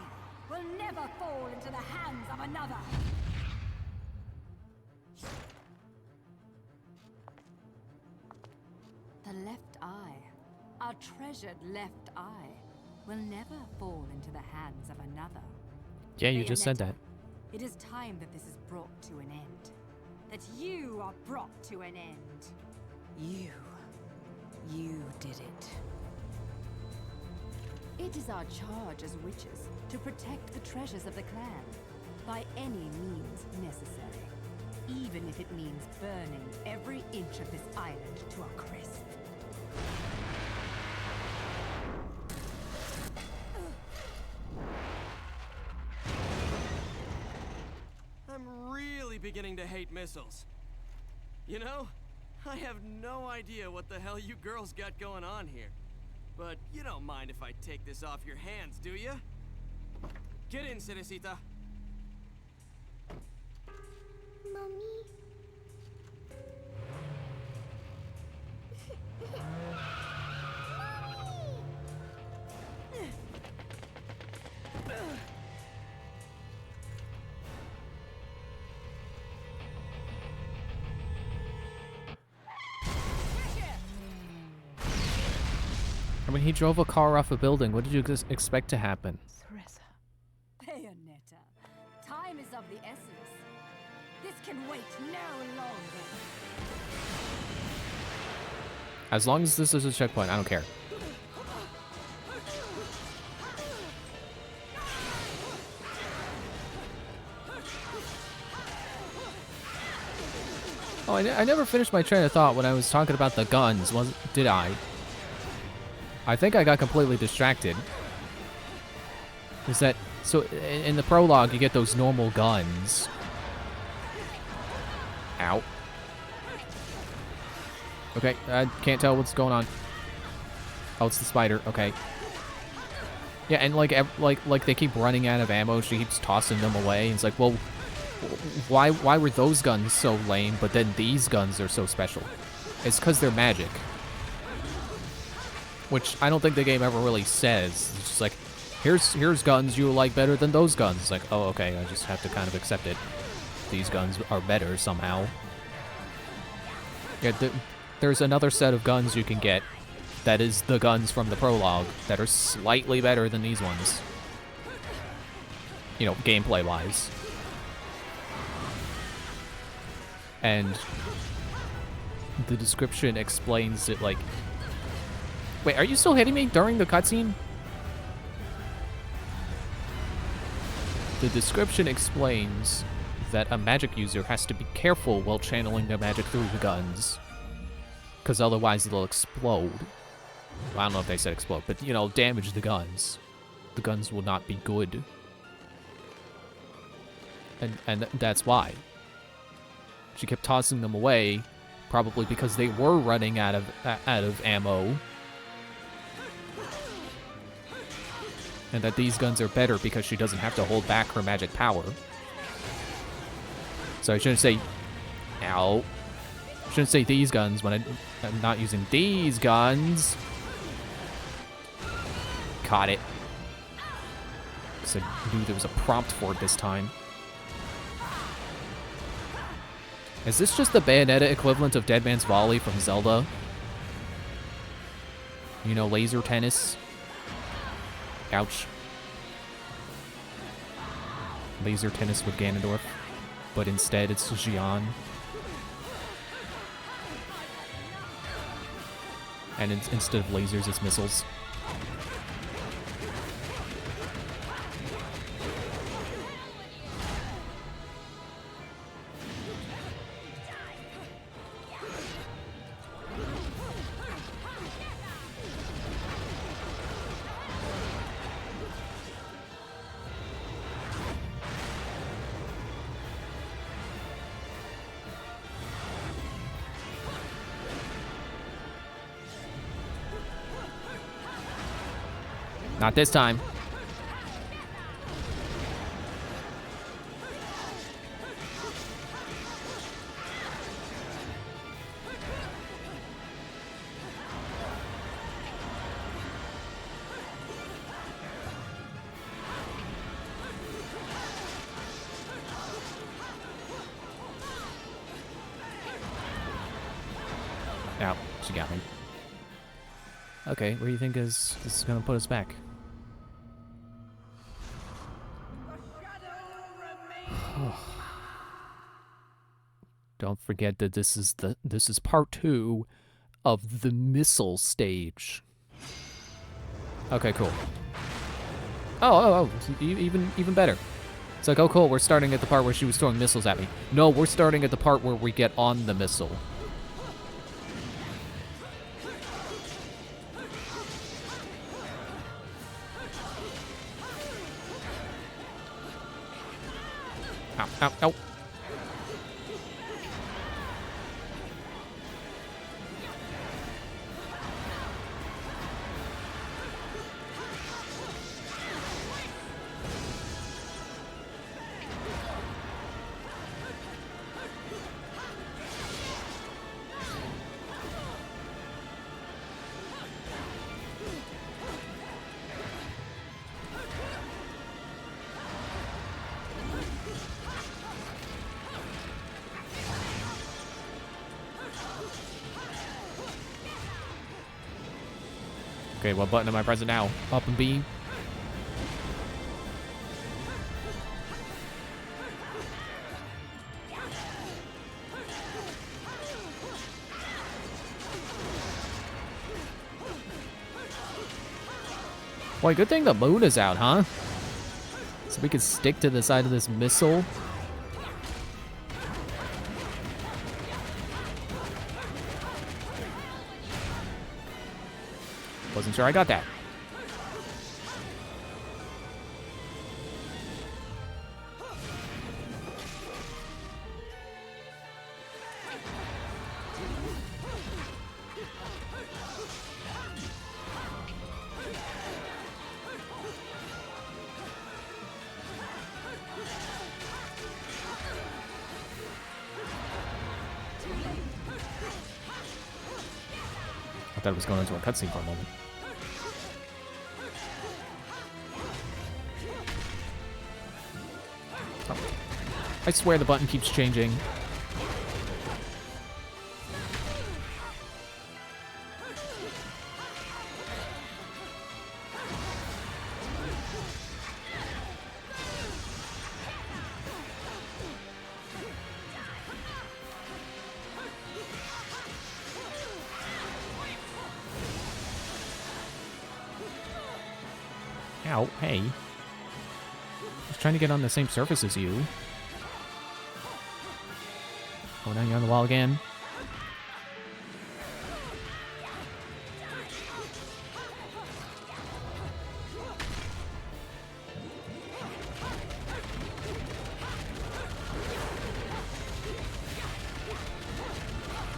will never fall into the hands of another. The left eye, our treasured left eye, will never fall into the hands of another. Yeah, you just said that. It is time that this is brought to an end. That you are brought to an end. You did it. It is our charge as witches to protect the treasures of the clan by any means necessary. Even if it means burning every inch of this island to a crisp. I'm really beginning to hate missiles. You know, I have no idea what the hell you girls got going on here. But you don't mind if I take this off your hands, do you? Get in, Cerecita. Mommy. I mean, he drove a car off a building. What did you expect to happen? Theresa. Bayonetta, time is of the essence. This can wait no longer. As long as this is a checkpoint, I don't care. Oh, I never finished my train of thought when I was talking about the guns, did I? I think I got completely distracted. Is that... So, in the prologue, you get those normal guns. Ow. Okay, I can't tell what's going on. Oh, it's the spider. Okay. Yeah, and like they keep running out of ammo. She keeps tossing them away. And it's like, well, why were those guns so lame, but then these guns are so special? It's because they're magic. Which I don't think the game ever really says. It's just like, here's guns you like better than those guns. It's like, oh, okay, I just have to kind of accept it. These guns are better somehow. Yeah, there's another set of guns you can get that is the guns from the prologue that are slightly better than these ones. You know, gameplay-wise. And the description explains it like... Wait, are you still hitting me during the cutscene? The description explains that a magic user has to be careful while channeling their magic through the guns, because otherwise they'll explode. Well, I don't know if they said explode, but, you know, damage the guns. The guns will not be good. And that's why. She kept tossing them away, probably because they were running out of ammo. And that these guns are better because she doesn't have to hold back her magic power. So I shouldn't say, ow. I shouldn't say these guns when I'm not using these guns. Caught it. So I knew there was a prompt for it this time. Is this just the Bayonetta equivalent of Dead Man's Volley from Zelda? You know, laser tennis? Ouch. Laser tennis with Ganondorf. But instead it's Xian. And instead of lasers, it's missiles. Not this time. Ow, she got me. Okay, where do you think this is gonna put us back? Don't forget that this is part 2 of the missile stage. Okay, cool. Oh, even better. It's like, oh cool, we're starting at the part where she was throwing missiles at me. No, we're starting at the part where we get on the missile. Ow, ow, ow. Okay, what button am I pressing now? Up and B? Boy, good thing the moon is out, huh? So we can stick to the side of this missile. Wasn't sure I got that. I thought it was going into a cutscene for a moment. I swear the button keeps changing. Ow, hey. I was trying to get on the same surface as you. Oh, now you're on the wall again.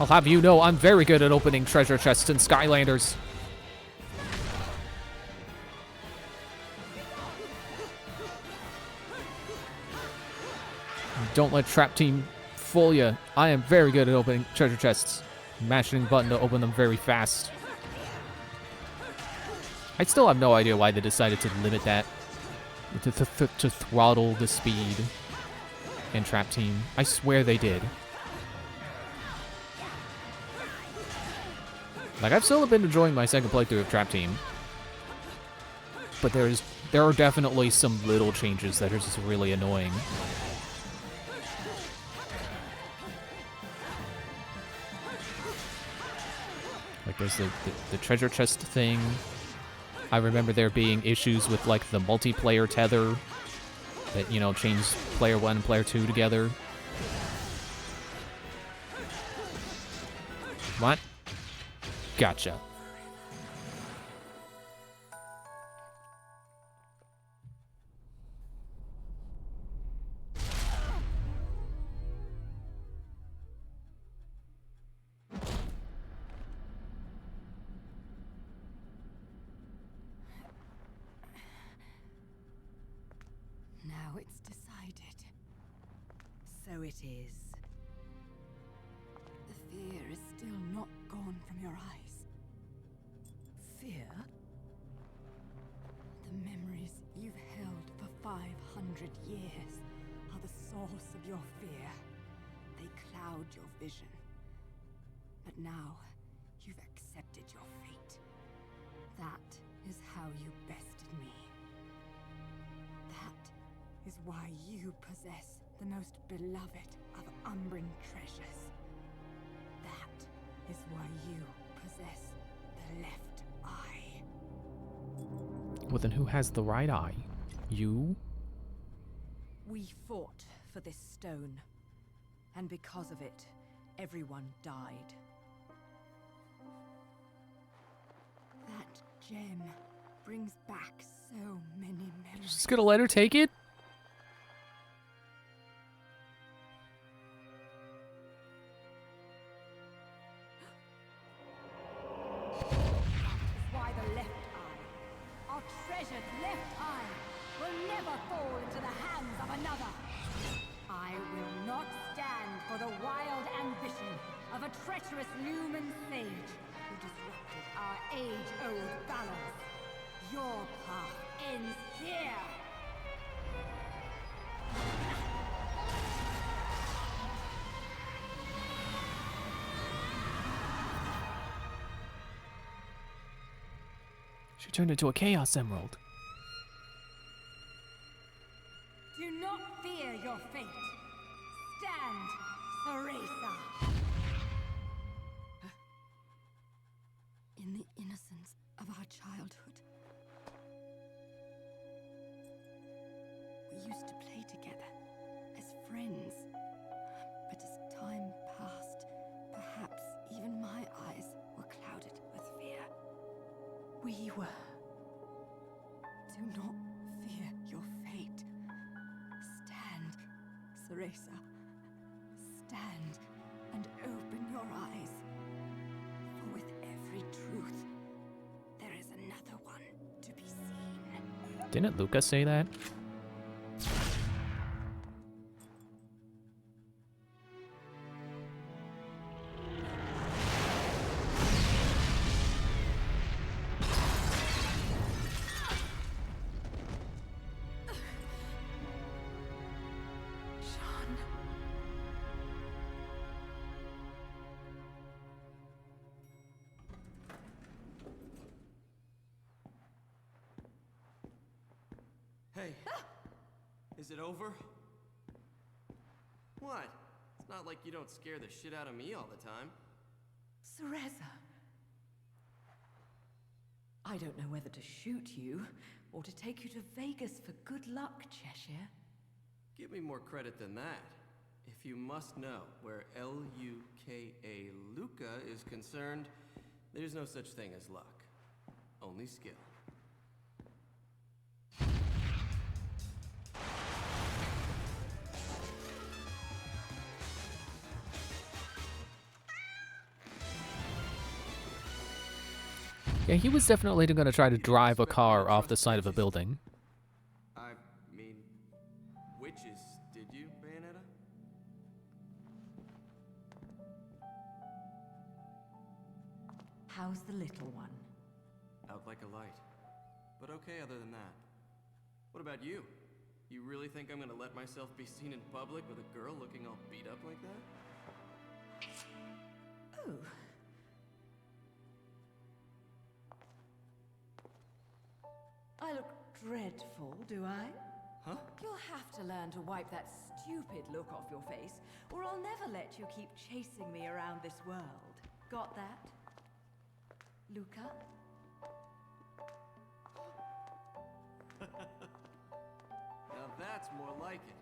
I'll have you know I'm very good at opening treasure chests and Skylanders. Don't let Trap Team fool you. I am very good at opening treasure chests. Mashing the button to open them very fast. I still have no idea why they decided to limit that. To throttle the speed in Trap Team. I swear they did. Like, I've still been enjoying my second playthrough of Trap Team. But there are definitely some little changes that are just really annoying. Like, there's the treasure chest thing. I remember there being issues with, like, the multiplayer tether that, you know, changed player 1 and player 2 together. What? Gotcha. Now it's decided. So it is. The fear is still not gone from your eyes. Fear? The memories you've held for 500 years are the source of your fear. They cloud your vision. But now, you've accepted your fate. That is how you bested me. That is why you possess the most beloved of Umbran treasures. That is why you possess the left eye. Well, then who has the right eye? You? We fought for this stone, and because of it, everyone died. That gem brings back so many memories. Just gonna let her take it? Why the left eye, our treasured left eye, will never fall into the hands of another. I will not stand for the wild ambition of a treacherous Lumen sage who disrupted our age-old balance. Your path ends here. She turned into a Chaos Emerald. Do not fear your fate. Stand, Theresa. In the innocence of our childhood, we used to play together as friends. But as time passed, perhaps even my eyes were clouded with fear. We were. Do not fear your fate. Stand, Theresa. Stand and open your eyes. For with every truth, there is another one to be seen. Didn't Luca say that? Sean. Hey, is it over? What? It's not like you don't scare the shit out of me all the time. Cereza. I don't know whether to shoot you or to take you to Vegas for good luck, Cheshire. Give me more credit than that. If you must know where L-U-K-A Luca is concerned, there's no such thing as luck. Only skill. Yeah, he was definitely going to try to drive a car off the side of a building. I mean, witches, did you, Bayonetta? How's the little one? Out like a light. But okay other than that. What about you? You really think I'm gonna let myself be seen in public with a girl looking all beat up like that? Oh. I look dreadful, do I? Huh? You'll have to learn to wipe that stupid look off your face, or I'll never let you keep chasing me around this world. Got that? Luca? Now that's more like it.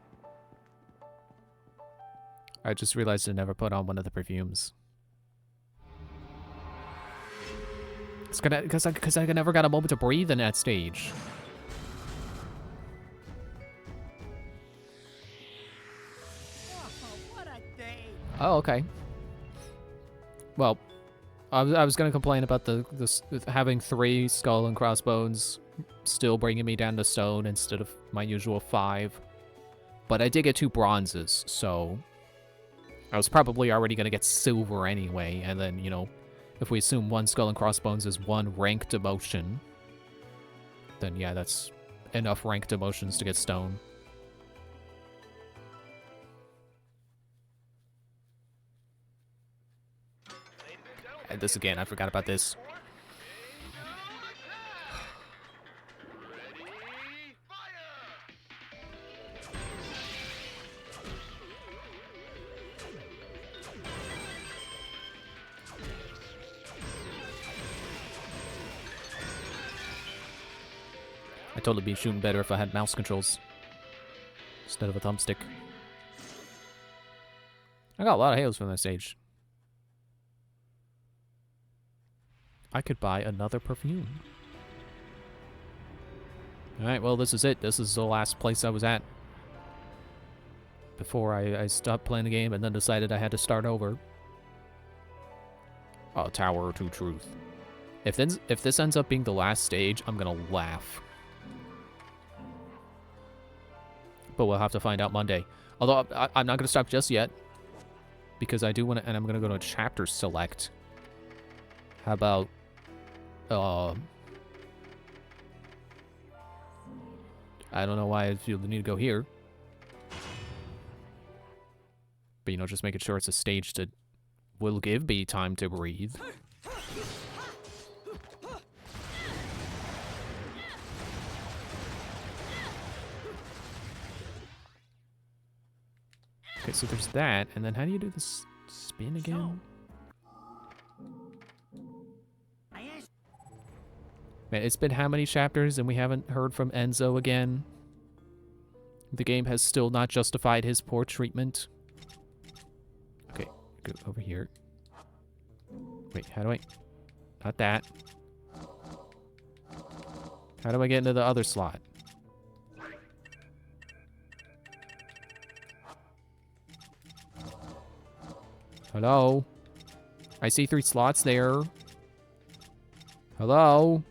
I just realized I never put on one of the perfumes. It's gonna, because I never got a moment to breathe in that stage. Oh, what a day. Oh, okay. Well, I was gonna complain about the having 3 skull and crossbones still bringing me down to stone instead of my usual 5, but I did get 2 bronzes, so I was probably already gonna get silver anyway, and then, you know, if we assume 1 skull and crossbones is 1 ranked emotion, then yeah, that's enough ranked emotions to get stone. And this again, I forgot about this. Ready, fire! I'd totally be shooting better if I had mouse controls instead of a thumbstick. I got a lot of halos from that stage. I could buy another perfume. Alright, well, this is it. This is the last place I was at before I stopped playing the game and then decided I had to start over. Oh, Tower to Truth. If this ends up being the last stage, I'm gonna laugh. But we'll have to find out Monday. Although, I'm not gonna stop just yet, because I do want to, and I'm gonna go to a chapter select. How about, I don't know why I feel the need to go here. But, you know, just making sure it's a stage that will give me time to breathe. Okay, so there's that, and then how do you do this spin again? Man, it's been how many chapters and we haven't heard from Enzo again? The game has still not justified his poor treatment. Okay, go over here. Wait, how do I... Not that. How do I get into the other slot? Hello? I see 3 slots there. Hello?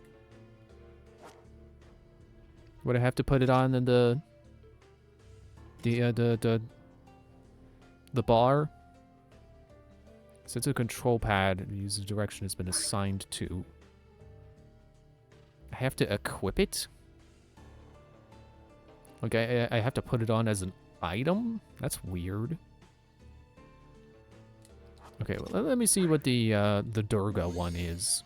Would I have to put it on in the bar? Since a control pad, use the direction has been assigned to. I have to equip it? Like, I have to put it on as an item? That's weird. Okay, well, let me see what the Durga one is.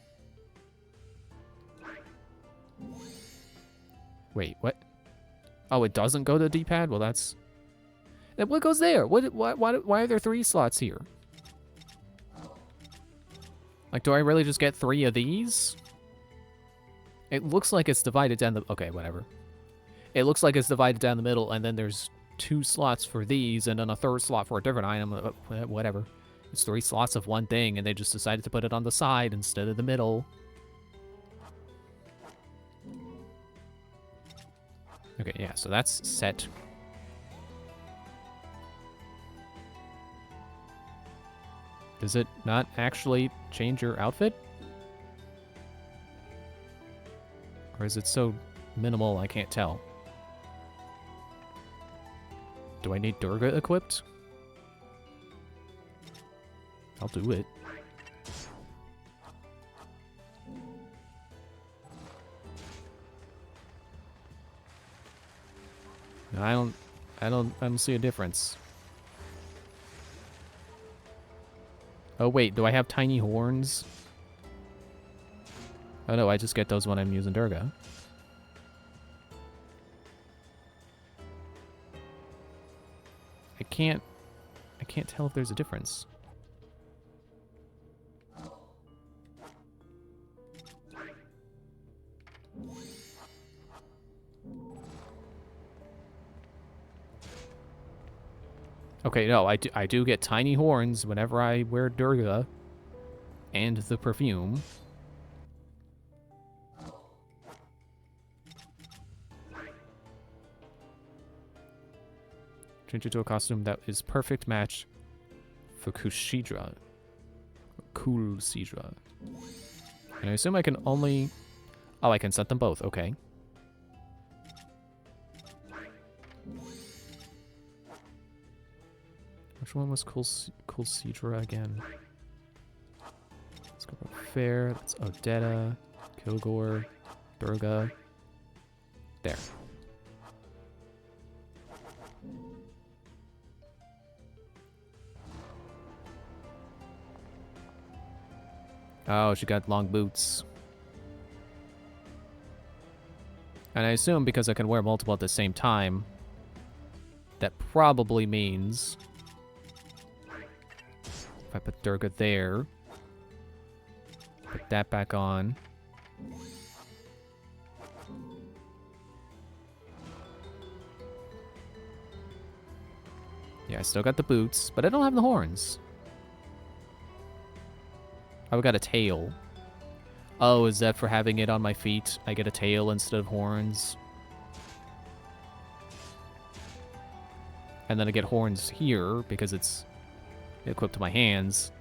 Wait, what? Oh, it doesn't go to the D-pad? Well, that's... Then what goes there? Why are there 3 slots here? Like, do I really just get 3 of these? It looks like it's divided down the... Okay, whatever. It looks like it's divided down the middle, and then there's 2 slots for these, and then a 3rd slot for a different item. Whatever. It's 3 slots of one thing, and they just decided to put it on the side instead of the middle. Okay, yeah, so that's set. Does it not actually change your outfit? Or is it so minimal I can't tell? Do I need Durga equipped? I'll do it. No, I don't see a difference. Oh wait, do I have tiny horns? Oh no, I just get those when I'm using Durga. I can't tell if there's a difference. Okay, no, I do get tiny horns whenever I wear Durga and the perfume. Change it to a costume that is perfect match for Kushidra. Cool Sidra. And I assume I can only... Oh, I can set them both, okay. Which one was Cool Sidra again? Let's go for Fair, that's Odetta, Kilgore, Durga. There. Oh, she got long boots. And I assume because I can wear multiple at the same time, that probably means if I put Durga there, put that back on. Yeah, I still got the boots, but I don't have the horns. Oh, I got a tail. Oh, is that for having it on my feet? I get a tail instead of horns. And then I get horns here because it's equipped to my hands.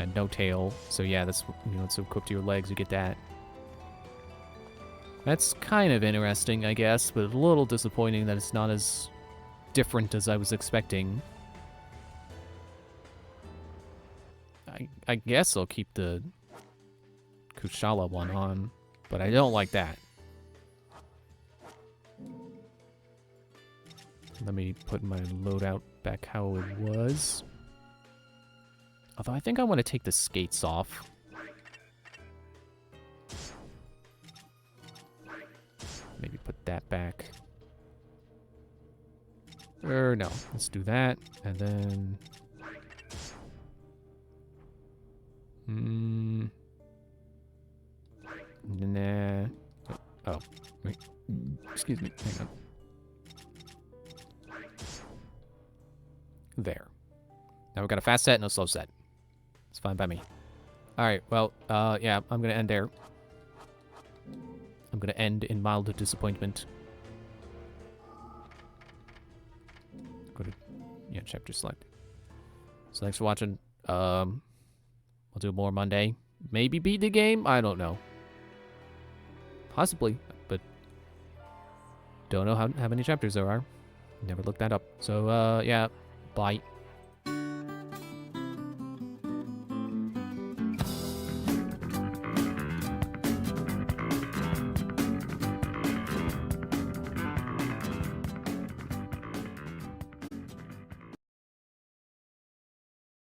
And no tail. So yeah, that's, you know, it's equipped to your legs, you get that. That's kind of interesting, I guess, but a little disappointing that it's not as different as I was expecting. I guess I'll keep the Kushala one on, but I don't like that. Let me put my loadout back how it was. Although I think I want to take the skates off. Maybe put that back. Or no, let's do that, and then... Nah. Oh, wait. Excuse me. Hang on. There. Now we've got a fast set and a slow set. It's fine by me. Alright, well, yeah, I'm gonna end there. I'm gonna end in mild disappointment. Go to, yeah, chapter select. So thanks for watching. I'll do more Monday. Maybe beat the game? I don't know. Possibly, but don't know how many chapters there are. Never looked that up. So, yeah, bye.